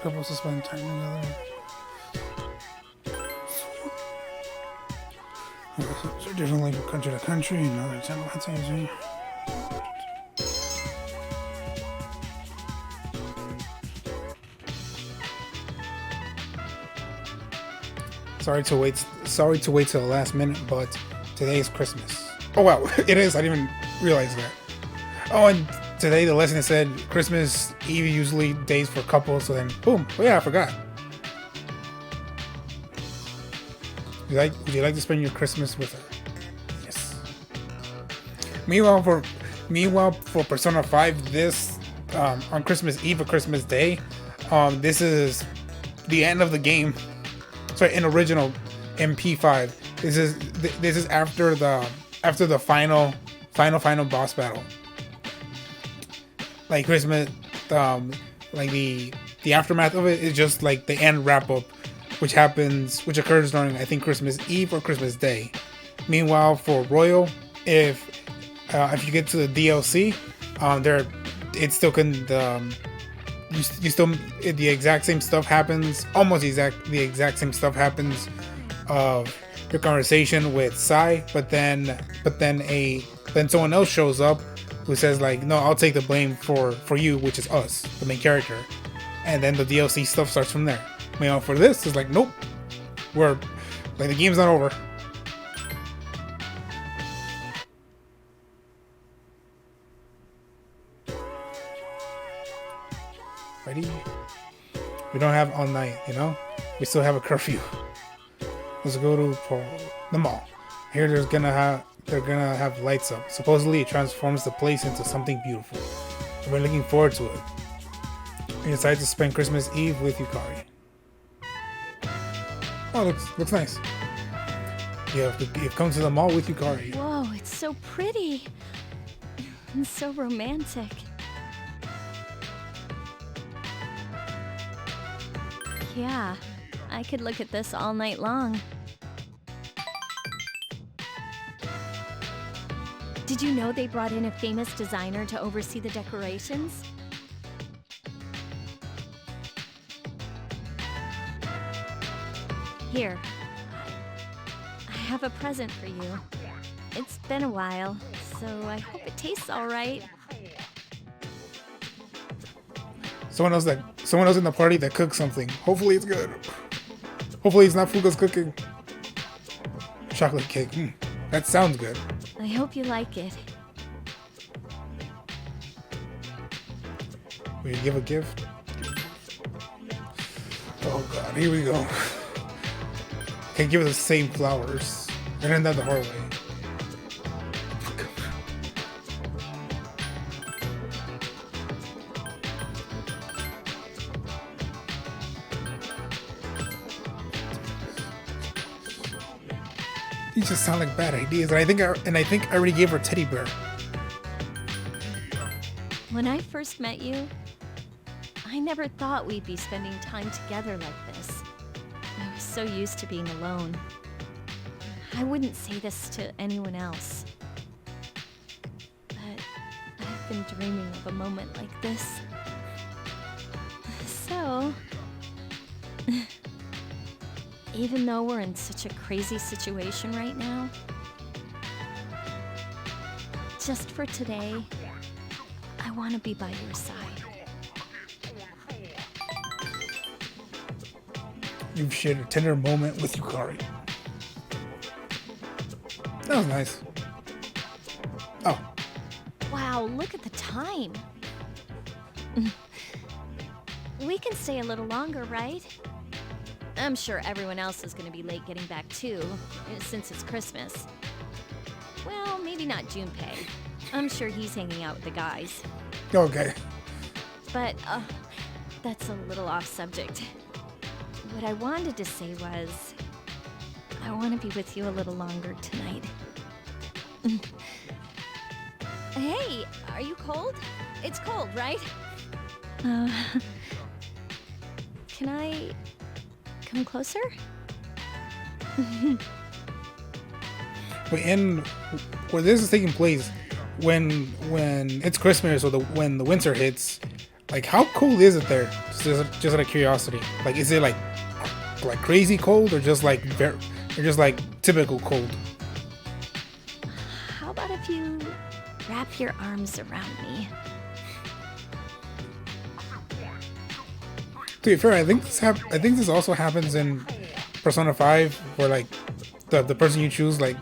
Couples to spend time together. So differently from country to country and other time. Sorry to wait till the last minute, but today is Christmas. Oh wow, it is. I didn't even realize that. Oh, and today the lesson said Christmas Eve usually days for couples, so then boom. Oh yeah, I forgot. Would you like to spend your Christmas with her? Yes. Meanwhile for Persona 5, this on Christmas Eve or Christmas Day, this is the end of the game. Sorry, in original MP5. This is after the final boss battle. Like Christmas, like the aftermath of it is just like the end wrap up, which occurs during I think Christmas Eve or Christmas Day. Meanwhile, for Royal, if you get to the DLC, it's still you still the exact same stuff happens. Almost the exact same stuff happens of your conversation with Sai, but then someone else shows up who says like, no, I'll take the blame for you, which is us, the main character, and then the DLC stuff starts from there. For this, it's like, nope, we're like, the game's not over. Ready? We don't have all night, we still have a curfew. Let's go to the mall. Here they're gonna have lights up. Supposedly it transforms the place into something beautiful. I've been looking forward to it. We decided to spend Christmas Eve with Yukari. Oh, looks nice. You've come to the mall with Yukari. Whoa, it's so pretty. And so romantic. Yeah, I could look at this all night long. Did you know they brought in a famous designer to oversee the decorations? Here, I have a present for you. It's been a while, so I hope it tastes all right. Someone else in the party that cooks something. Hopefully it's good. Hopefully it's not Fuga's cooking. Chocolate cake. That sounds good. I hope you like it. Will you give a gift? Oh god, here we go. Can't give her the same flowers. I learned that the hard way. These just sound like bad ideas, and I think I already gave her a teddy bear. When I first met you, I never thought we'd be spending time together like this. I was so used to being alone. I wouldn't say this to anyone else. But I've been dreaming of a moment like this. So, even though we're in such a crazy situation right now, just for today, I want to be by your side. You've shared a tender moment with Yukari. That was nice. Oh. Wow, look at the time. We can stay a little longer, right? I'm sure everyone else is going to be late getting back too, since it's Christmas. Well, maybe not Junpei. I'm sure he's hanging out with the guys. Okay. But, that's a little off subject. What I wanted to say was, I want to be with you a little longer tonight. Hey, are you cold? It's cold, right? Can I come closer? Where this is taking place, when it's Christmas or when the winter hits, like how cold is it there? Just out of curiosity, like is it like crazy cold or just like typical cold? How about if you wrap your arms around me? To be fair, I think this also happens in Persona 5, where like the person you choose, like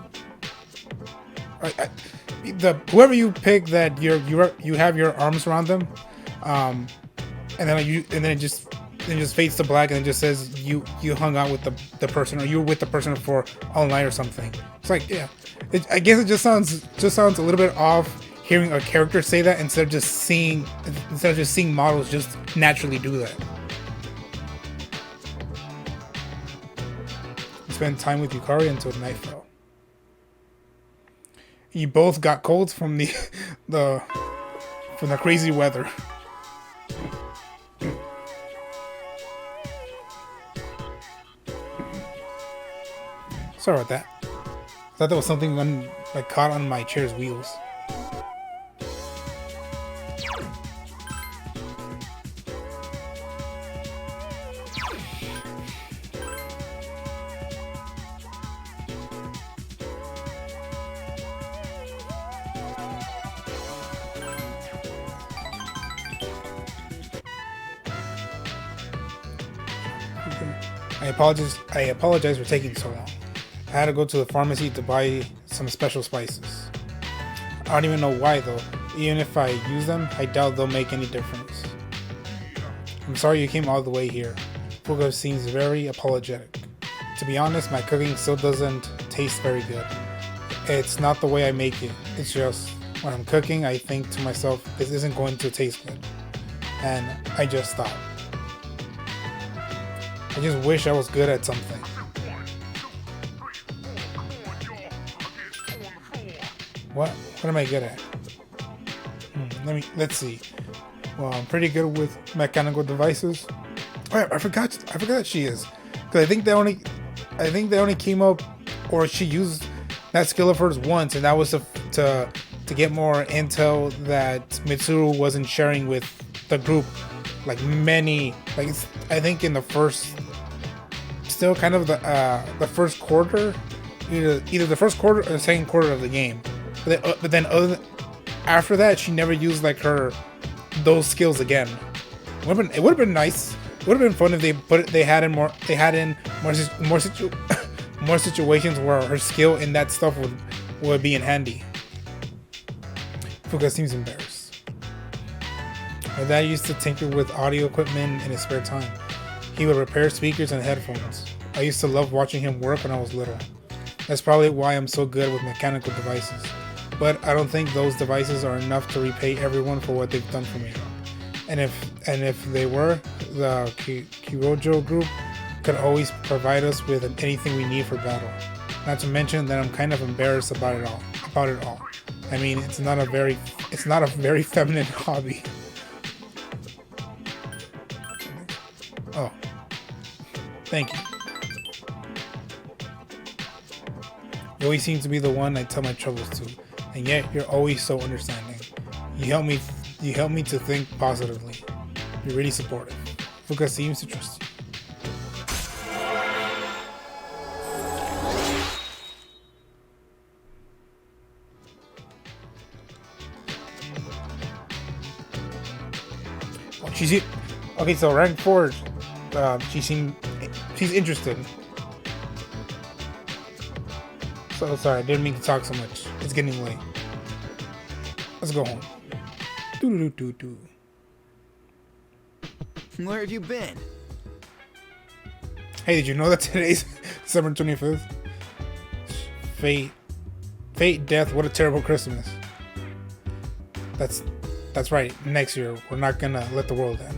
whoever you pick, that you have your arms around them, and then it just fades to black and it just says you hung out with the person, or you were with the person for all night or something. It's like, yeah, I guess it just sounds a little bit off hearing a character say that instead of just seeing models just naturally do that. Spend time with Yukari until night fell. You both got colds from the crazy weather. Sorry about that. I thought there was something caught on my chair's wheels. I apologize for taking so long. I had to go to the pharmacy to buy some special spices. I don't even know why though. Even if I use them, I doubt they'll make any difference. I'm sorry you came all the way here. Fuga seems very apologetic. To be honest, my cooking still doesn't taste very good. It's not the way I make it. It's just when I'm cooking, I think to myself, this isn't going to taste good. And I just stop. I just wish I was good at something. What am I good at? Let's see. Well, I'm pretty good with mechanical devices. Oh, I forgot she is. Because I think they only came up, or she used that skill of hers once, and that was to get more intel that Mitsuru wasn't sharing with the group. I think in the first, still kind of the first quarter, either the first quarter or the second quarter of the game. But then after that, she never used like those skills again. It would have been nice. It would have been fun if they had in more situations where her skill in that stuff would be in handy. Fuka seems embarrassed. My dad used to tinker with audio equipment in his spare time. He would repair speakers and headphones. I used to love watching him work when I was little. That's probably why I'm so good with mechanical devices. But I don't think those devices are enough to repay everyone for what they've done for me. And if they were, the Kirojo group could always provide us with anything we need for battle. Not to mention that I'm kind of embarrassed about it all. I mean, it's not a very feminine hobby. Oh, thank you. You always seem to be the one I tell my troubles to, and yet you're always so understanding. You help me to think positively. You're really supportive. Fuka seems to trust you. Okay, so rank 4, she's interested. So sorry, I didn't mean to talk so much. It's getting late. Let's go home. Where have you been? Hey, did you know that today's December 25th? Fate, death, what a terrible Christmas. That's right. Next year, we're not gonna let the world end.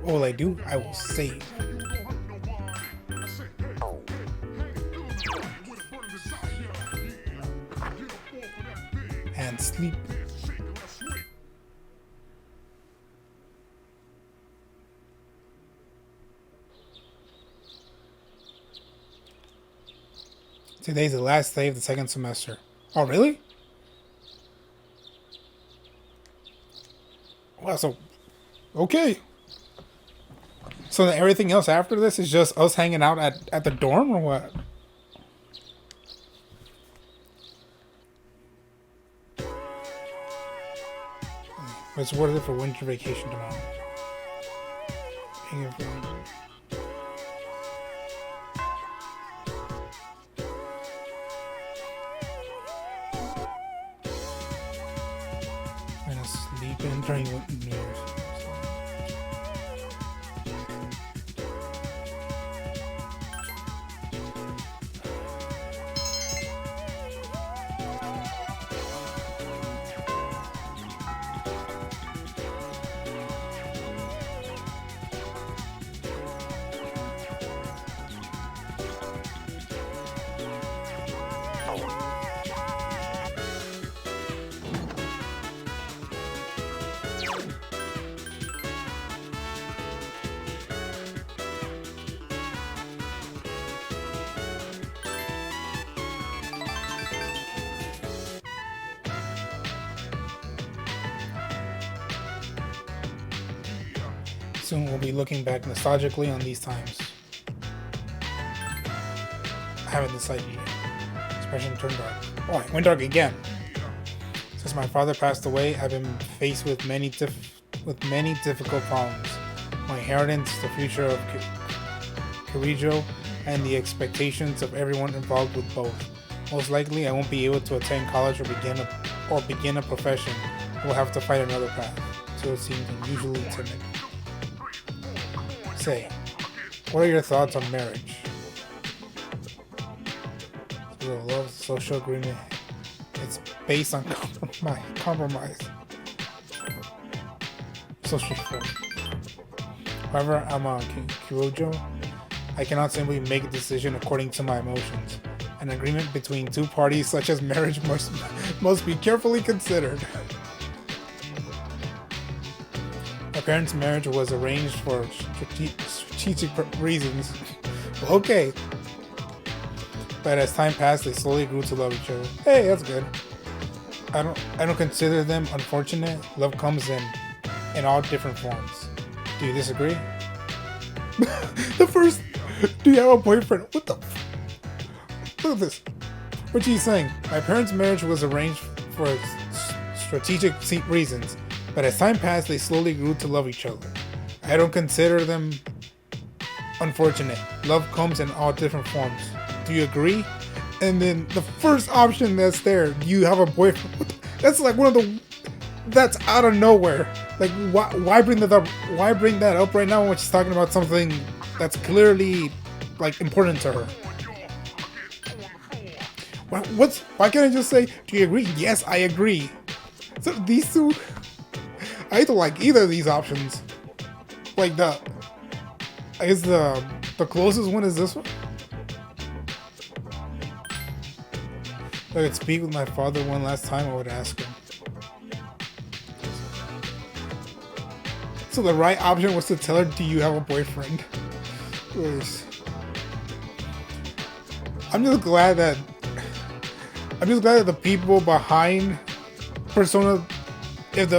What will I do? I will save. And sleep. Today's the last day of the second semester. Oh, really? Well, so... Okay. So then everything else after this is just us hanging out at the dorm, or what? What's worth it for winter vacation tomorrow? I'm gonna sleep in during New Year's. Soon we'll be looking back nostalgically on these times. I haven't decided yet. Expression turned dark. Oh, it went dark again. Since my father passed away, I've been faced with many difficult problems. My inheritance, the future of Kirijo, and the expectations of everyone involved with both. Most likely, I won't be able to attend college or begin a profession. I will have to fight another path. So it seems unusually timid. Say, what are your thoughts on marriage? So love, social agreement. It's based on compromise. So straightforward. However, I'm a Kirijo. I cannot simply make a decision according to my emotions. An agreement between two parties such as marriage must be carefully considered. My parents' marriage was arranged for strategic reasons. Okay. But as time passed, they slowly grew to love each other. Hey, that's good. I don't consider them unfortunate. Love comes in all different forms. Do you disagree? The first, do you have a boyfriend? What the? Look at this. What she's saying? My parents' marriage was arranged for strategic reasons, but as time passed, they slowly grew to love each other. I don't consider them unfortunate. Love comes in all different forms. Do you agree? And then the first option that's there, do you have a boyfriend? That's like one of the, that's out of nowhere. Like, why bring that up? Why bring that up right now when she's talking about something that's clearly like important to her? Why can't I just say, do you agree? Yes, I agree. So these two, I don't like either of these options. Like I guess the closest one is this one. If I could speak with my father one last time, I would ask him. So the right option was to tell her, do you have a boyfriend? I'm just glad that the people behind Persona, if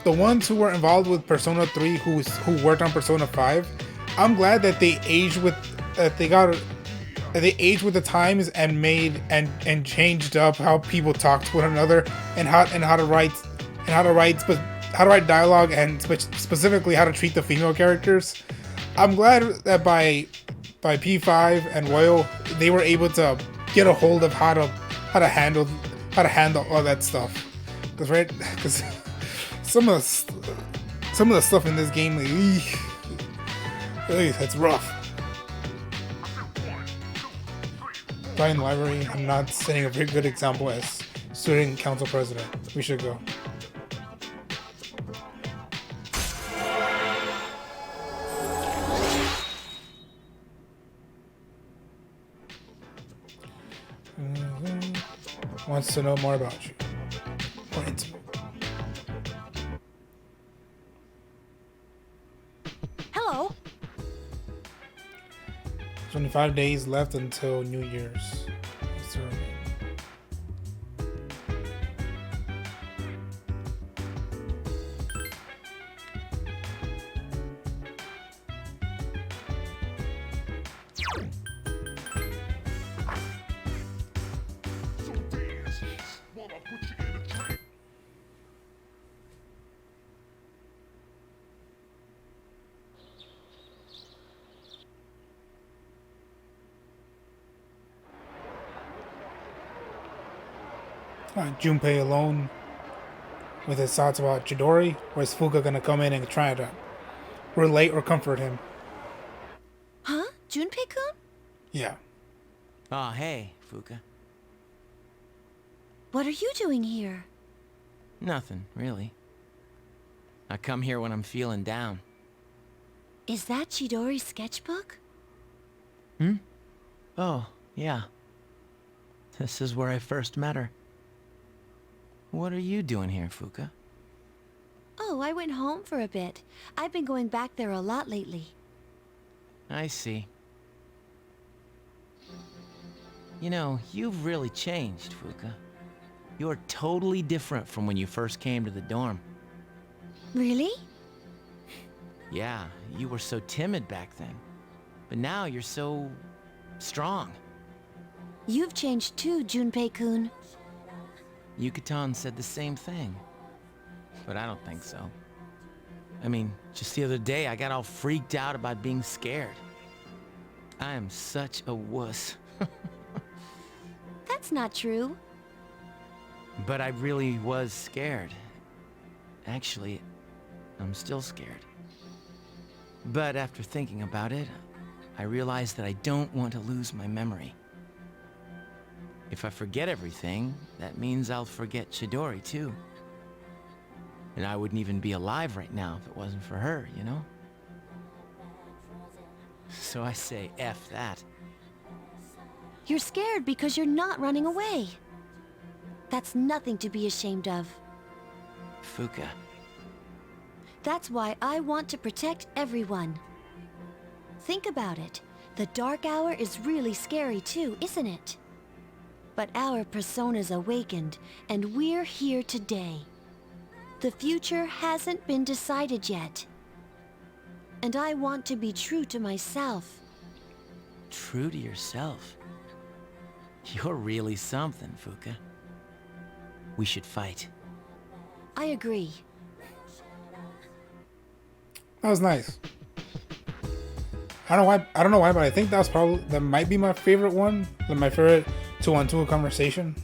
the ones who were involved with Persona 3 who worked on Persona 5, I'm glad that they aged with the times and made and changed up how people talk to one another and how to write dialogue and specifically how to treat the female characters. I'm glad that by P5 and Royal they were able to get a hold of how to handle all that stuff. Because some of the stuff in this game, it's rough. In the library, I'm not setting a very good example as student council president. We should go. Wants to know more about you. More intimate. 25 days left until New Year's. What's the remaining? Junpei alone with his thoughts about Chidori, or is Fuka gonna come in and try to relate or comfort him? Huh? Junpei-kun? Yeah. Oh, hey, Fuka. What are you doing here? Nothing, really. I come here when I'm feeling down. Is that Chidori's sketchbook? Oh, yeah. This is where I first met her. What are you doing here, Fuka? Oh, I went home for a bit. I've been going back there a lot lately. I see. You know, you've really changed, Fuka. You're totally different from when you first came to the dorm. Really? Yeah, you were so timid back then. But now you're so strong. You've changed too, Junpei-kun. Yucatan said the same thing. But I don't think so. I mean, just the other day I got all freaked out about being scared. I am such a wuss. That's not true. But I really was scared. Actually, I'm still scared. But after thinking about it, I realized that I don't want to lose my memory. If I forget everything, that means I'll forget Chidori too. And I wouldn't even be alive right now if it wasn't for her, you know? So I say F that. You're scared because you're not running away. That's nothing to be ashamed of. Fuka. That's why I want to protect everyone. Think about it. The dark hour is really scary too, isn't it? But our persona's awakened, and we're here today. The future hasn't been decided yet. And I want to be true to myself. True to yourself? You're really something, Fuka. We should fight. I agree. That was nice. I don't know why, but I think that might be my favorite one. My favorite 2-on-2 conversation.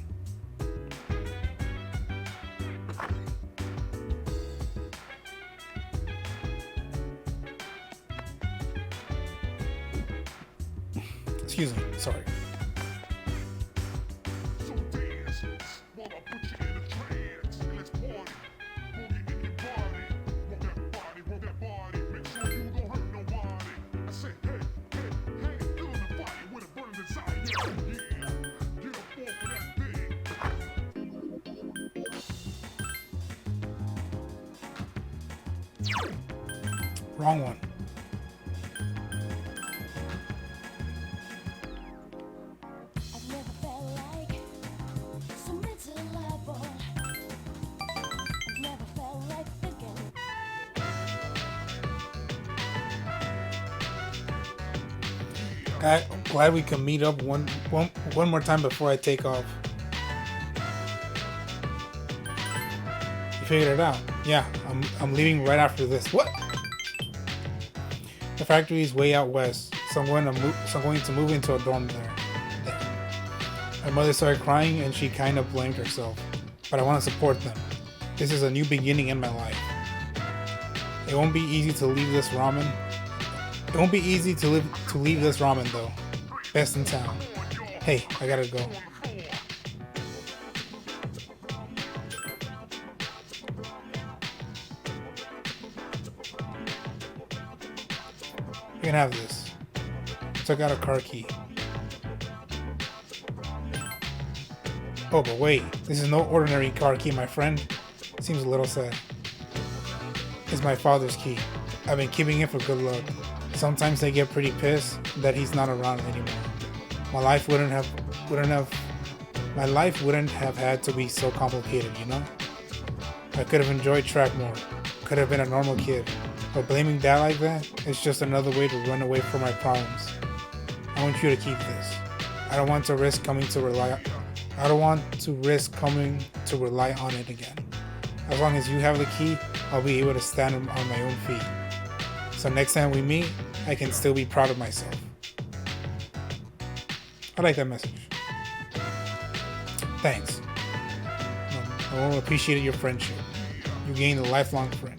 Excuse me, sorry. So dance, while I put you in a trance. Let's party, boogie in your body. Roll that body, make sure you don't hurt nobody. I say, hey, feel the fire with a burning desire. Yeah, get up off of that thing. Wrong one. I've never felt like so miserable. I've never felt like thinking. I'm glad we can meet up one more time before I take off. You figured it out. Yeah, I'm leaving right after this. What? The factory is way out west, so I'm going to move into a dorm there. My mother started crying and she kind of blamed herself, but I want to support them. This is a new beginning in my life. It won't be easy to leave this ramen. It won't be easy to leave this ramen though. Best in town. Hey, I gotta go. You can have this. Took out a car key. Oh, but wait. This is no ordinary car key, my friend. Seems a little sad. It's my father's key. I've been keeping it for good luck. Sometimes they get pretty pissed that he's not around anymore. My life wouldn't have had to be so complicated, you know? I could have enjoyed track more. Could have been a normal kid. But blaming dad like that is just another way to run away from my problems. I want you to keep this. I don't want to risk coming to rely on it again. As long as you have the key, I'll be able to stand on my own feet. So next time we meet, I can still be proud of myself. I like that message. Thanks. I will appreciate your friendship. You gained a lifelong friend.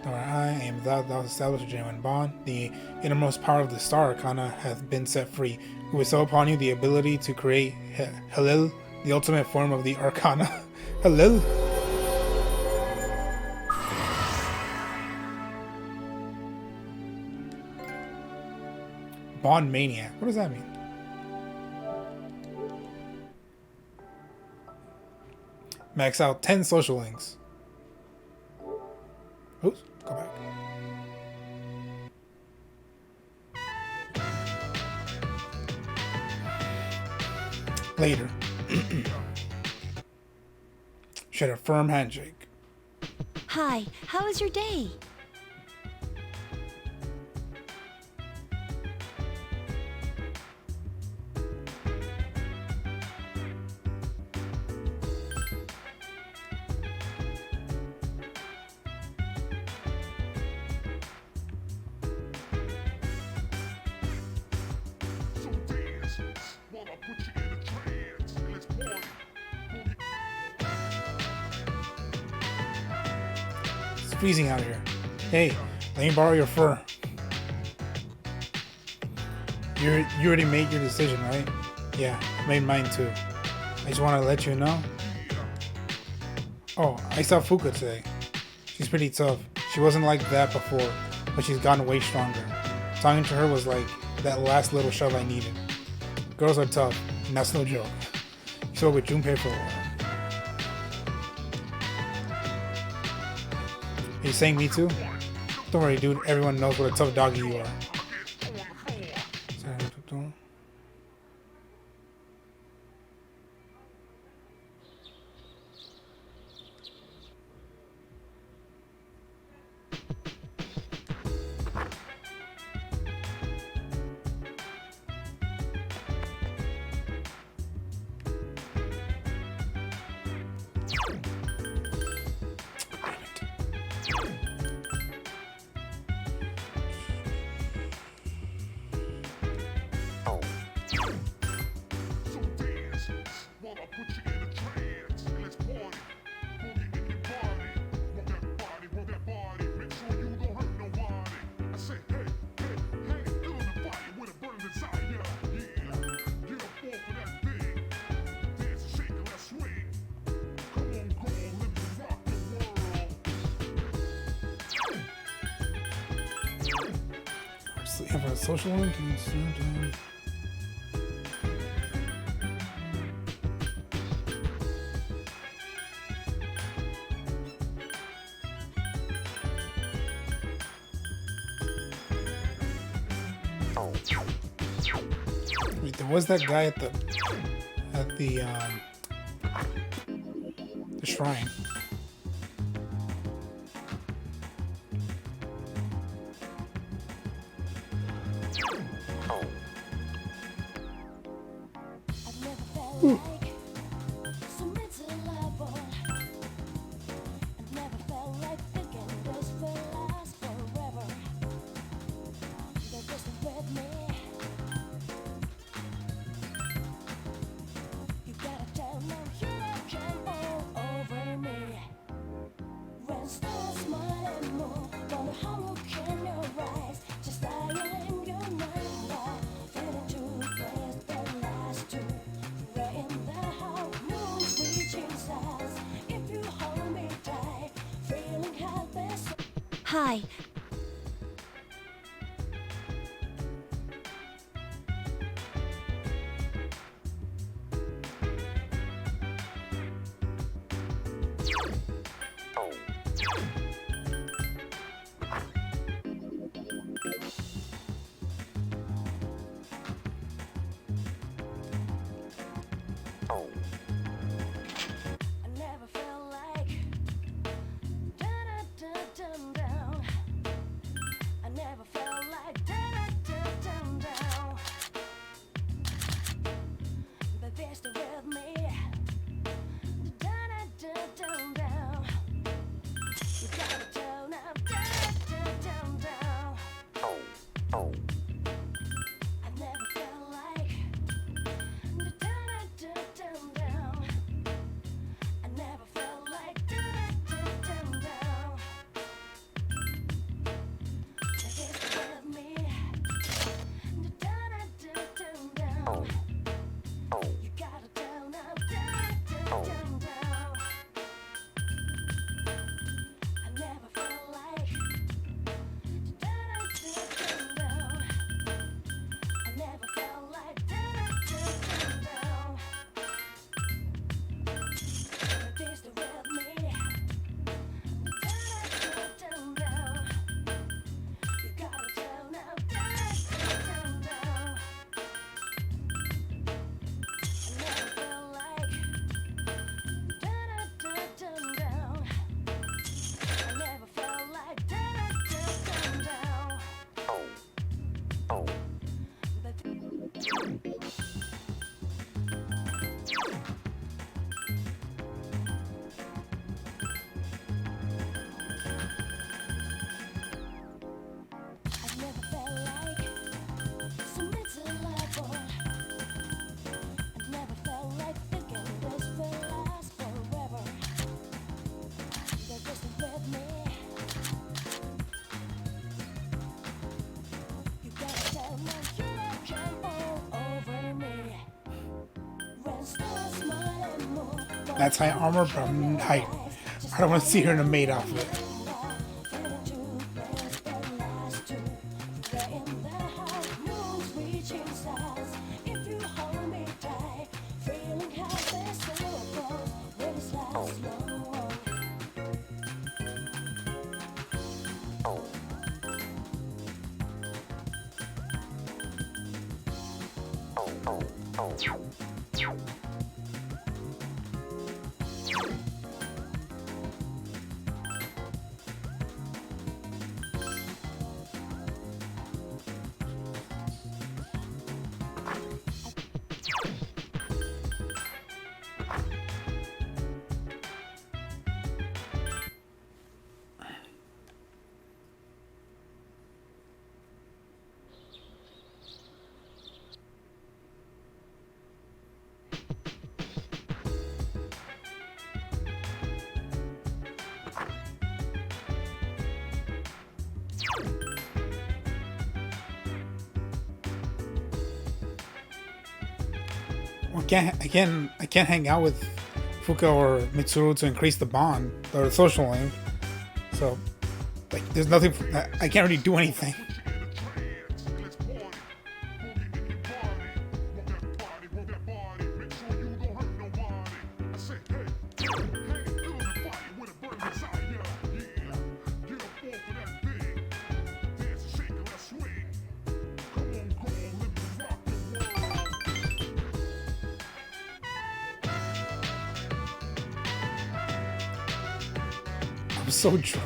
I am thou established a genuine bond. The innermost power of the star arcana hath been set free. We bestow upon you the ability to create Halil, the ultimate form of the arcana. Halil? Bond Maniac. What does that mean? Max out 10 social links. Oops, go back. Later. She had a firm handshake. Hi, how was your day? So dance, wanna put you in a trance. Let's party. It's freezing out here. Hey, let me borrow your fur. You already made your decision, right? Yeah, I made mine too. I just want to let you know. Oh, I saw Fuka today. She's pretty tough. She wasn't like that before, but she's gotten way stronger. Talking to her was like that last little shove I needed. Girls are tough, and that's no joke. She spoke with Junpei for a while. Are you saying me too? Don't worry, dude. Everyone knows what a tough doggy you are. So dance, wanna put you in a trance. Let's party. Boogie in your body. Want that body. Make sure you don't hurt nobody. I say, hey, hey, hey, feeling the fire with a burning desire. Yeah, get up off of that thing. Dance and shake and let's swing. Come on, girl, let me rock the world. Have a social link. Wait, there was that guy at the shrine. I've never felt like so miserable. I've never felt like thinking this will last forever. They're just with me. You gotta tell them you can all over me. When stars smile and move, wonder how look in your eyes, just lying in your mind. Feeling too blessed that last two. Right in the house, moon's reaching stars. If you hold me tight, feeling helpless. Hi. I never felt like da-da-da-dum-down. I never felt like da-da-da-dum-down. But they're still with me. Da-da-da-dum-down. You gotta tell now da-da-da-dum-down. I never felt like da-da-da-dum-down. I never felt like da-da-da-dum-down. They're still with me. That's high armor, but I don't want to see her in a maid outfit. I can't hang out with Fuka or Mitsuru to increase the bond or the social link. So, like, there's nothing. I can't really do anything.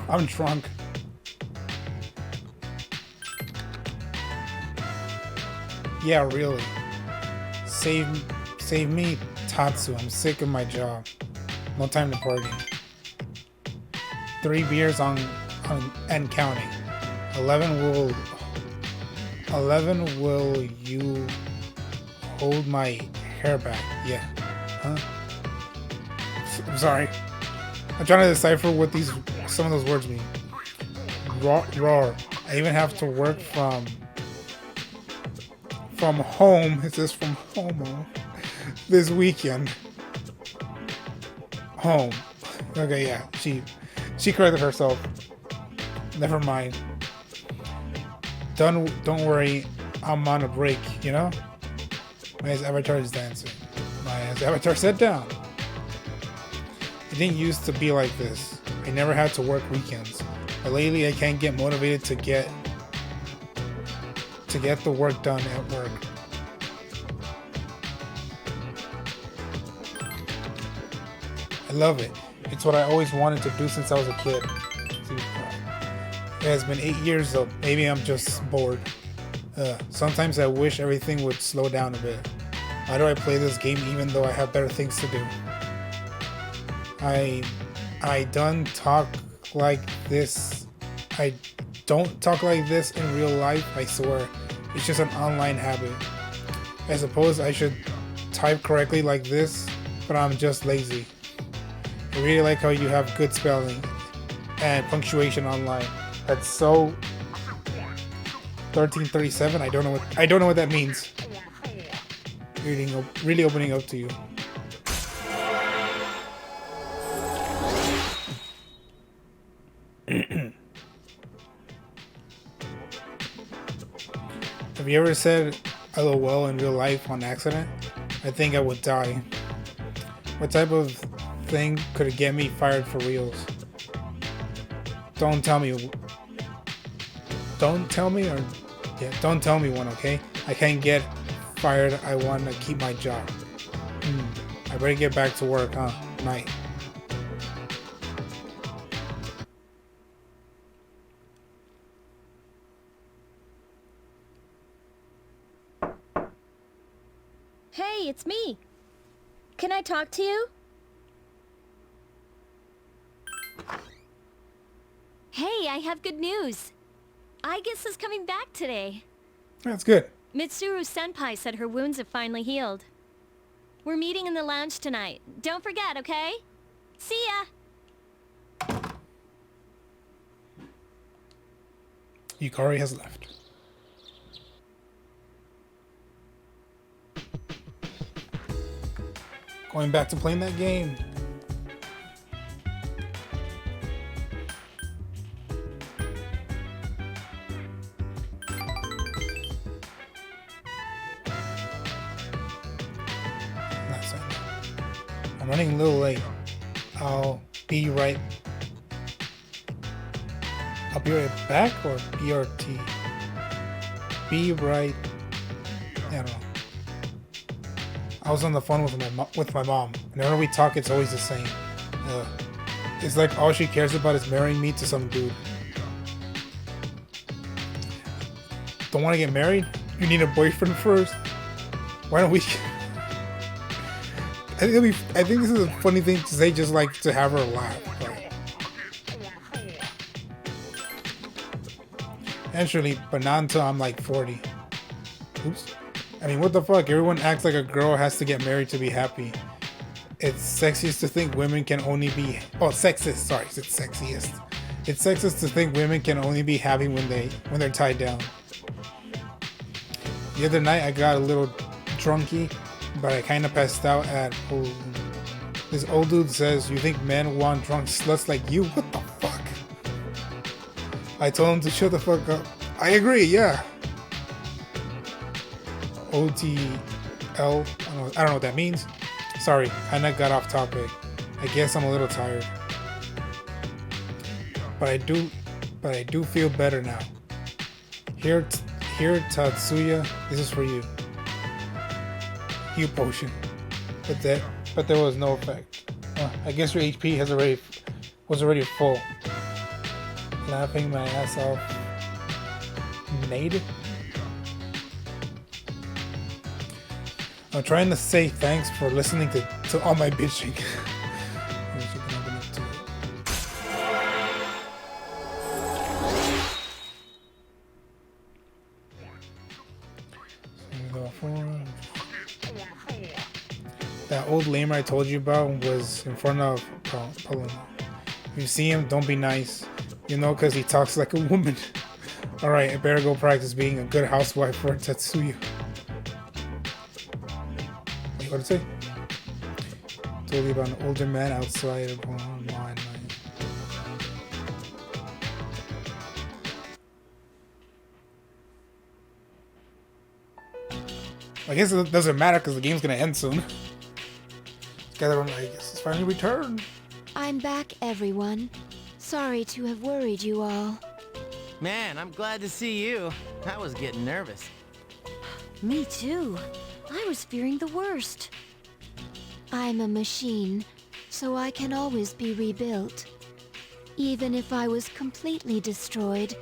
I'm drunk. Yeah, really. Save me, Tatsu. I'm sick of my job. No time to party. 3 beers on and counting. 11 will you hold my hair back? Yeah. Huh? I'm sorry. I'm trying to decipher what some of those words mean. Roar. I even have to work from home. It says from home this weekend. Home. Okay, yeah. She corrected herself. Never mind. Don't worry. I'm on a break. You know. My avatar is dancing. My avatar sat down. It didn't used to be like this. I never had to work weekends. But lately I can't get motivated to get the work done at work. I love it. It's what I always wanted to do since I was a kid. It has been 8 years though. Maybe I'm just bored. Sometimes I wish everything would slow down a bit. Why do I play this game even though I have better things to do? I don't talk like this. I don't talk like this in real life, I swear. It's just an online habit. I suppose I should type correctly like this, but I'm just lazy. I really like how you have good spelling and punctuation online. That's so 1337. I don't know what that means. Really opening up to you. Have you ever said LOL in real life on accident? I think I would die. What type of thing could get me fired for reals? Don't tell me one, okay? I can't get fired. I want to keep my job. I better get back to work, huh? Night. Hey, it's me. Can I talk to you? Hey, I have good news. Aigis is coming back today. That's good. Mitsuru Senpai said her wounds have finally healed. We're meeting in the lounge tonight. Don't forget, okay? See ya! Yukari has left. Going back to playing that game. running a little late. I'll be right. I'll be right back or BRT. Be right. I don't know. I was on the phone with my mom. Whenever we talk, it's always the same. It's like all she cares about is marrying me to some dude. Don't want to get married? You need a boyfriend first? Why don't we... I think this is a funny thing to say, just like to have her laugh. Actually, but not until I'm like 40. Oops. I mean, what the fuck? Everyone acts like a girl has to get married to be happy. It's sexist to think women can only be... Oh, sexist. Sorry, it's sexiest. It's sexist to think women can only be happy when they're tied down. The other night, I got a little drunky, but I kind of passed out at... Oh, this old dude says, "You think men want drunk sluts like you? What the fuck?" I told him to shut the fuck up. I agree, yeah. OTL. I don't know what that means. Sorry, kinda got off topic. I guess I'm a little tired. But I do feel better now. Here Tatsuya, this is for you. Heal potion. But there was no effect. I guess your HP was already full. Laughing my ass off. Nade? I'm trying to say thanks for listening to all my bitching. That old lamer I told you about was in front of Paloma. If you see him, don't be nice. You know, because he talks like a woman. Alright, I better go practice being a good housewife for Tatsuya. Wait, what did it say? Told you about an older man outside of online. I guess it doesn't matter because the game's gonna end soon. Gather on Aigis has finally returned. I'm back, everyone. Sorry to have worried you all. Man, I'm glad to see you. I was getting nervous. Me too. I was fearing the worst. I'm a machine, so I can always be rebuilt. Even if I was completely destroyed,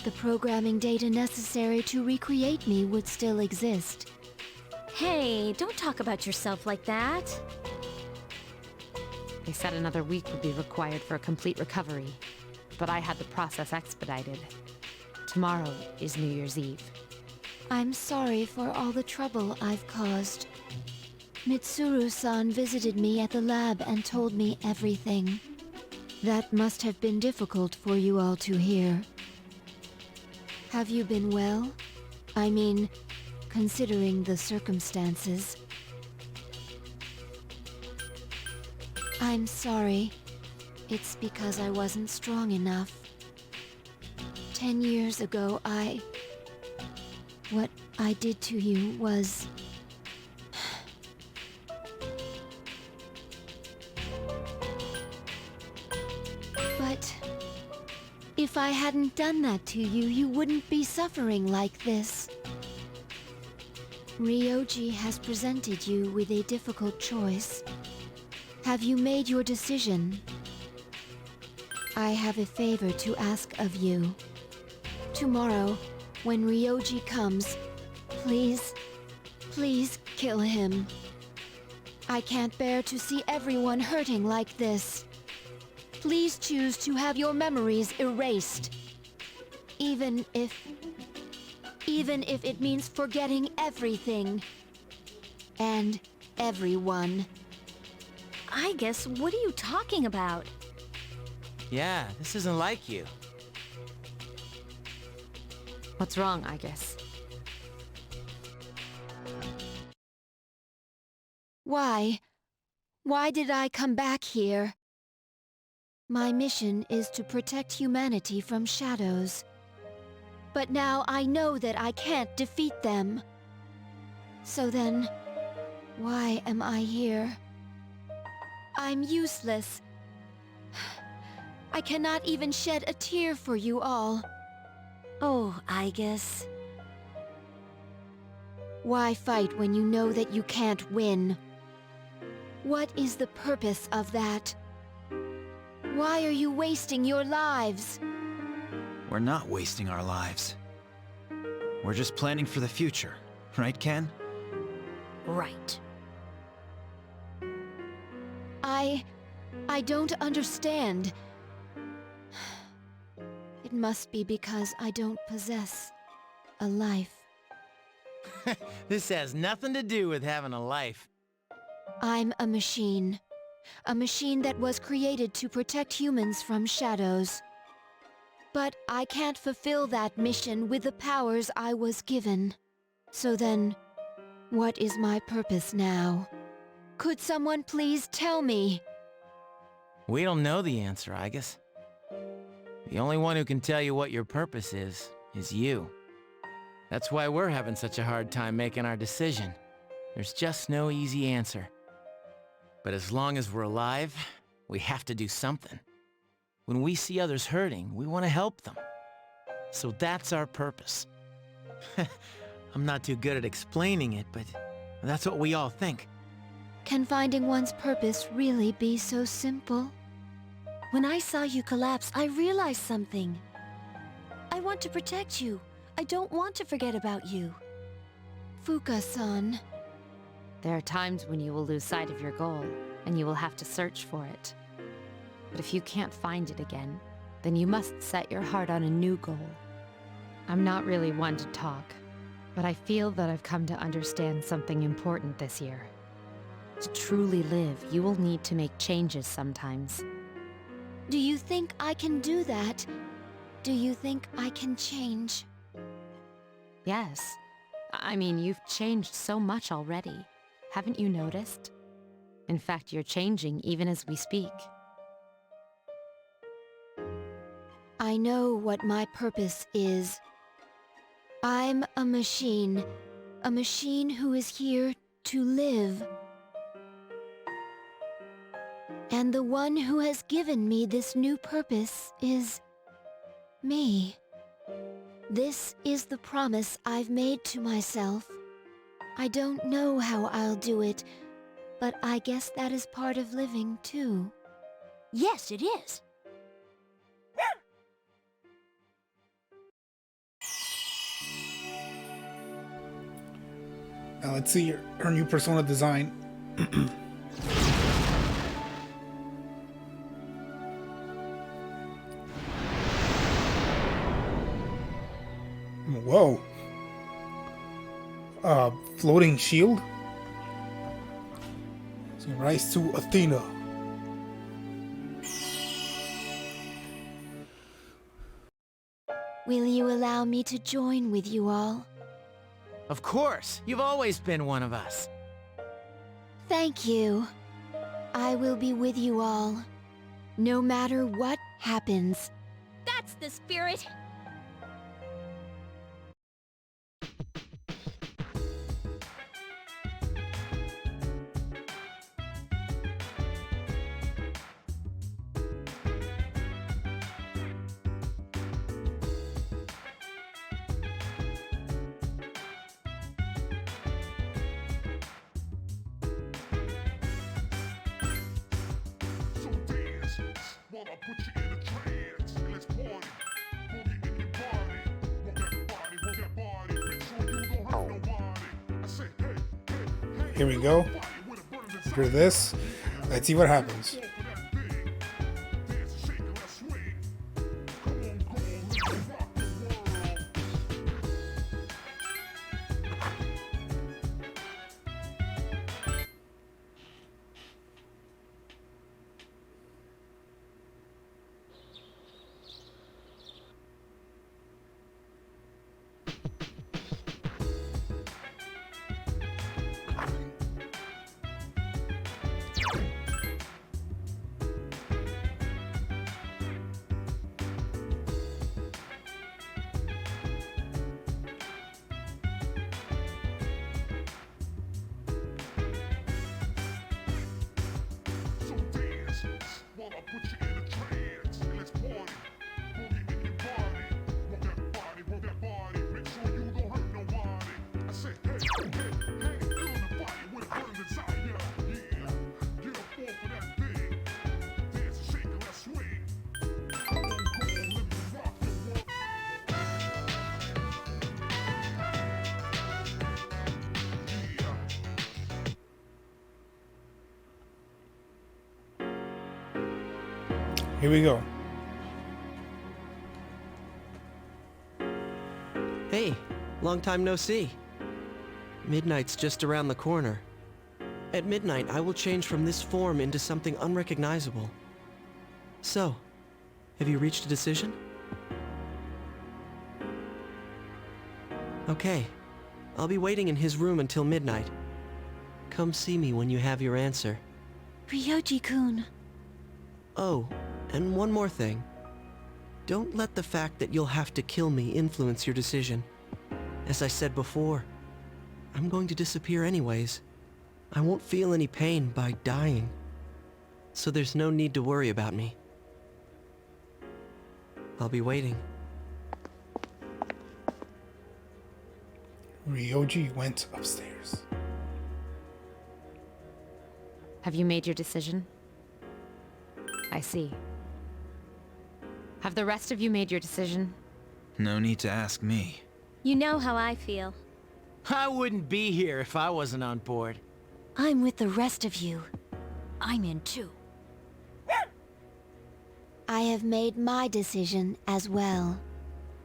the programming data necessary to recreate me would still exist. Hey, don't talk about yourself like that. They said another week would be required for a complete recovery, but I had the process expedited. Tomorrow is New Year's Eve. I'm sorry for all the trouble I've caused. Mitsuru-san visited me at the lab and told me everything. That must have been difficult for you all to hear. Have you been well? I mean, considering the circumstances. I'm sorry. It's because I wasn't strong enough. 10 years ago, what I did to you was... But... if I hadn't done that to you, you wouldn't be suffering like this. Ryoji has presented you with a difficult choice. Have you made your decision? I have a favor to ask of you. Tomorrow, when Ryoji comes, please kill him. I can't bear to see everyone hurting like this. Please choose to have your memories erased. Even if it means forgetting everything. And everyone. I guess, what are you talking about? Yeah, this isn't like you. What's wrong, I guess? Why? Why did I come back here? My mission is to protect humanity from shadows. But now I know that I can't defeat them. So then, why am I here? I'm useless. I cannot even shed a tear for you all. Oh, Aigis. Why fight when you know that you can't win? What is the purpose of that? Why are you wasting your lives? We're not wasting our lives. We're just planning for the future. Right, Ken? Right. I don't understand. It must be because I don't possess a life. This has nothing to do with having a life. I'm a machine. A machine that was created to protect humans from shadows. But I can't fulfill that mission with the powers I was given. So then, what is my purpose now? Could someone please tell me? We don't know the answer, Aigis. The only one who can tell you what your purpose is you. That's why we're having such a hard time making our decision. There's just no easy answer. But as long as we're alive, we have to do something. When we see others hurting, we want to help them. So that's our purpose. I'm not too good at explaining it, but that's what we all think. Can finding one's purpose really be so simple? When I saw you collapse, I realized something. I want to protect you. I don't want to forget about you. Fuka-san. There are times when you will lose sight of your goal, and you will have to search for it. But if you can't find it again, then you must set your heart on a new goal. I'm not really one to talk, but I feel that I've come to understand something important this year. To truly live, you will need to make changes sometimes. Do you think I can do that? Do you think I can change? Yes. I mean, you've changed so much already. Haven't you noticed? In fact, you're changing even as we speak. I know what my purpose is. I'm a machine who is here to live. And the one who has given me this new purpose is me. This is the promise I've made to myself. I don't know how I'll do it, but I guess that is part of living too. Yes, it is. Now let's see her new persona design. Whoa. Floating shield? So rise to Athena. Will you allow me to join with you all? Of course! You've always been one of us. Thank you. I will be with you all, no matter what happens. That's the spirit! So dance while I put you in a trance. Let's party. Move it in your body. Work that body. Make sure you don't hurt nobody. I say, hey. Here we go. After this, let's see what happens. put you in a trance. Let's party. Boogie in your body. Want that body, want that body. Make sure you don't hurt nobody. I said, hey, hey, hey, feel the fire with burning desire. Yeah, get up off of that thing. Dance and shake and let's swing. Come on, let me rock the world. Here we go. Hey, long time no see. Midnight's just around the corner. At midnight, I will change from this form into something unrecognizable. So, have you reached a decision? Okay, I'll be waiting in his room until midnight. Come see me when you have your answer. Ryoji-kun. Oh, and one more thing. Don't let the fact that you'll have to kill me influence your decision. As I said before, I'm going to disappear anyways. I won't feel any pain by dying. So there's no need to worry about me. I'll be waiting. Ryoji went upstairs. Have you made your decision? I see. Have the rest of you made your decision? No need to ask me. You know how I feel. I wouldn't be here if I wasn't on board. I'm with the rest of you. I'm in too. I have made my decision as well.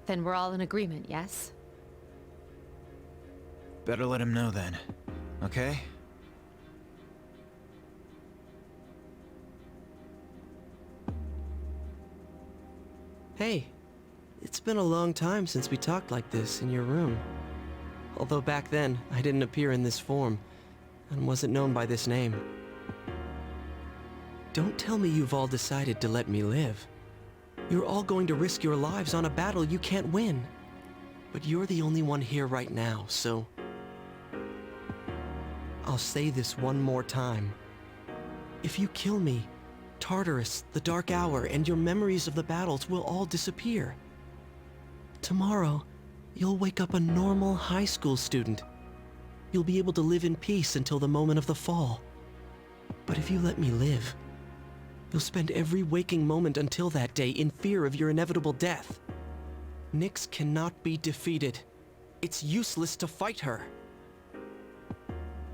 Then we're all in agreement, yes? Better let him know then. Okay? Hey, it's been a long time since we talked like this in your room. Although back then, I didn't appear in this form, and wasn't known by this name. Don't tell me you've all decided to let me live. You're all going to risk your lives on a battle you can't win. But you're the only one here right now, so... I'll say this one more time. If you kill me, Tartarus, the Dark Hour, and your memories of the battles will all disappear. Tomorrow, you'll wake up a normal high school student. You'll be able to live in peace until the moment of the fall. But if you let me live, you'll spend every waking moment until that day in fear of your inevitable death. Nyx cannot be defeated. It's useless to fight her.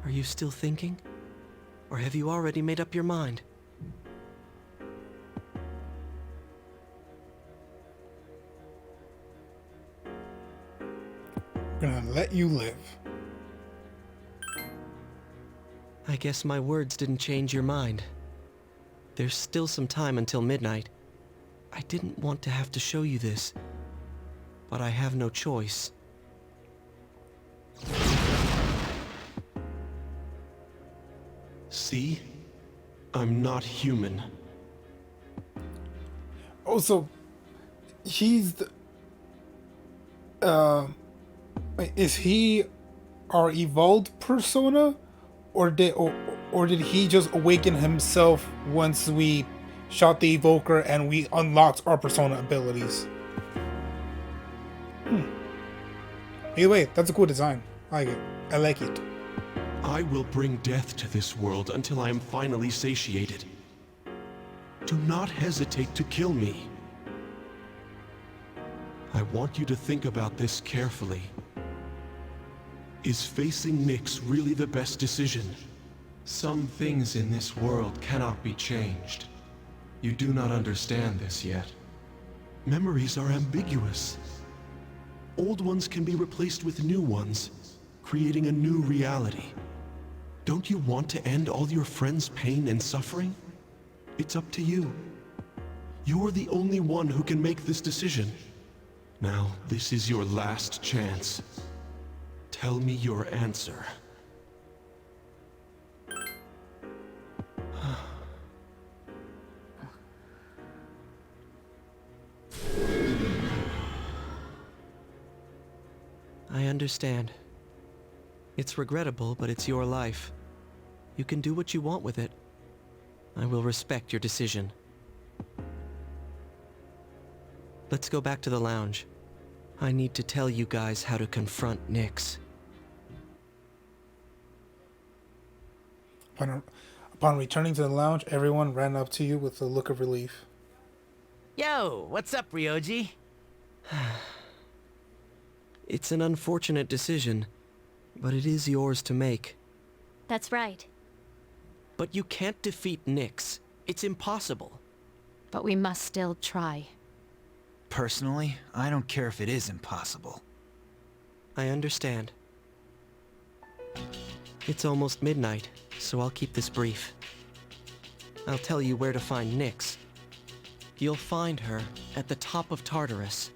Are you still thinking? Or have you already made up your mind? I'm gonna let you live. I guess my words didn't change your mind. There's still some time until midnight. I didn't want to have to show you this, but I have no choice. See? I'm not human. Also, he's the... is he our evolved persona? Or did he just awaken himself once we shot the evoker and we unlocked our persona abilities? Either way, that's a cool design. I like it. I like it. I will bring death to this world until I am finally satiated. Do not hesitate to kill me. I want you to think about this carefully. Is facing Nyx really the best decision? Some things in this world cannot be changed. You do not understand this yet. Memories are ambiguous. Old ones can be replaced with new ones, creating a new reality. Don't you want to end all your friends' pain and suffering? It's up to you. You're the only one who can make this decision. Now, this is your last chance. Tell me your answer. I understand. It's regrettable, but it's your life. You can do what you want with it. I will respect your decision. Let's go back to the lounge. I need to tell you guys how to confront Nyx. Upon returning to the lounge, everyone ran up to you with a look of relief. Yo, what's up, Ryoji? It's an unfortunate decision, but it is yours to make. That's right. But you can't defeat Nyx. It's impossible. But we must still try. Personally, I don't care if it is impossible. I understand. It's almost midnight, so I'll keep this brief. I'll tell you where to find Nyx. You'll find her at the top of Tartarus.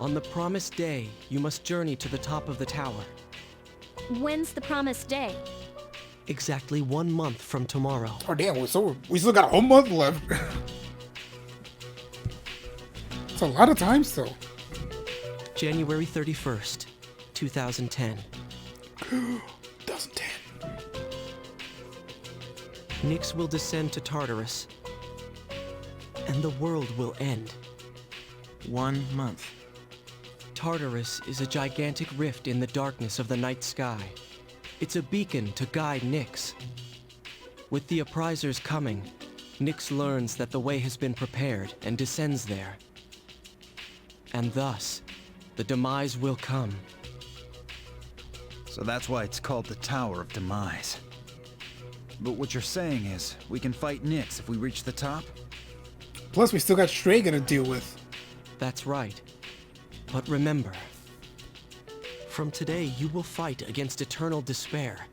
On the promised day, you must journey to the top of the tower. When's the promised day? Exactly 1 month from tomorrow. Oh damn, we still got a whole month left. It's a lot of time still. January 31st, 2010. 2010. Nyx will descend to Tartarus, and the world will end. 1 month. Tartarus is a gigantic rift in the darkness of the night sky. It's a beacon to guide Nyx. With the apprisers coming, Nyx learns that the way has been prepared and descends there. And thus, the demise will come. So that's why it's called the Tower of Demise. But what you're saying is, we can fight Nyx if we reach the top? Plus, we still got Strega to deal with. That's right. But remember, from today you will fight against eternal despair.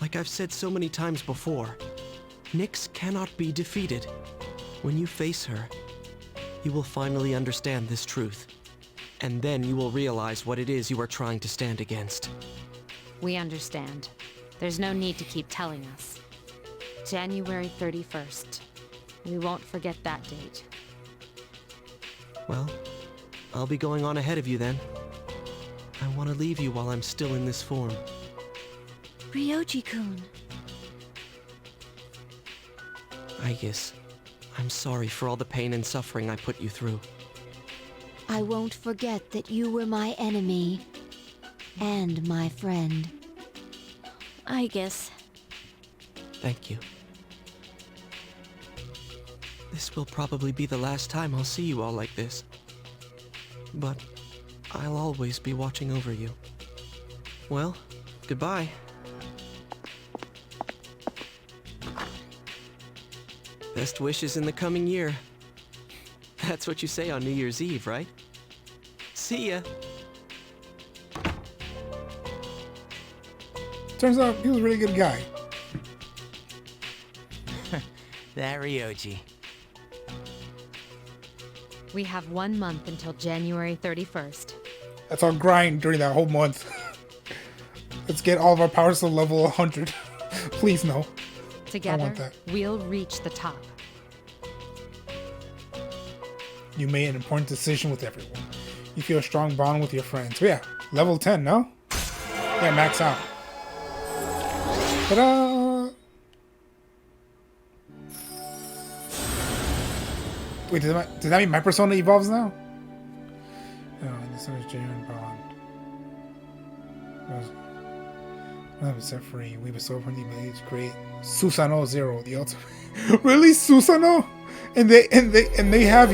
Like I've said so many times before, Nyx cannot be defeated. When you face her, you will finally understand this truth. And then you will realize what it is you are trying to stand against. We understand. There's no need to keep telling us. January 31st. We won't forget that date. Well, I'll be going on ahead of you then. I want to leave you while I'm still in this form. Ryoji-kun. Aigis, I'm sorry for all the pain and suffering I put you through. I won't forget that you were my enemy and my friend. I guess. Thank you. This will probably be the last time I'll see you all like this. But I'll always be watching over you. Well, goodbye. Best wishes in the coming year. That's what you say on New Year's Eve, right? See ya. Turns out he was a really good guy. That Ryoji. We have 1 month until January 31st. That's our grind during that whole month. Let's get all of our powers to level 100. Please, no. Together, want that. we'll reach the top. You made an important decision with everyone. You feel a strong bond with your friends. So yeah, level 10, no? Yeah, max out. Ta-da! Wait, does that mean my persona evolves now? No, this one is genuine bond. Let me set free. We were so friendly, but it's great. Susanoo Zero, the ultimate. Really, Susanoo? And they have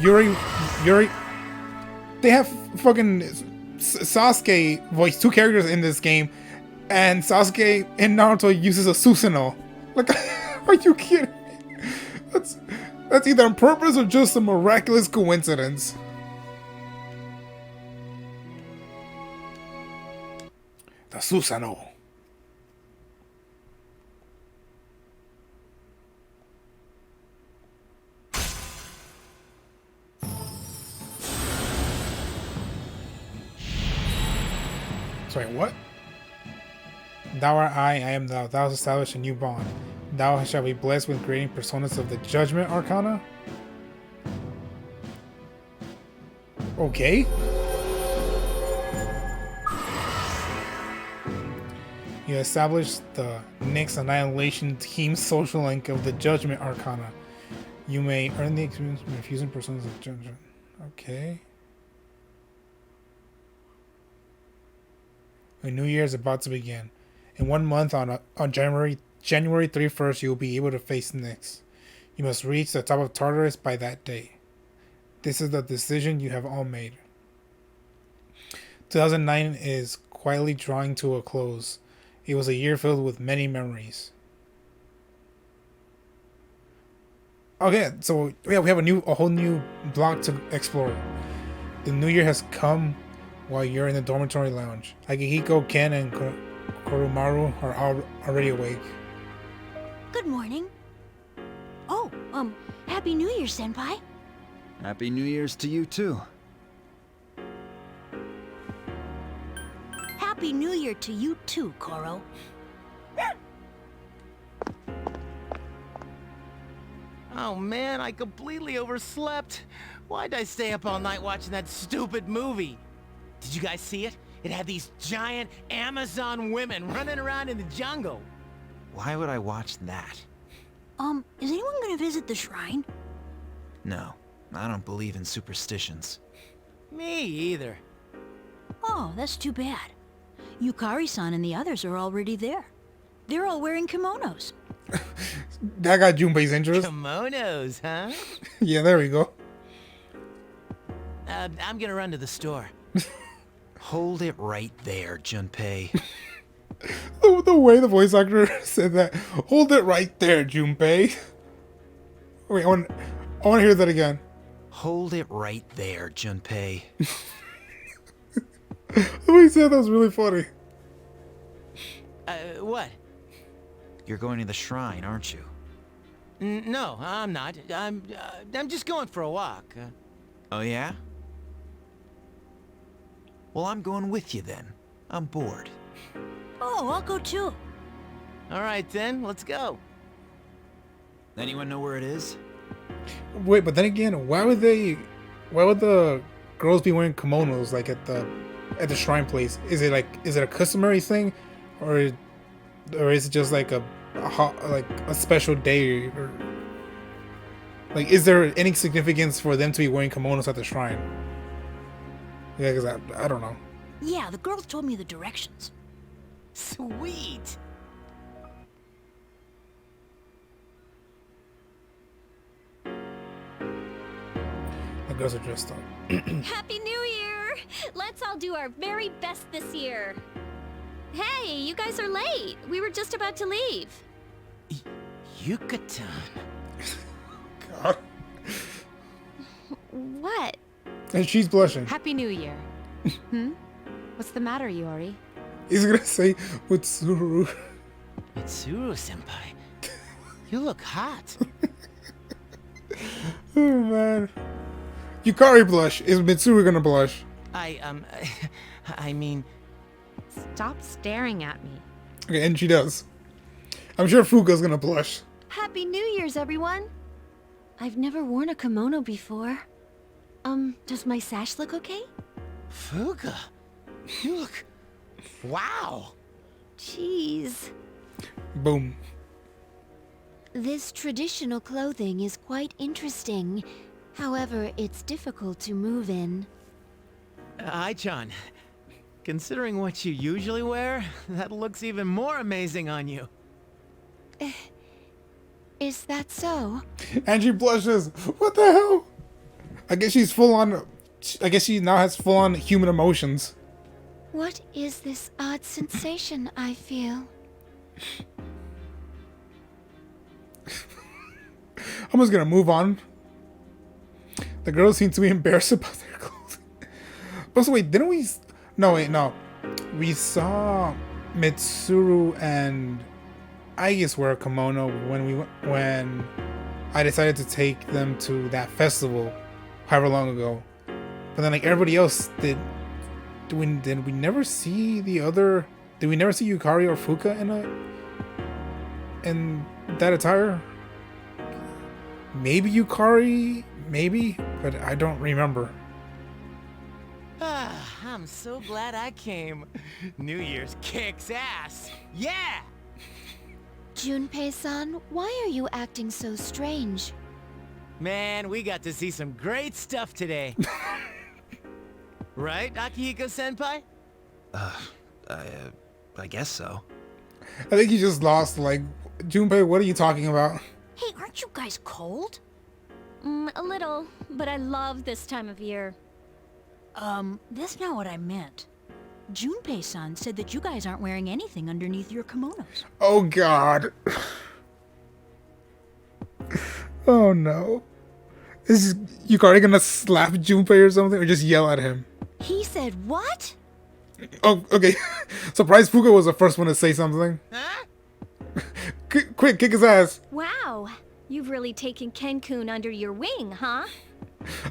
Yuri. They have fucking Sasuke voice 2 characters in this game, and Sasuke in Naruto uses a Susanoo. Like, are you kidding me? That's either on purpose or just a miraculous coincidence. The Susanoo. Sorry, what? Thou art I am thou. Thou hast established a new bond. Thou shalt be blessed with grading personas of the Judgment Arcana? Okay. You established the Nyx Annihilation Team social link of the Judgment Arcana. You may earn the experience from refusing personas of judgment. Okay. A new year is about to begin. In 1 month, on January 31st, you will be able to face Nyx. You must reach the top of Tartarus by that day. This is the decision you have all made. 2009 is quietly drawing to a close. It was a year filled with many memories. Okay, so yeah, we have a whole new block to explore. The new year has come while you're in the dormitory lounge. Akihiko, Ken, and Korumaru are already awake. Good morning. Oh, Happy New Year, Senpai. Happy New Year's to you too. Happy New Year to you too, Koro. Oh man, I completely overslept. Why'd I stay up all night watching that stupid movie? Did you guys see it? It had these giant Amazon women running around in the jungle. Why would I watch that? Is anyone gonna visit the shrine? No, I don't believe in superstitions. Me either. Oh, that's too bad. Yukari-san and the others are already there. They're all wearing kimonos. That got Junpei's interest. Kimonos, huh? Yeah, there we go. I'm gonna run to the store. Hold it right there, Junpei. The way the voice actor said that. Hold it right there, Junpei. Wait, I want to hear that again. Hold it right there, Junpei. The way he said that was really funny. What? You're going to the shrine, aren't you? No, I'm not. I'm just going for a walk. Oh yeah? Well, I'm going with you then. I'm bored. Oh, I'll go too. All right then, let's go. Anyone know where it is? Wait, but then again, why would the girls be wearing kimonos like at the shrine place? Is it a customary thing, or is it just like a special day, or like is there any significance for them to be wearing kimonos at the shrine? Yeah, because I don't know. Yeah, the girls told me the directions. Sweet. The girls are dressed up. Happy New Year! Let's all do our very best this year. Hey, you guys are late. We were just about to leave. Yucatan. God. What? And she's blushing. Happy New Year. What's the matter, Yori? He's gonna say Mitsuru. Mitsuru senpai. You look hot. Oh man. Yukari blush. Is Mitsuru gonna blush? I mean... Stop staring at me. Okay, and she does. I'm sure Fuka's gonna blush. Happy New Year's, everyone! I've never worn a kimono before. Does my sash look okay? Fuka, you look... Wow! Jeez. Boom. This traditional clothing is quite interesting. However, it's difficult to move in. Ai-chan, considering what you usually wear, that looks even more amazing on you. Is that so? And she blushes. What the hell? I guess she's full on. I guess she now has full on human emotions. What is this odd sensation I feel? I'm just gonna move on. The girls seem to be embarrassed about their clothing. But so wait, didn't we? No, wait, no. We saw Mitsuru and Aigis wear a kimono when I decided to take them to that festival, however long ago. But then like everybody else did. Did we never see the other? Did we never see Yukari or Fuka in that attire? Maybe Yukari, maybe, but I don't remember. I'm so glad I came. New Year's kicks ass. Yeah! Junpei-san, why are you acting so strange? Man, we got to see some great stuff today. Right, Akihiko-senpai? I guess so. I think he just lost. Like, Junpei, what are you talking about? Hey, aren't you guys cold? A little, but I love this time of year. That's not what I meant. Junpei-san said that you guys aren't wearing anything underneath your kimonos. Oh God. Oh no. Is Yukari gonna slap Junpei or something, or just yell at him? He said what? Oh, okay. Surprise! Fuka was the first one to say something. Huh? Quick, kick his ass. Wow, you've really taken Ken-kun under your wing, huh?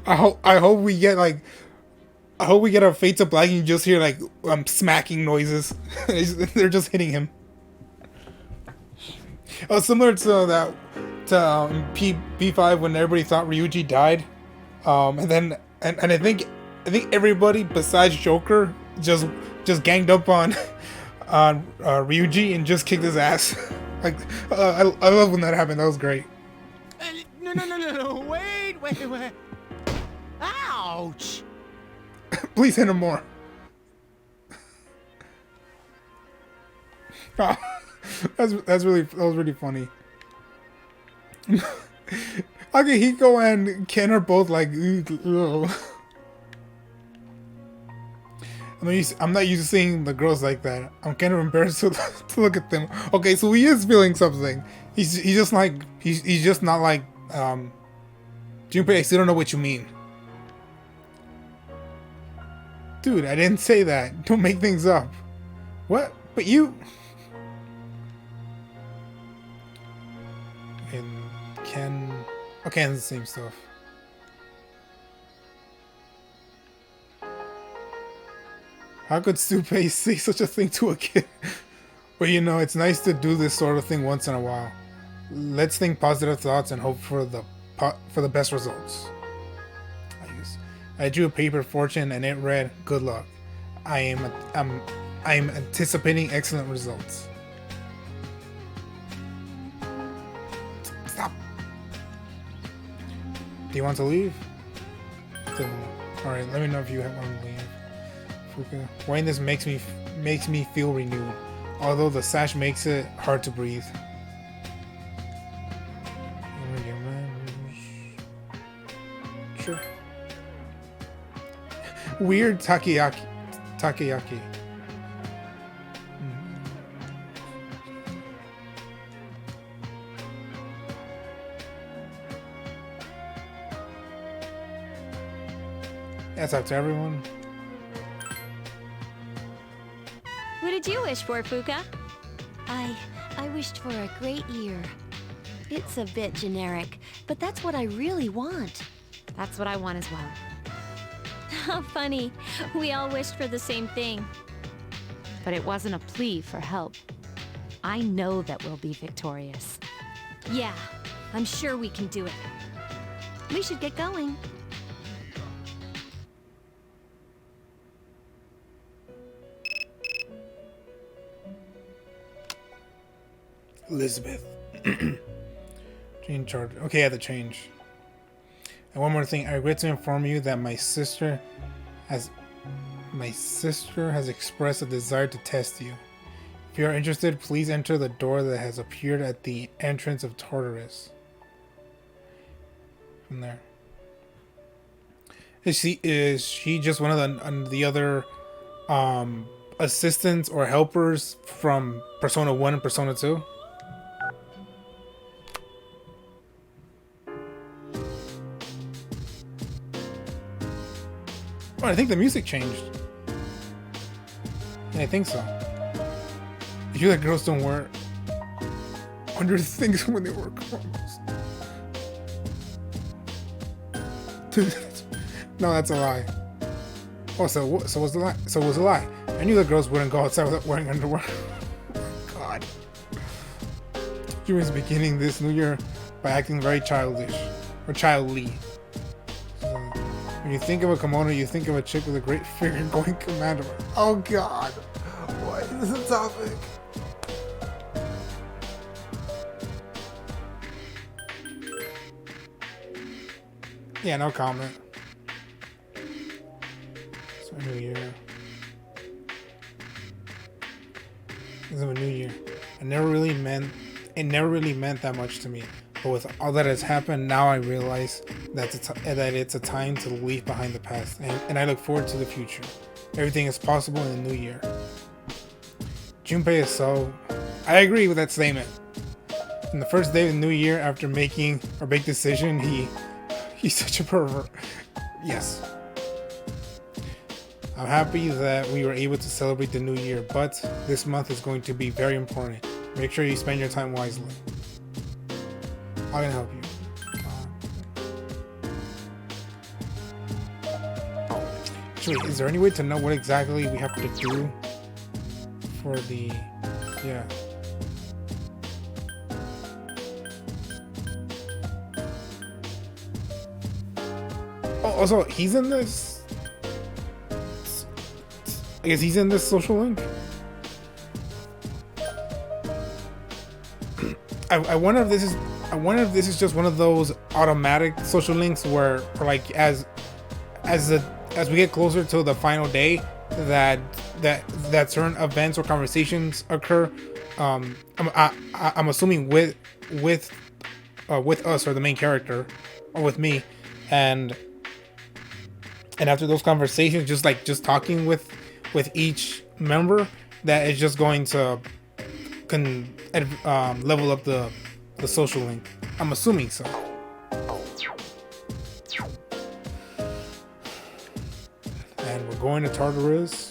I hope we get like. I hope we get a Fate to Black and you just hear like smacking noises. They're just hitting him. Oh, similar to that P5 when everybody thought Ryuji died, and I think everybody besides Joker just ganged up on Ryuji and just kicked his ass. Like I love when that happened. That was great. No! Wait! Ouch! Please hit him more. Oh, that was really funny. Akihiko and Ken are both like, ugh. I'm not used to seeing the girls like that. I'm kind of embarrassed to look at them. Okay, so he is feeling something. He's just not like Junpei. I still don't know what you mean. Dude, I didn't say that. Don't make things up. What? But you... And Ken... Okay, it's the same stuff. How could Supe say such a thing to a kid? But you know, it's nice to do this sort of thing once in a while. Let's think positive thoughts and hope for the best results. I drew a paper fortune and it read, "Good luck. I am anticipating excellent results." Stop. Do you want to leave? Alright, let me know if you want to leave. Fuka. Wearing this makes me feel renewed, although the sash makes it hard to breathe. Sure. Weird takoyaki. That's up to everyone. What did you wish for, Fuka? I wished for a great year. It's a bit generic, but that's what I really want. That's what I want as well. How funny. We all wished for the same thing. But it wasn't a plea for help. I know that we'll be victorious. Yeah, I'm sure we can do it. We should get going. Elizabeth. Change charge. Okay, I had to change. And one more thing, I regret to inform you that my sister has expressed a desire to test you. If you are interested, please enter the door that has appeared at the entrance of Tartarus. From there. Is she just one of the other assistants or helpers from Persona 1 and Persona 2? Oh, I think the music changed. Yeah, I think so. You feel like girls don't wear under things when they work. No, that's a lie. Oh, so was the lie? So it was a lie. I knew that girls wouldn't go outside without wearing underwear. God. Yumi's beginning this new year by acting very childish or childly. When you think of a kimono, you think of a chick with a great figure going commando. Oh God! Why is this a topic? Yeah, no comment. So New Year. It's a new year. It never really meant that much to me. But with all that has happened, now I realize that it's a time to leave behind the past, and I look forward to the future. Everything is possible in the new year. Junpei is so. I agree with that statement. In the first day of the new year, after making a big decision, he's such a pervert. Yes. I'm happy that we were able to celebrate the new year, but this month is going to be very important. Make sure you spend your time wisely. How can I help you? Actually, is there any way to know what exactly we have to do for the... Yeah. Oh, also, he's in this... I guess he's in this social link. I wonder if this is just one of those automatic social links where like as we get closer to the final day that certain events or conversations occur. I'm assuming with us or the main character or with me, and after those conversations, just talking with each member, that is just going to level up the social link. I'm assuming so. And we're going to Tartarus.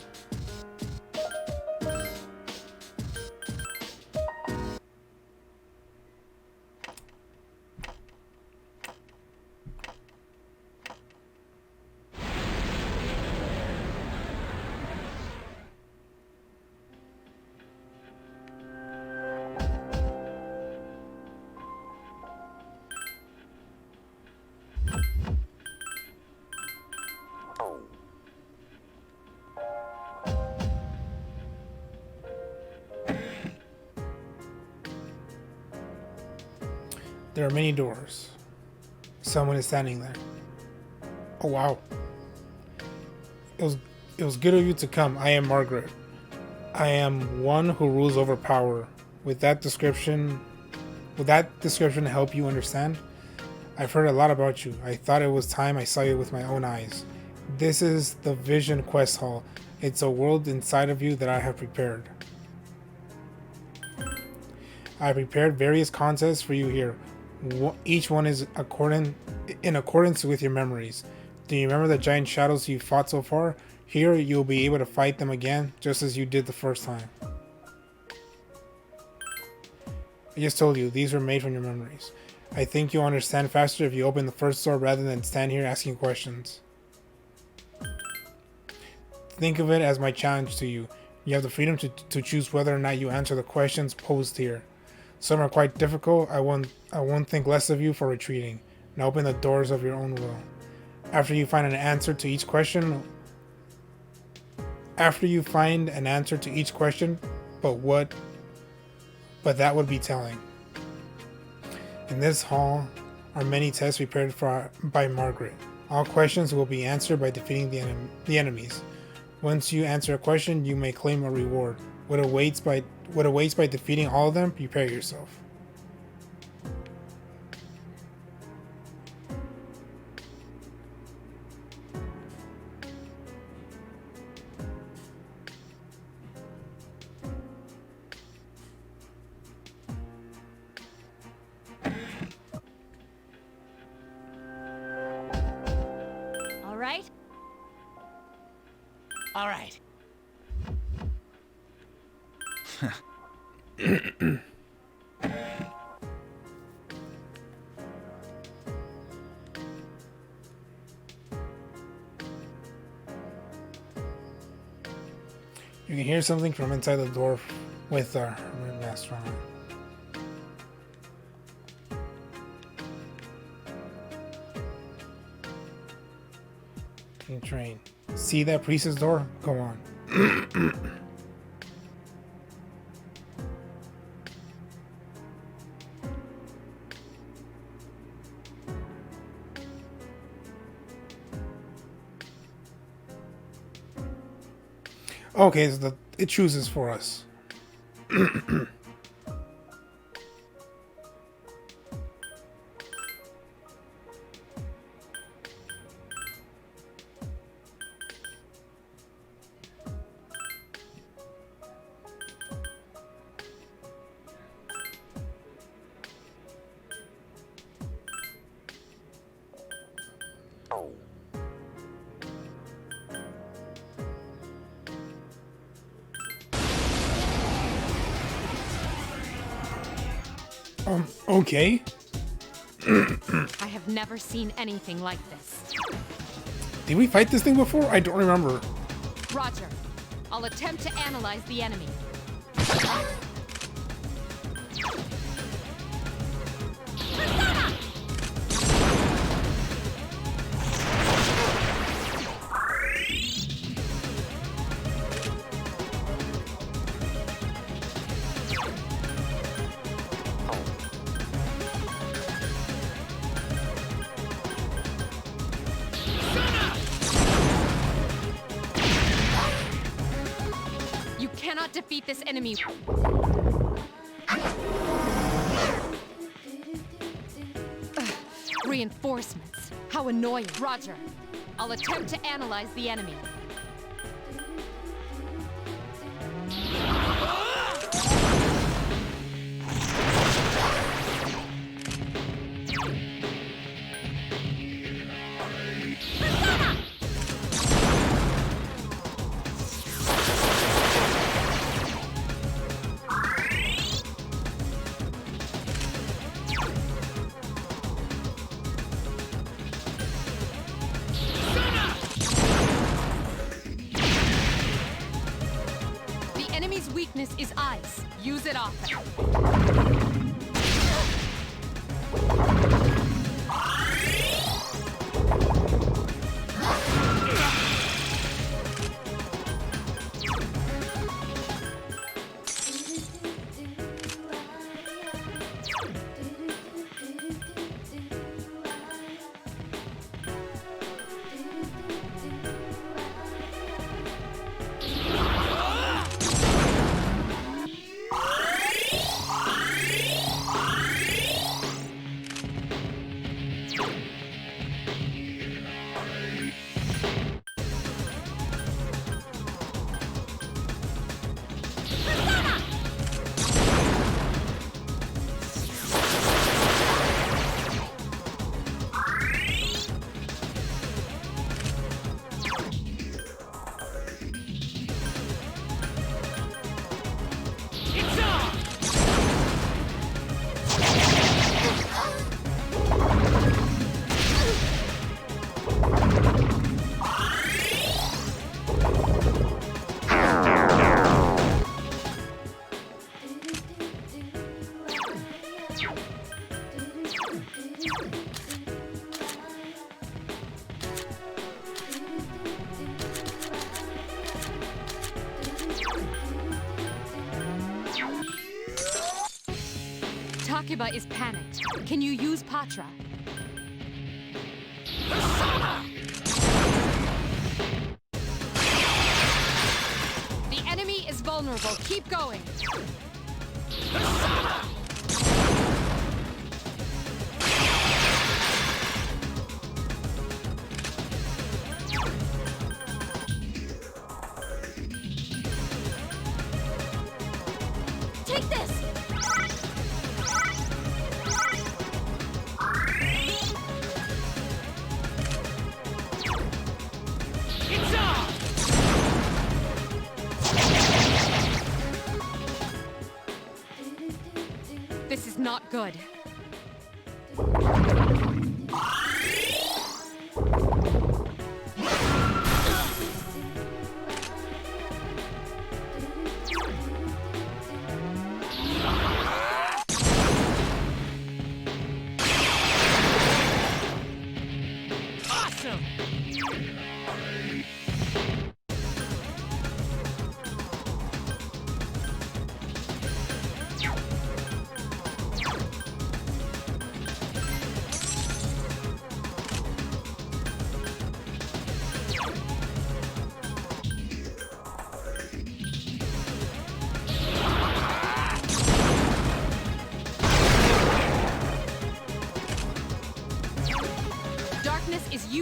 There are many doors. Someone is standing there. Oh wow. It was good of you to come. I am Margaret. I am one who rules over power. Will that description help you understand? I've heard a lot about you. I thought it was time I saw you with my own eyes. This is the Vision Quest Hall. It's a world inside of you that I have prepared. I prepared various contests for you here. Each one is in accordance with your memories. Do you remember the giant shadows you fought so far? Here, you'll be able to fight them again, just as you did the first time. I just told you, these were made from your memories. I think you'll understand faster if you open the first door rather than stand here asking questions. Think of it as my challenge to you. You have the freedom to choose whether or not you answer the questions posed here. Some are quite difficult. I won't think less of you for retreating. Now open the doors of your own will. After you find an answer to each question, but that would be telling. In this hall are many tests prepared by Margaret. All questions will be answered by defeating the enemies. Once you answer a question, you may claim a reward. What awaits by defeating all of them, prepare yourself. All right? All right. You can hear something from inside the door with our master on. Train. See that priestess door? Go on. Okay, so it chooses for us. Okay. I have never seen anything like this. Did we fight this thing before? I don't remember. Roger. I'll attempt to analyze the enemy. You cannot defeat this enemy. Ugh, reinforcements. How annoying. Roger. I'll attempt to analyze the enemy. The enemy's weakness is ice. Use it often. Takiba is panicked. Can you use Patra? The enemy is vulnerable. Keep going. Take this! This is not good. Awesome!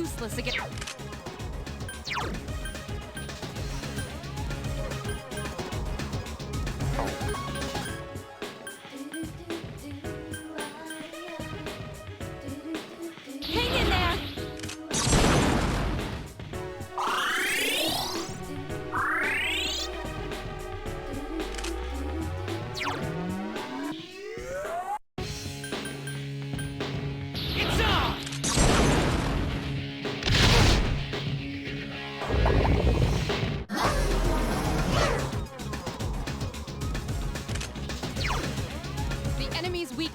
useless again. Hang in there! It's on! The enemy's weak.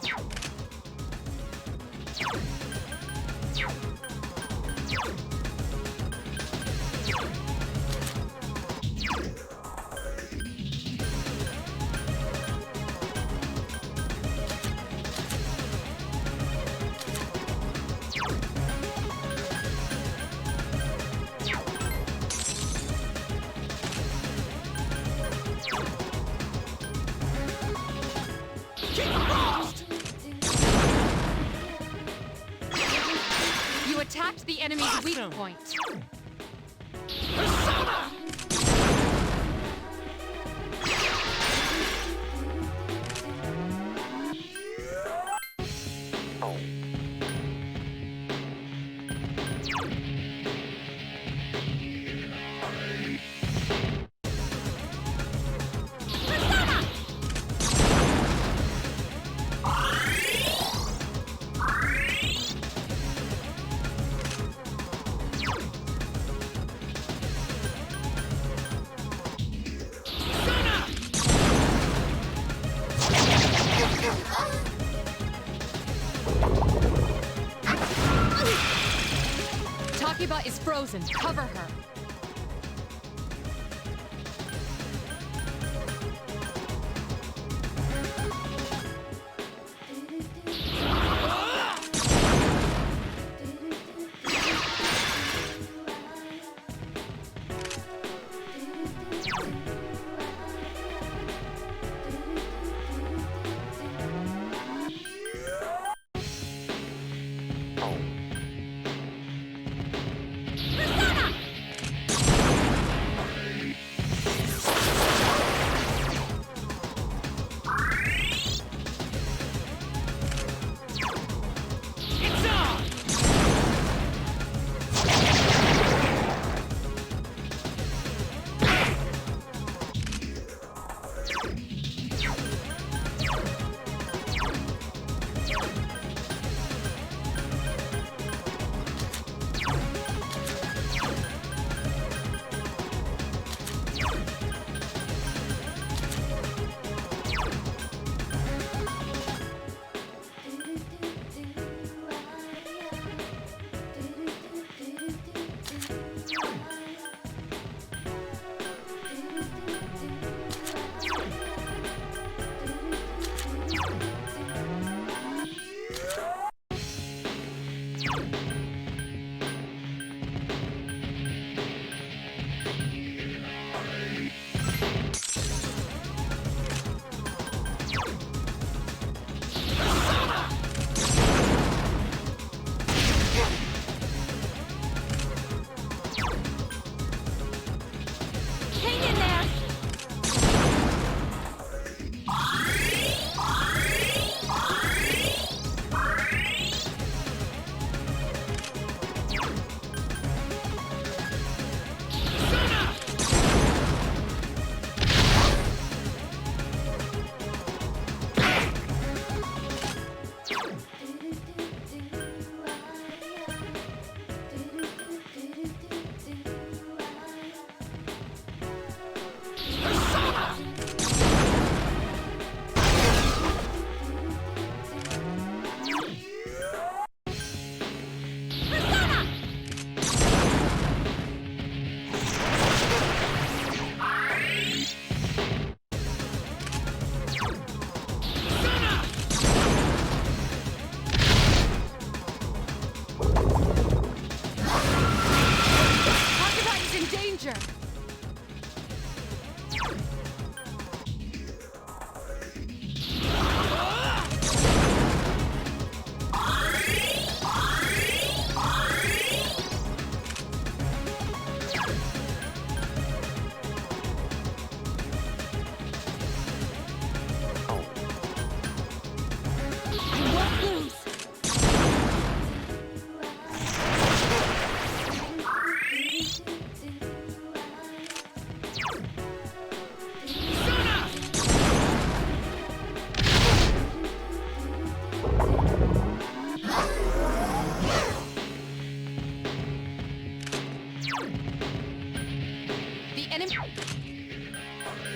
You attacked the enemy's weak Awesome. point. Persona! Takiba is frozen. Cover her. It's on! Hang in there!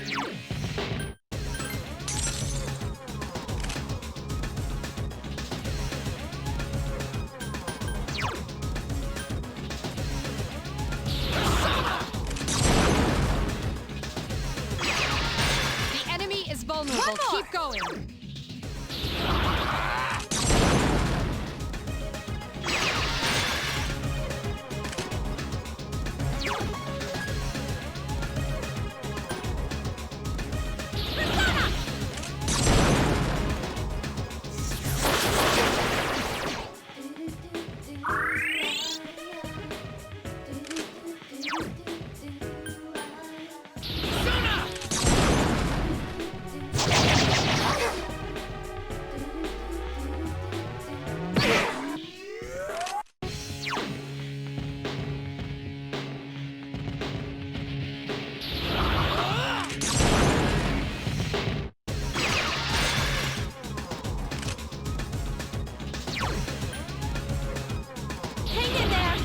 The enemy is vulnerable. Keep going. Hang in there.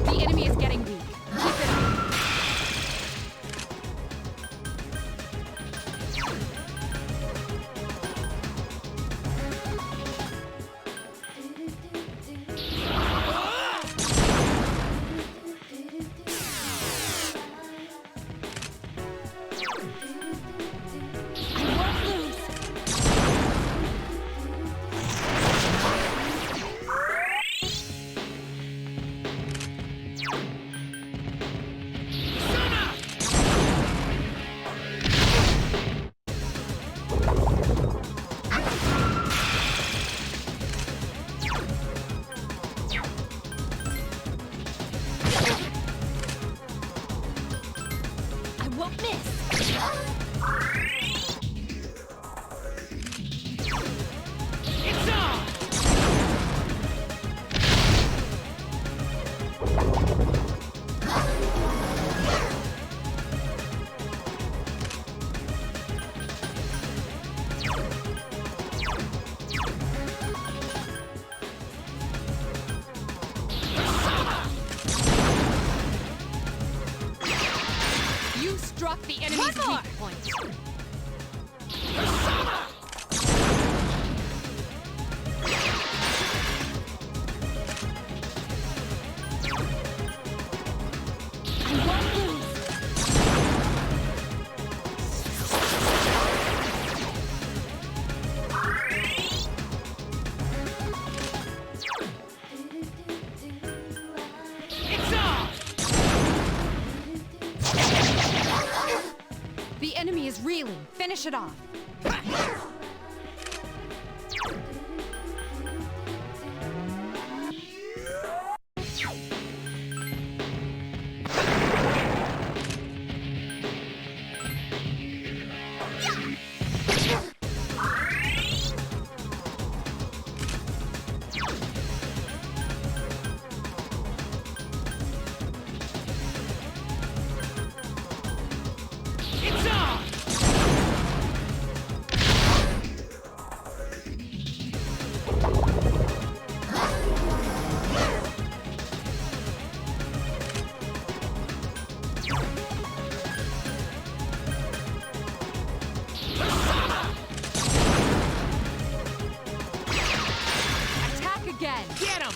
The enemy is getting weak. Keep it up. I won't lose. I won't miss. It's on! You struck the enemy's weak point. I won't lose. It's on! The enemy is reeling. Finish it off. It's on! Attack again. Get him!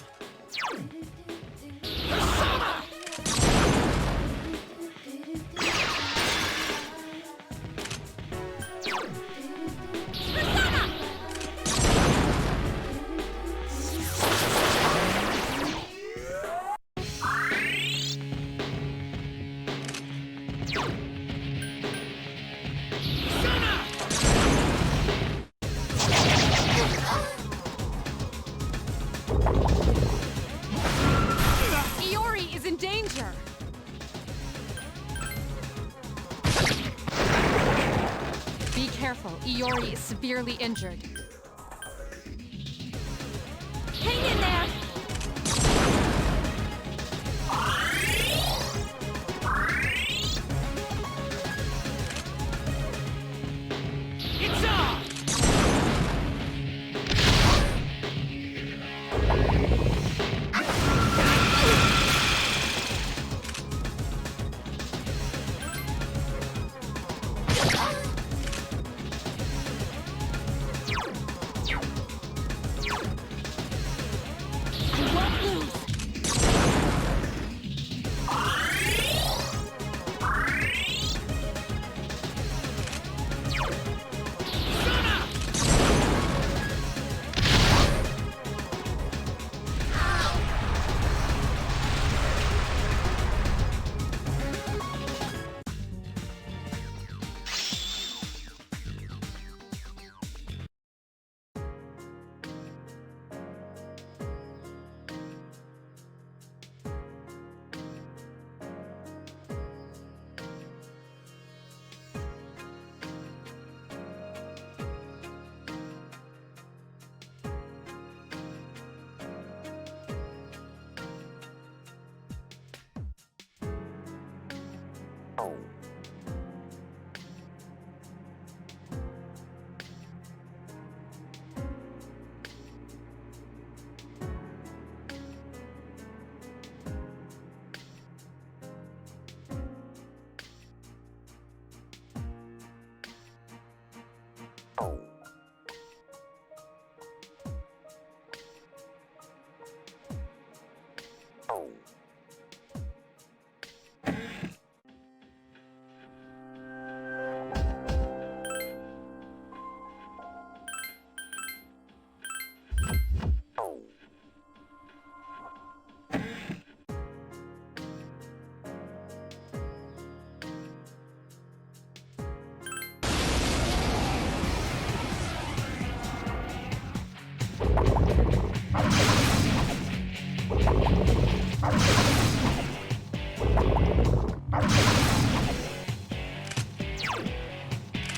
Iori is in danger. Be careful. Iori is severely injured. Hang in there.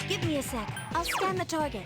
Give me a sec. I'll scan the target.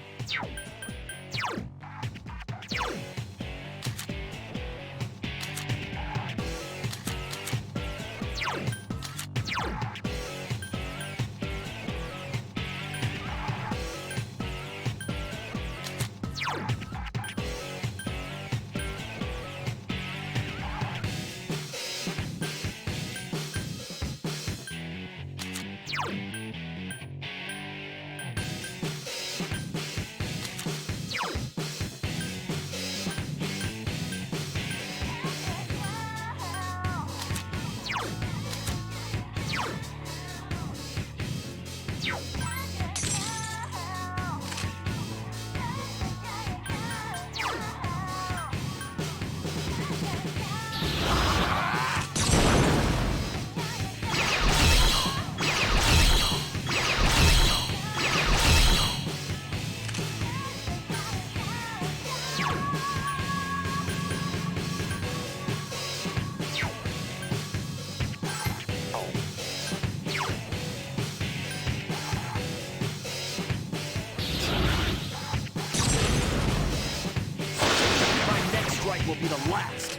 Will be the last.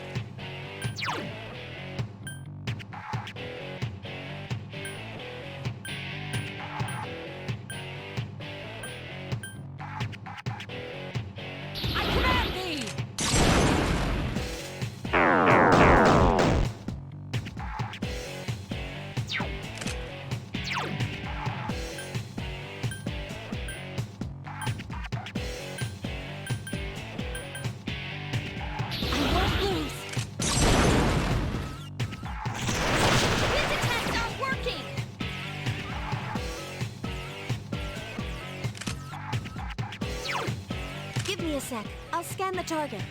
I command thee! Give me a sec. I'll scan the target.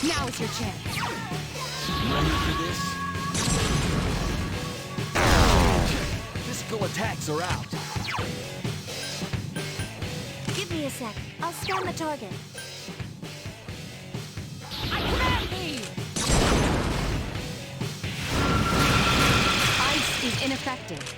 Now is your chance. Ready for this? Physical attacks are out. Give me a sec. I'll scan the target. I command thee! Ice is ineffective.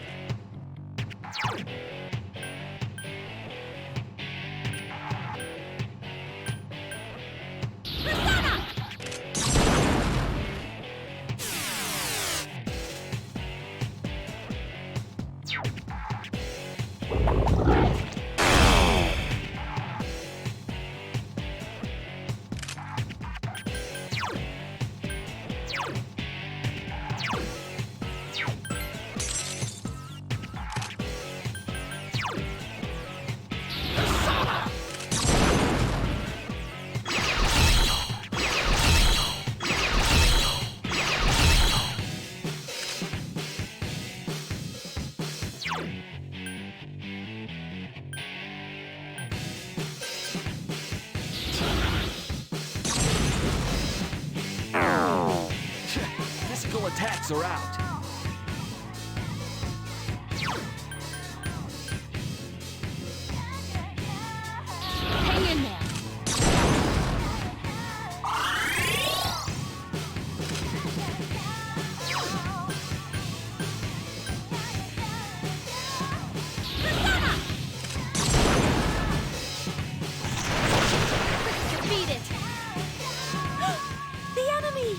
attacks are out. Hang in there. Defeat it! The enemy!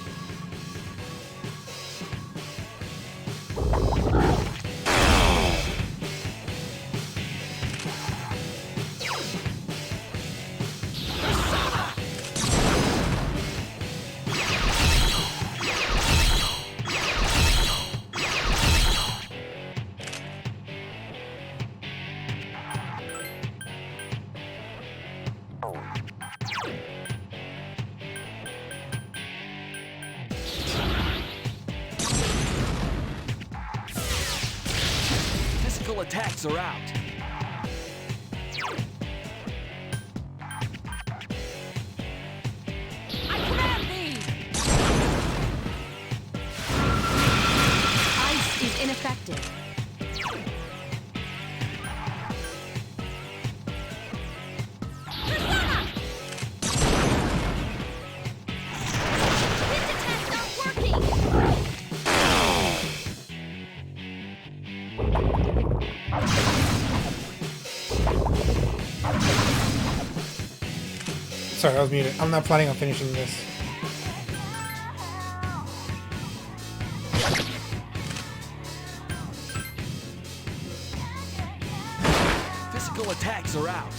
Physical attacks are out. I command thee! Ice is ineffective. His attack's not working! Sorry, I was muted. I'm not planning on finishing this. Physical attacks are out.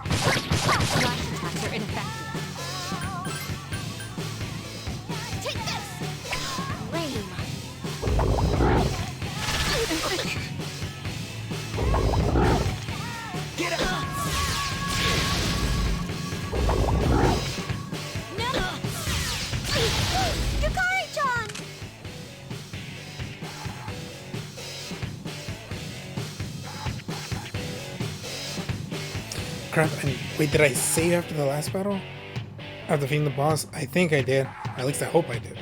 Flash attacks are ineffective. Take this! Lame. Get up! No! Yukari-chan! Crap, and wait, did I save after the last battle? After defeating the boss? I think I did. At least I hope I did.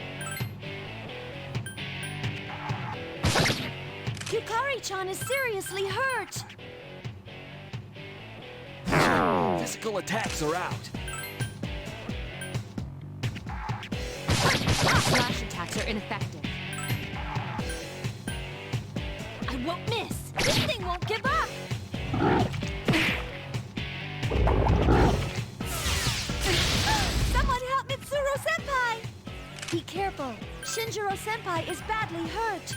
Yukari-chan is seriously hurt! Physical attacks are out. Flash attacks are ineffective. I won't miss! This thing won't give up! Someone help Mitsuru-senpai! Be careful! Shinjiro-senpai is badly hurt!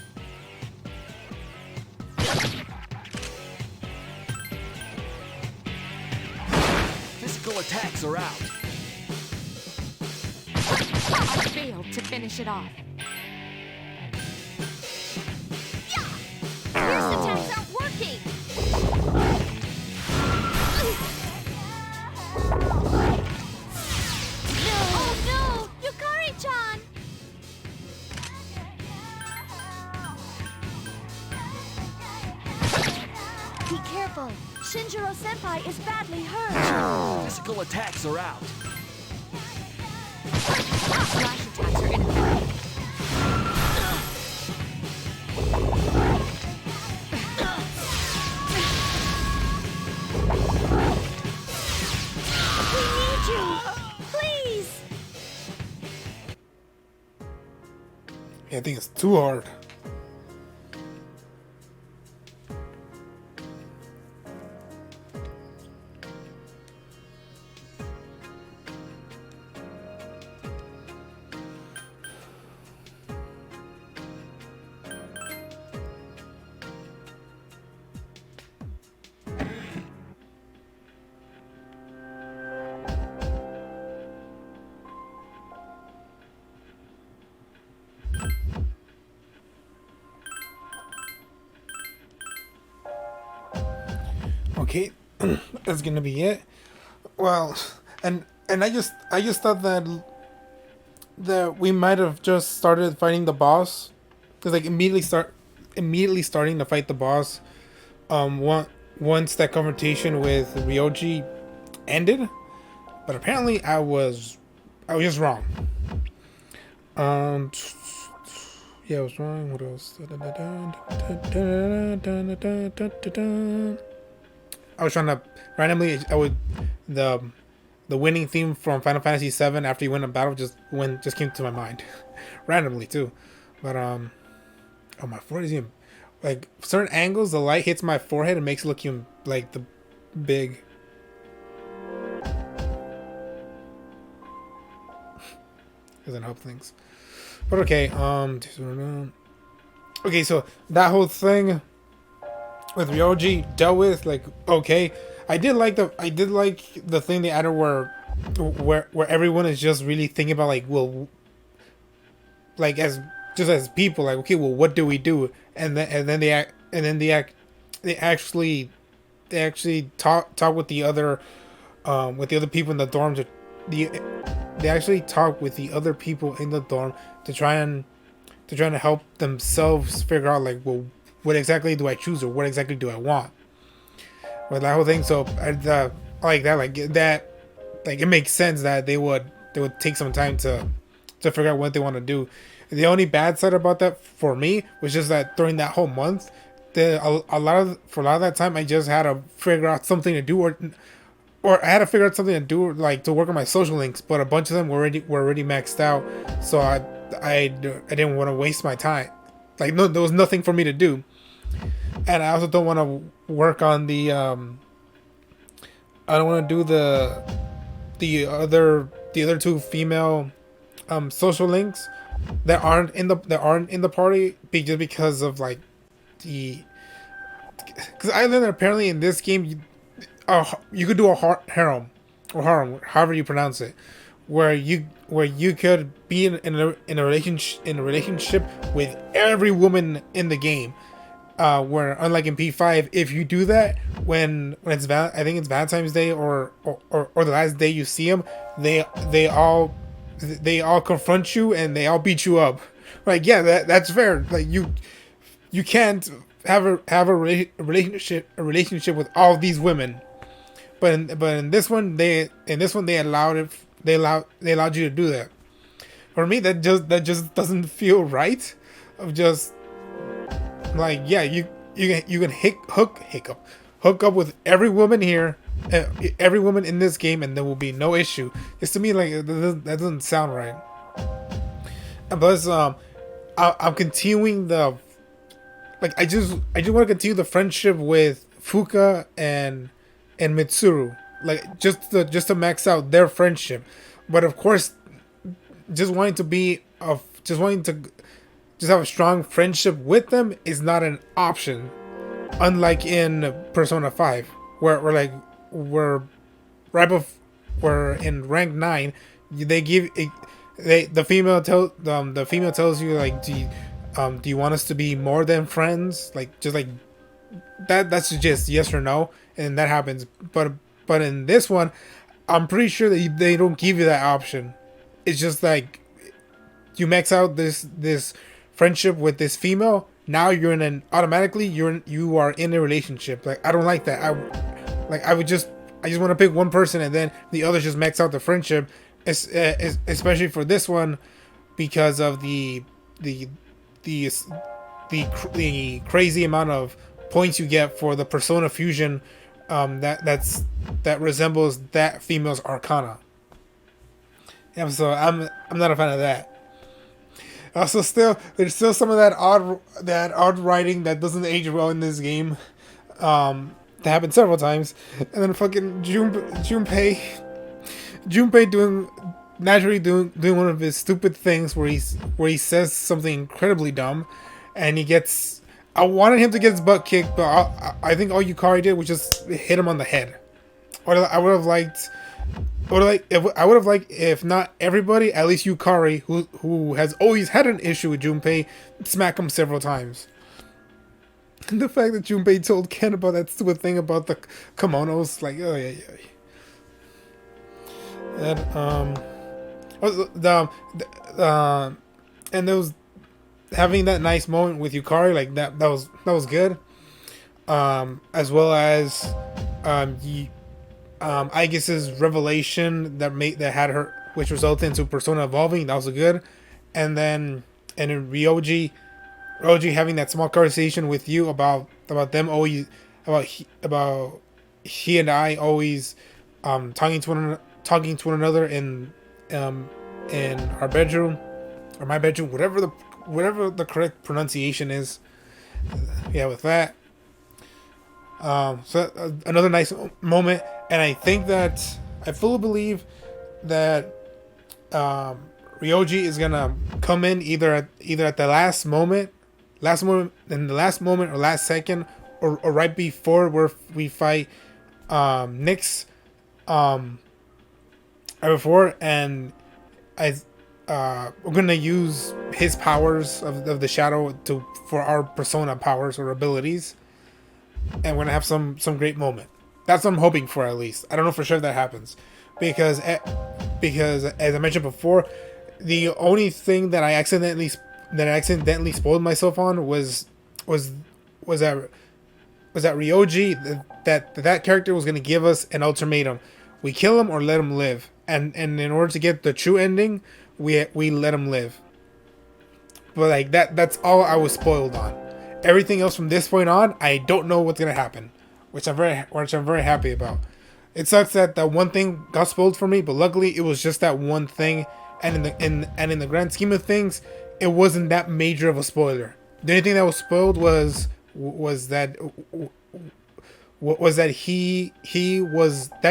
Physical attacks are out. I failed to finish it off. Fierce attacks aren't working! No! Oh no! Yukari-chan! Be careful! Shinjiro-senpai is badly hurt! Physical attacks are out. Flash attacks are ineffective. We need you! Please! Yeah, I think it's too hard. Okay, that's gonna be it. Well, and I just thought that we might have just started fighting the boss, because like immediately starting to fight the boss. Once that confrontation with Ryoji ended, but apparently I was just wrong. Um, yeah, I was wrong. What else? I was trying to randomly. I would the the winning theme from Final Fantasy VII after you win a battle just came to my mind, randomly too. But oh, my forehead is even like certain angles. The light hits my forehead and makes it look even like the big. Doesn't help things. But okay, okay, so that whole thing with Ryoji dealt with, like, okay. I did like the thing they added where everyone is just really thinking about, like, well, like, as people, like, okay, well, what do we do? And then they actually talk with the other people in the dorm they actually talk with the other people in the dorm to try to help themselves figure out, like, well, what exactly do I choose, or what exactly do I want? But that whole thing, so I like that, like, it makes sense that they would take some time to figure out what they want to do. The only bad side about that for me was just that during that whole month, a lot of that time I just had to figure out something to do, or I had to figure out something to do, like, to work on my social links, but a bunch of them were already maxed out, so I didn't want to waste my time. Like, no, there was nothing for me to do, and I also don't want to work on the I don't want to do the other two female social links that aren't in the party, just because of, like, because I learned that apparently in this game you could do a harem, however you pronounce it, where you could be in a relationship with every woman in the game. Where, unlike in P5, if you do that when it's I think it's Valentine's Day or the last day you see them, they all confront you and they all beat you up. Like, yeah, that's fair. Like, you can't have a relationship with all these women. But in this one they allowed you to do that. For me, that just doesn't feel right. Of just, like, yeah, you can hook up with every woman here, every woman in this game, and there will be no issue. It's, to me, like, that doesn't sound right. And plus, I'm continuing I just want to continue the friendship with Fuka and Mitsuru, like, just to max out their friendship. But of course, just wanting to have a strong friendship with them is not an option. Unlike in Persona 5, where we're in rank 9, they give the female tells you, like, do you want us to be more than friends? Like, just like that's just yes or no, and that happens. But in this one, I'm pretty sure that they don't give you that option. It's just like, you max out this friendship with this female, now you are in a relationship. Like, I don't like that. I just want to pick one person, and then the others just max out the friendship, especially for this one, because of the crazy amount of points you get for the Persona fusion that resembles that female's arcana. Yeah, so I'm not a fan of that. Also, there's still some of that odd writing that doesn't age well in this game. That happened several times, and then fucking Junpei doing one of his stupid things where he says something incredibly dumb, and he gets. I wanted him to get his butt kicked, but I think all Yukari did was just hit him on the head. Or I would have liked. I would have liked, if not everybody, at least Yukari, who has always had an issue with Junpei, smack him several times. And the fact that Junpei told Ken about that stupid thing about the kimonos, like, oh yeah. And there was having that nice moment with Yukari, like that was good. As well as Aigis's revelation that had her, which resulted into Persona evolving. That was good. then Ryoji having that small conversation with you about them always about he and I always talking to one another in our bedroom or my bedroom, whatever the correct pronunciation is. Yeah, with that. Another nice moment, and I think that I fully believe that Ryoji is gonna come in either at the last moment, or last second, or right before where we fight Nyx, right before, and we're gonna use his powers of the shadow for our persona powers or abilities, and we're gonna have some great moment. That's what I'm hoping for, at least. I don't know for sure if that happens, because as I mentioned before, the only thing that I accidentally spoiled myself on was that Ryoji, that character was gonna give us an ultimatum: we kill him or let him live, and in order to get the true ending, we let him live. But like that's all I was spoiled on. Everything else from this point on, I don't know what's gonna happen, which I'm very happy about. It sucks that one thing got spoiled for me, but luckily it was just that one thing, and in the grand scheme of things, it wasn't that major of a spoiler. The only thing that was spoiled was that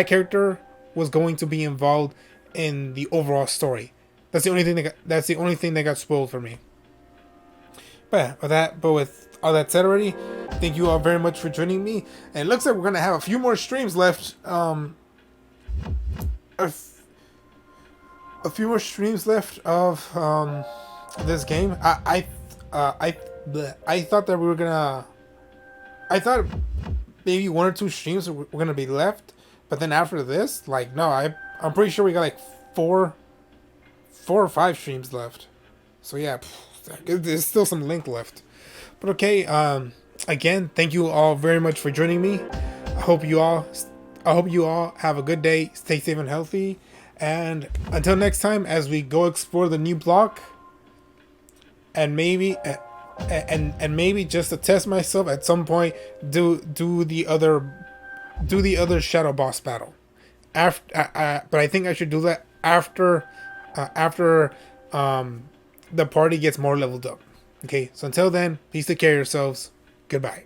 character was going to be involved in the overall story. That's the only thing that got spoiled for me. But with all that said already, thank you all very much for joining me. And it looks like we're gonna have a few more streams left. A few more streams left of this game. I thought that we were gonna. I thought maybe 1 or 2 streams were gonna be left, but then after this, like, no, I'm pretty sure we got like 4 or 5 streams left. So yeah, there's still some length left. But okay, again, thank you all very much for joining me. I hope you all have a good day, stay safe and healthy, and until next time, as we go explore the new block, and maybe just to test myself at some point, do the other shadow boss battle. But I think I should do that after the party gets more leveled up. Okay, so until then, please take care of yourselves. Goodbye.